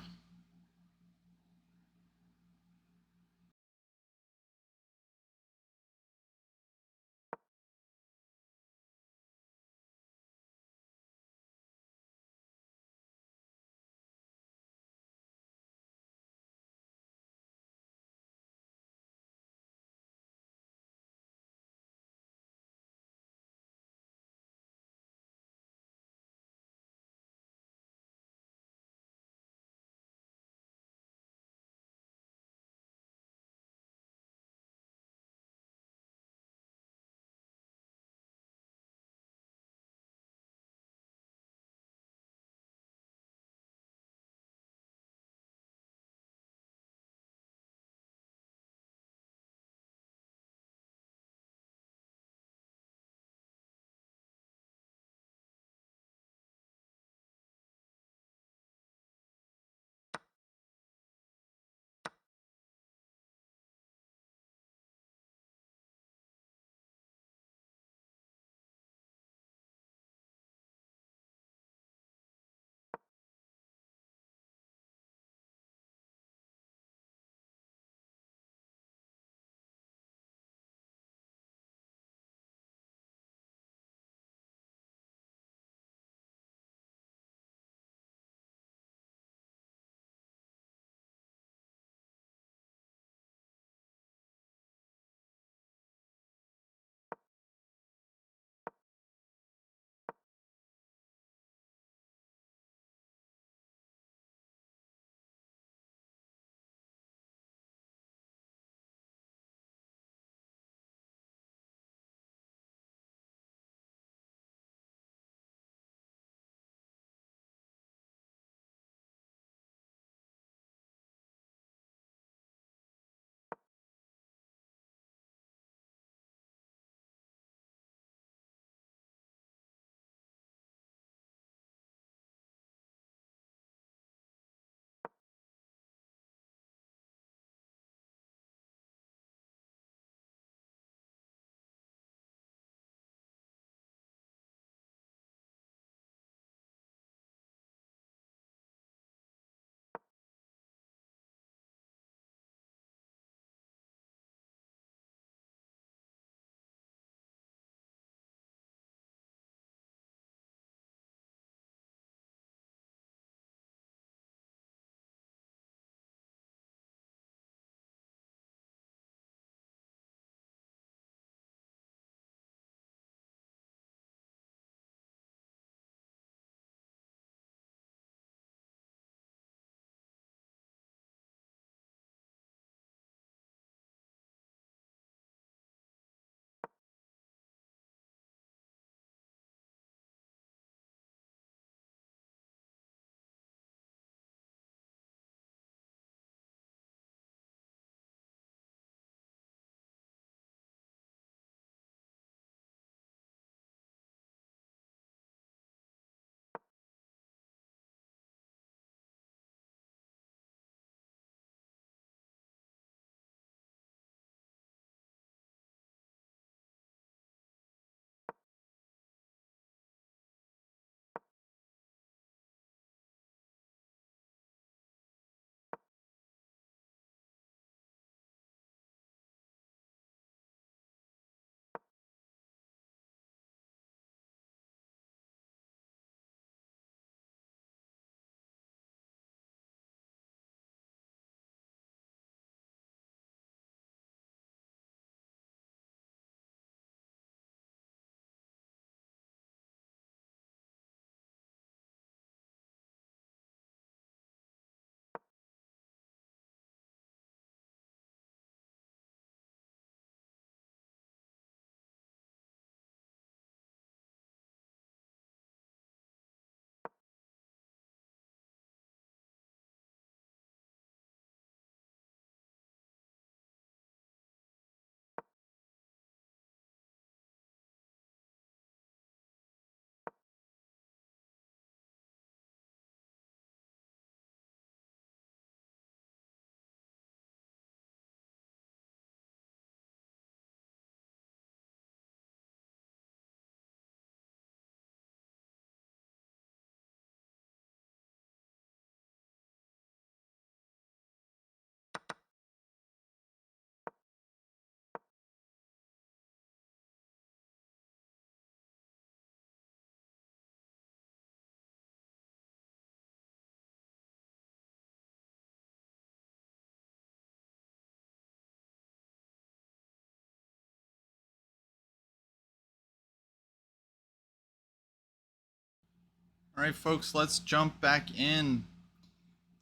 All right, folks, let's jump back in.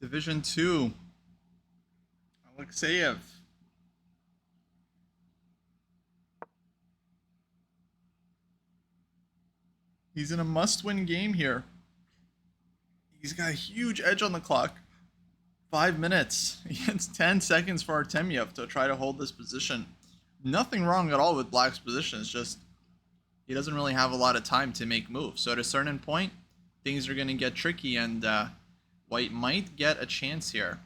Division 2. Alexeyev. He's in a must-win game here. He's got a huge edge on the clock. 5 minutes. He has 10 seconds for Artemiev to try to hold this position. Nothing wrong at all with Black's position. It's just he doesn't really have a lot of time to make moves. So at a certain point, things are going to get tricky, and White might get a chance here.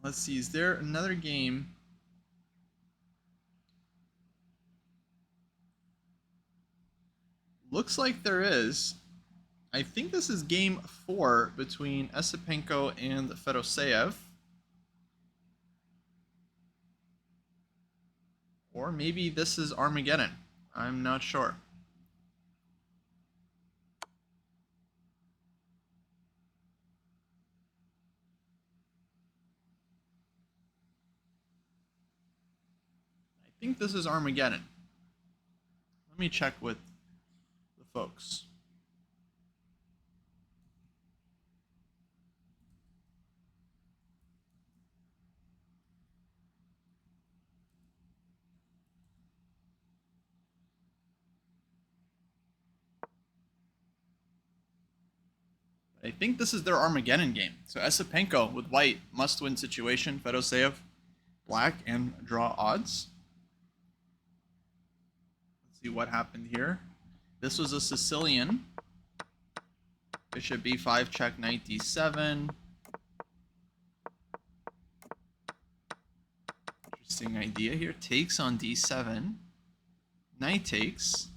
Let's see. Is there another game? Looks like there is. I think this is game 4 between Esipenko and Fedoseev. Or maybe this is Armageddon. I'm not sure. I think this is Armageddon. Let me check with the folks. I think this is their Armageddon game. So Esipenko with White, must-win situation. Fedoseev, Black, and draw odds. Let's see what happened here. This was a Sicilian. Bishop b5, check, knight d7. Interesting idea here. Takes on d7. Knight takes.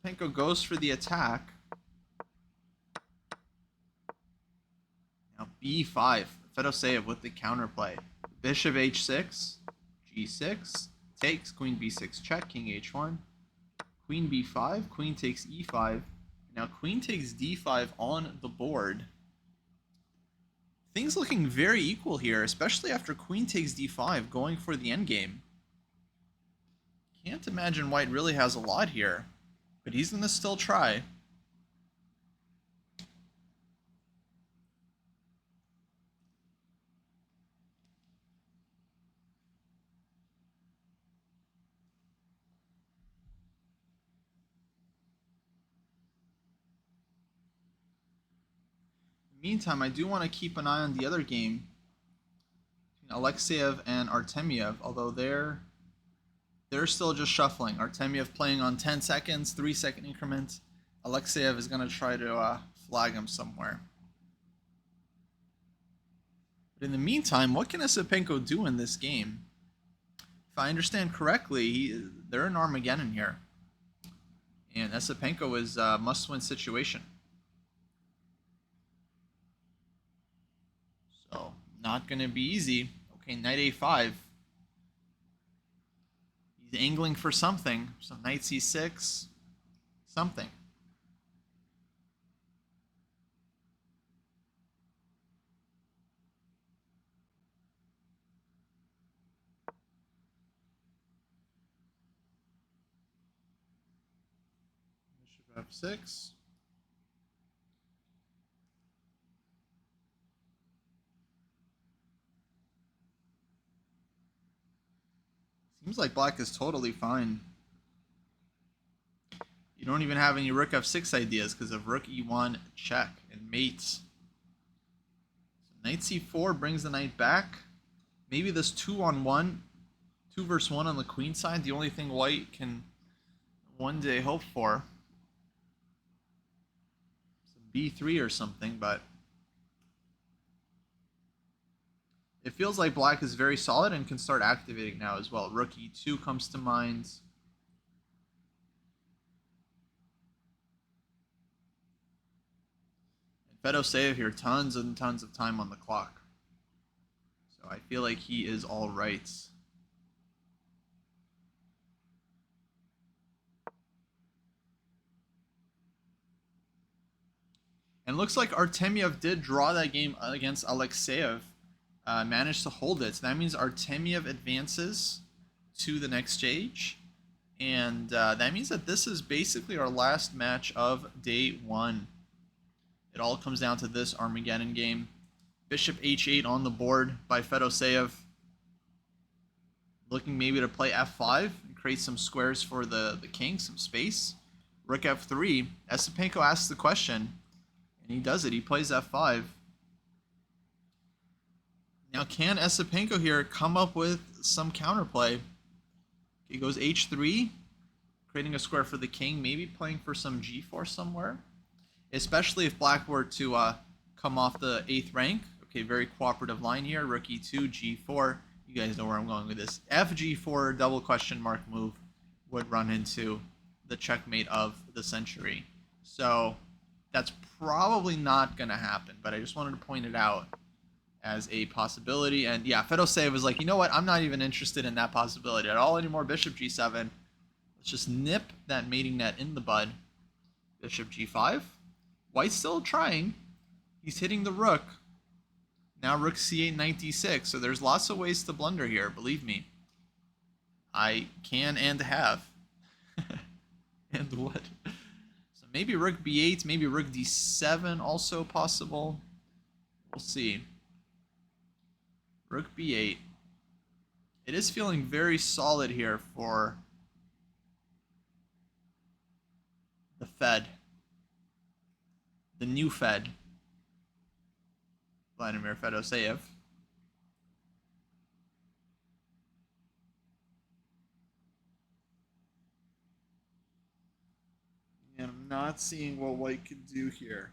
Esipenko goes for the attack. Now b5. Fedoseev with the counterplay. Bishop h6. g6. Takes. Queen b6 check. King h1. Queen b5. Queen takes e5. Now queen takes d5 on the board. Things looking very equal here, especially after queen takes d5, going for the endgame. Can't imagine White really has a lot here, but he's going to still try. Meantime, I do want to keep an eye on the other game between Alexeyev and Artemiev, although they're still just shuffling. Artemiev playing on 10 seconds, 3-second increments. Alexeyev is going to try to flag him somewhere. But in the meantime, what can Esipenko do in this game? If I understand correctly, they're in Armageddon here. And Esipenko is a must-win situation. So, not going to be easy. Okay, knight a5. He's angling for something. So knight c6, something. Bishop f6. Seems like Black is totally fine. You don't even have any rook f6 ideas because of rook e1 check and mates. So knight c4 brings the knight back. Maybe this 2-on-1, 2 versus 1 on the queen side, the only thing White can one day hope for. Some b3 or something, but it feels like Black is very solid and can start activating now as well. Rook e2 comes to mind. And Fedoseev here, tons and tons of time on the clock. So I feel like he is all right. And looks like Artemiev did draw that game against Alexeyev. Managed to hold it. So that means Artemiev advances to the next stage. And that means that this is basically our last match of day 1. It all comes down to this Armageddon game. Bishop h8 on the board by Fedoseev. Looking maybe to play f5 and create some squares for the king, some space. Rook f3. Esipenko asks the question, and he does it. He plays f5. Now, can Esipenko here come up with some counterplay? He goes h3, creating a square for the king, maybe playing for some g4 somewhere. Especially if black were to come off the 8th rank. Okay, very cooperative line here. Rook e2, g4. You guys know where I'm going with this. Fg4 double question mark move would run into the checkmate of the century. So that's probably not going to happen, but I just wanted to point it out as a possibility. And yeah, Fedoseev was like, you know what? I'm not even interested in that possibility at all anymore. Bishop g7. Let's just nip that mating net in the bud. Bishop g5. White's still trying. He's hitting the rook. Now rook c8, knight d6. So there's lots of ways to blunder here, believe me. I can and have. And what? So maybe rook b8, maybe rook d7 also possible. We'll see. Rook b8. It is feeling very solid here for the Fed. The new Fed. Vladimir Fedoseev. And I'm not seeing what white could do here.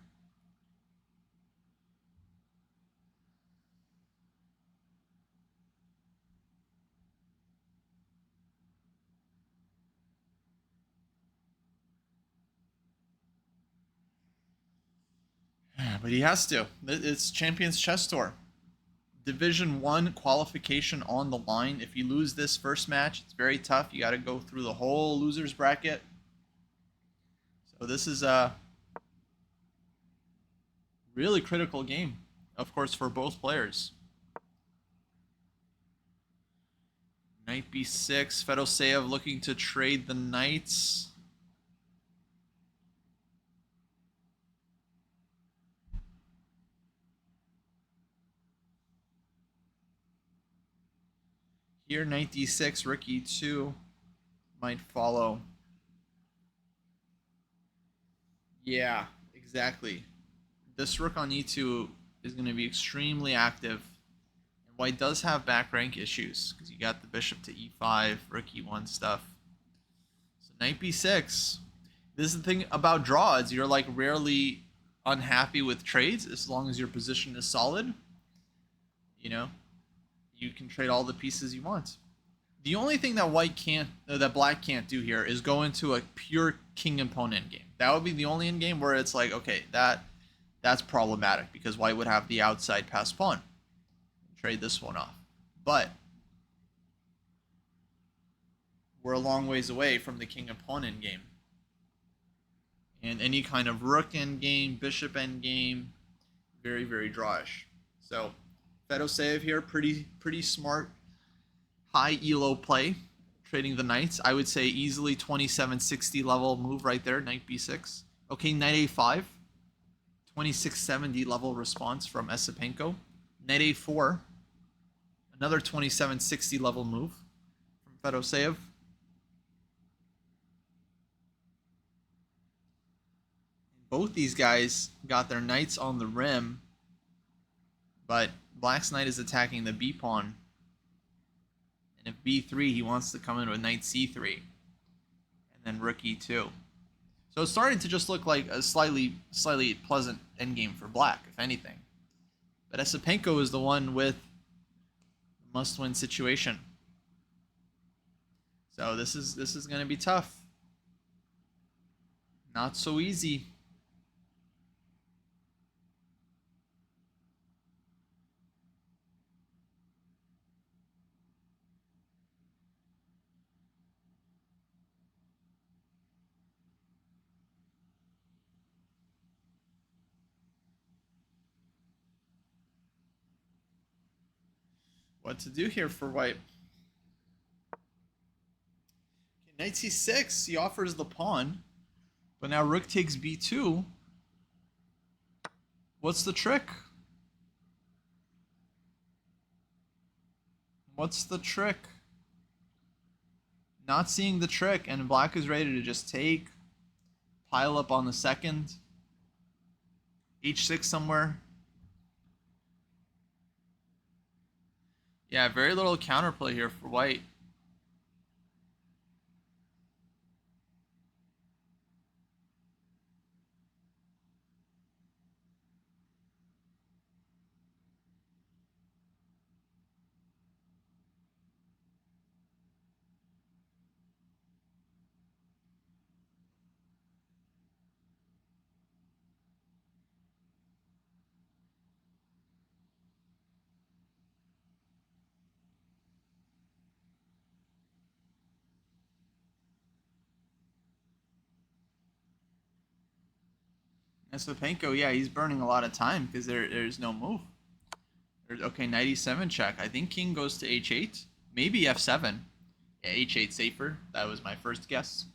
But he has to. It's Champions Chess Tour. Division 1 qualification on the line. If you lose this first match, it's very tough. You got to go through the whole loser's bracket. So this is a really critical game, of course, for both players. Knight b6. Fedoseev looking to trade the knights. Here, knight d6, rook e2 might follow. Yeah, exactly. This rook on e2 is going to be extremely active. And white does have back rank issues because you got the bishop to e5, rook e1 stuff. So knight b6. This is the thing about draws. You're like rarely unhappy with trades as long as your position is solid. You know, you can trade all the pieces you want. The only thing that that black can't do here is go into a pure king and pawn endgame. That would be the only endgame where it's like, okay, that's problematic because white would have the outside pass pawn. Trade this one off. But we're a long ways away from the king and pawn endgame. And any kind of rook endgame, bishop endgame, very, very drawish. So Fedoseev here, pretty smart high elo play, trading the knights. I would say easily 2760 level move right there, knight b6. Okay, knight a5. 2670 level response from Esipenko. Knight a4. Another 2760 level move from Fedoseev. Both these guys got their knights on the rim, but black's knight is attacking the b pawn. And if b3, he wants to come in with knight c3. And then rook e2. So it's starting to just look like a slightly pleasant endgame for black, if anything. But Esipenko is the one with the must-win situation. So this is going to be tough. Not so easy. What to do here for white? Okay, Knight c6, he offers the pawn. But now rook takes b2. What's the trick? What's the trick? Not seeing the trick, and black is ready to just take, pile up on the second, h6 somewhere. Yeah, very little counterplay here for white. Esipenko, yeah, he's burning a lot of time because there's no move. Okay, knight e7 check. I think king goes to h8. Maybe f7. Yeah, h8 safer. That was my first guess.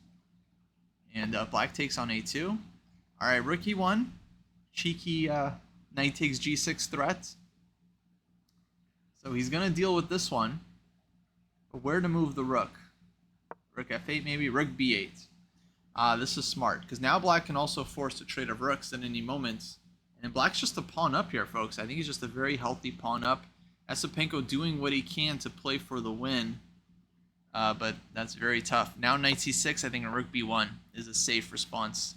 And black takes on a2. All right, rook e1. Cheeky knight takes g6 threat. So he's going to deal with this one. But where to move the rook? Rook f8 maybe? Rook b8. This is smart, because now black can also force a trade of rooks at any moment. And black's just a pawn up here, folks. I think he's just a very healthy pawn up. Esipenko doing what he can to play for the win. But that's very tough. Now knight c6, I think a rook b1 is a safe response.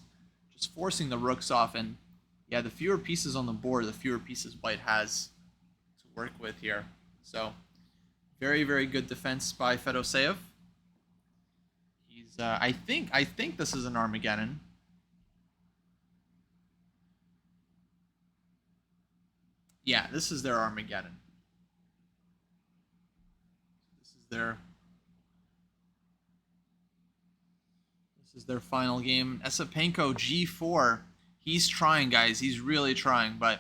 Just forcing the rooks off. And yeah, the fewer pieces on the board, the fewer pieces white has to work with here. So very, very good defense by Fedoseev. I think this is an Armageddon. Yeah, this is their Armageddon. This is their final game. Esipenko g4. He's trying, guys. He's really trying, but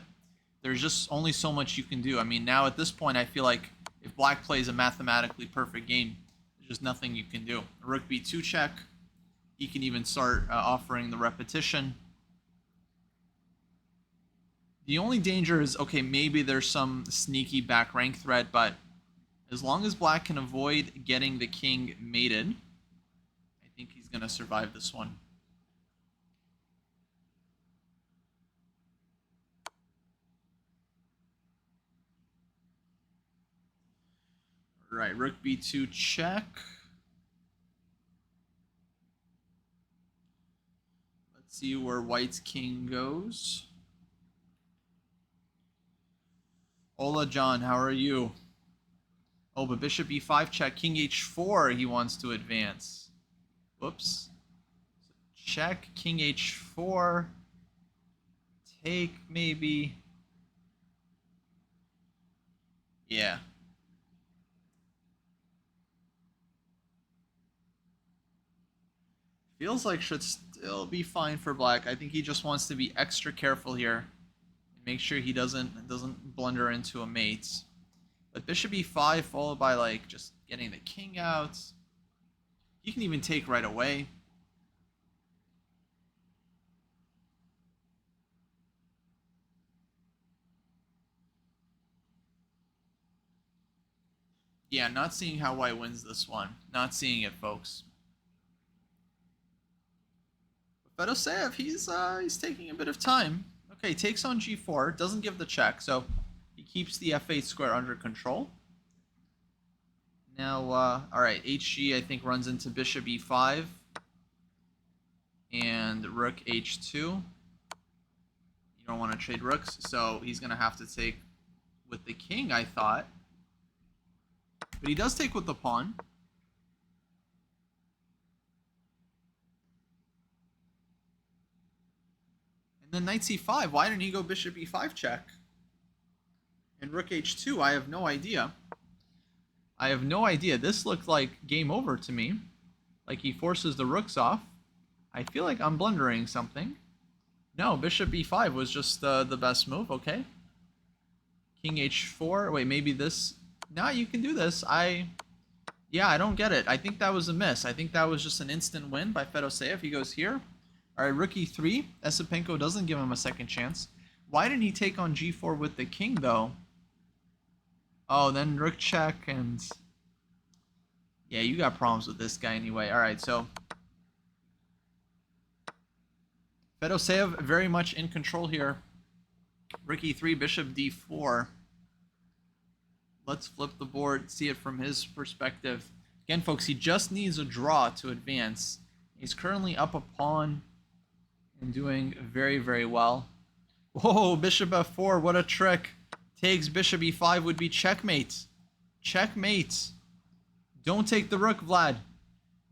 there's just only so much you can do. I mean, now at this point, I feel like if black plays a mathematically perfect game, just nothing you can do. Rook b2 check. He can even start offering the repetition. The only danger is, okay, maybe there's some sneaky back rank threat, but as long as black can avoid getting the king mated, I think he's going to survive this one. All right, rook b2 check. See where white's king goes. Hola, John. How are you? Oh, but bishop e5 check. King h4 he wants to advance. Whoops. Check. King h4. Take, maybe. Yeah. Feels like should still be fine for black. I think he just wants to be extra careful here and make sure he doesn't blunder into a mate. But bishop e5 followed by like just getting the king out. He can even take right away. Yeah, not seeing how white wins this one. Not seeing it, folks. Fedoseev, he's taking a bit of time. Okay, takes on g4, doesn't give the check, so he keeps the f8 square under control. Now, all right, hg I think runs into bishop e5 and rook h2. You don't want to trade rooks, so he's going to have to take with the king, I thought. But he does take with the pawn. And then knight c5. Why didn't he go bishop e5 check? And rook h2. I have no idea. I have no idea. This looked like game over to me. Like he forces the rooks off. I feel like I'm blundering something. No, bishop e5 was just the best move. Okay. King h4. Wait, maybe this. No, you can do this. Yeah, I don't get it. I think that was a miss. I think that was just an instant win by Fedoseev. He goes here. All right, rook e3. Esipenko doesn't give him a second chance. Why didn't he take on g4 with the king, though? Oh, then rook check, and... yeah, you got problems with this guy anyway. All right, so... Fedoseev very much in control here. Rook e3, bishop d4. Let's flip the board, see it from his perspective. Again, folks, he just needs a draw to advance. He's currently up a pawn and doing very, very well. Whoa, bishop f4, what a trick. Takes bishop e5 would be checkmate. Checkmate. Don't take the rook, Vlad.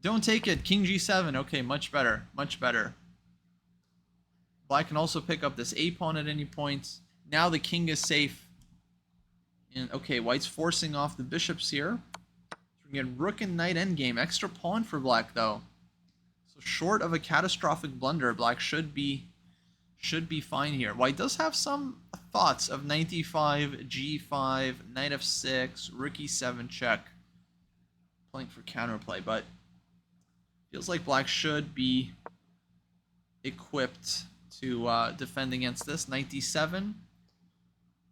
Don't take it. King g7. Okay, much better. Much better. Black can also pick up this a-pawn at any point. Now the king is safe. And okay, white's forcing off the bishops here. So we get rook and knight endgame. Extra pawn for black, though. So short of a catastrophic blunder, black should be fine here. White does have some thoughts of knight d5, g5, knight f6, rook e7 check. Playing for counterplay, but feels like black should be equipped to defend against this. Knight d7.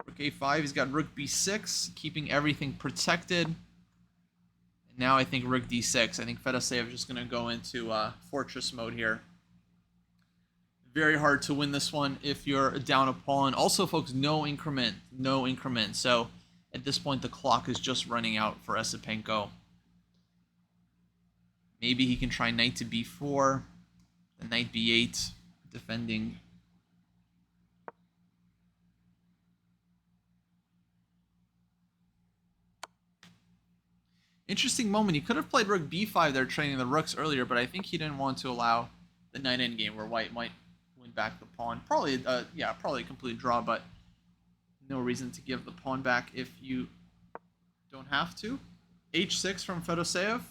Rook a5, he's got rook b6, keeping everything protected. And now I think rook d6. I think Fedoseev is just going to go into fortress mode here. Very hard to win this one if you're down a pawn. Also, folks, no increment. No increment. So at this point, the clock is just running out for Esipenko. Maybe he can try knight to b4, then knight b8, defending. Interesting moment. He could have played rook b5 there, training the rooks earlier, but I think he didn't want to allow the knight endgame where white might win back the pawn. Probably, yeah, probably a complete draw, but no reason to give the pawn back if you don't have to. h6 from Fedoseev.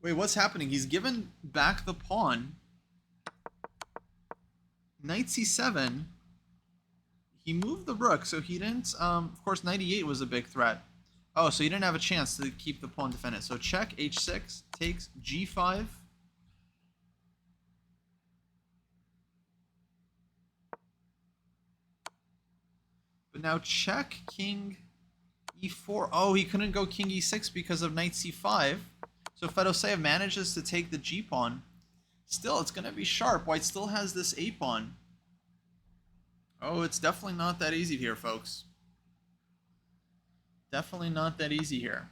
Wait, what's happening? He's given back the pawn. Knight c7. He moved the rook, so he didn't... of course, knight e8 was a big threat. Oh, so he didn't have a chance to keep the pawn defended. So check, h6, takes g5. But now check, king e4. Oh, he couldn't go king e6 because of knight c5. So Fedoseev manages to take the g-pawn. Still, it's going to be sharp. White still has this a-pawn. Oh, it's definitely not that easy here, folks. Definitely not that easy here.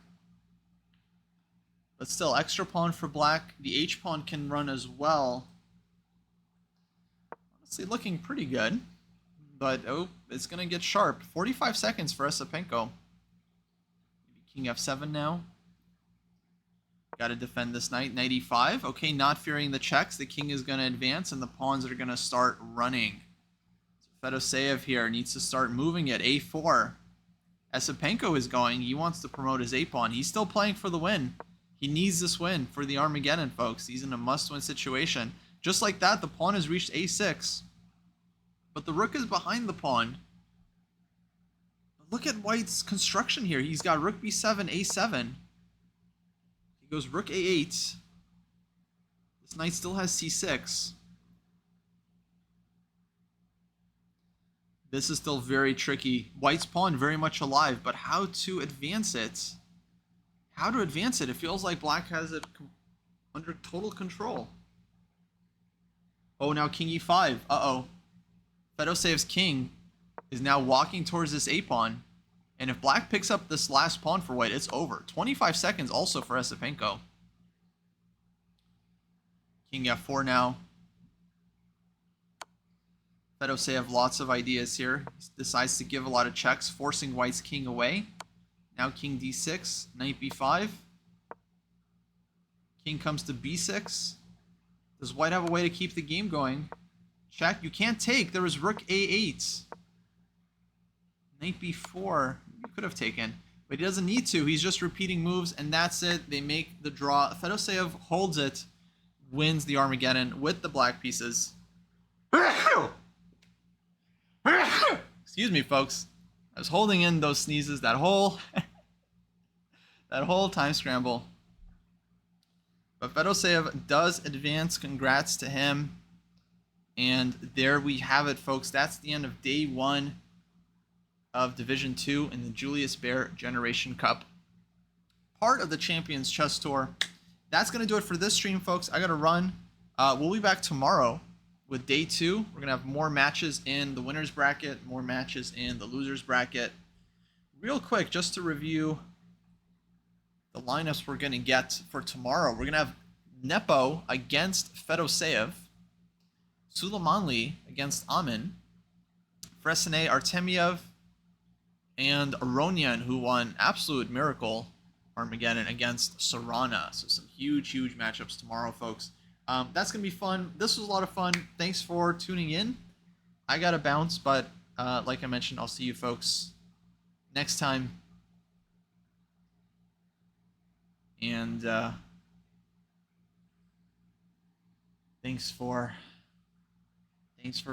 But still, extra pawn for black. The h-pawn can run as well. Honestly, looking pretty good. But, oh, it's going to get sharp. 45 seconds for Esipenko. Maybe king f7 now. Got to defend this knight. Knight e5. Okay, not fearing the checks. The king is going to advance, and the pawns are going to start running. So Fedoseev here needs to start moving it. a4. Esipenko is going. He wants to promote his a-pawn. He's still playing for the win. He needs this win for the Armageddon, folks. He's in a must-win situation. Just like that, the pawn has reached a6. But the rook is behind the pawn. But look at white's construction here. He's got rook b7, a7. He goes rook a8. This knight still has c6. This is still very tricky. White's pawn very much alive, but how to advance it? How to advance it? It feels like black has it under total control. Oh, now king e5. Uh-oh. Fedoseev's king is now walking towards this a-pawn. And if black picks up this last pawn for white, it's over. 25 seconds also for Esipenko. King f4 now. Fedoseev lots of ideas here. He decides to give a lot of checks, forcing white's king away. Now king d6, knight b5. King comes to b6. Does white have a way to keep the game going? Check. You can't take. There was rook a8. Knight b4. You could have taken. But he doesn't need to. He's just repeating moves, and that's it. They make the draw. Fedoseev holds it, wins the Armageddon with the black pieces. Excuse me, folks. I was holding in those sneezes that whole that whole time scramble. But Fedoseev does advance. Congrats to him. And there we have it, folks. That's the end of day 1 of Division 2 in the Julius Baer Generation Cup. Part of the Champions Chess Tour. That's going to do it for this stream, folks. I got to run. We'll be back tomorrow with day 2. We're going to have more matches in the winner's bracket, more matches in the loser's bracket. Real quick, just to review the lineups we're going to get for tomorrow. We're going to have Nepo against Fedoseev, Suleimanli against Amin, Fresnay Artemiev, and Aronian, who won absolute miracle Armageddon against Sarana. So some huge matchups tomorrow, folks. That's going to be fun. This was a lot of fun. Thanks for tuning in. I got to bounce, but like I mentioned, I'll see you folks next time. And thanks for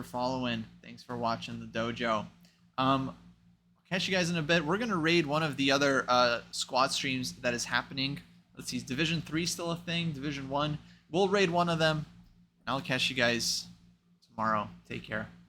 following. Thanks for watching the dojo. Catch you guys in a bit. We're gonna raid one of the other squad streams that is happening. Let's see, is Division 3 still a thing? Division 1. We'll raid one of them. I'll catch you guys tomorrow. Take care.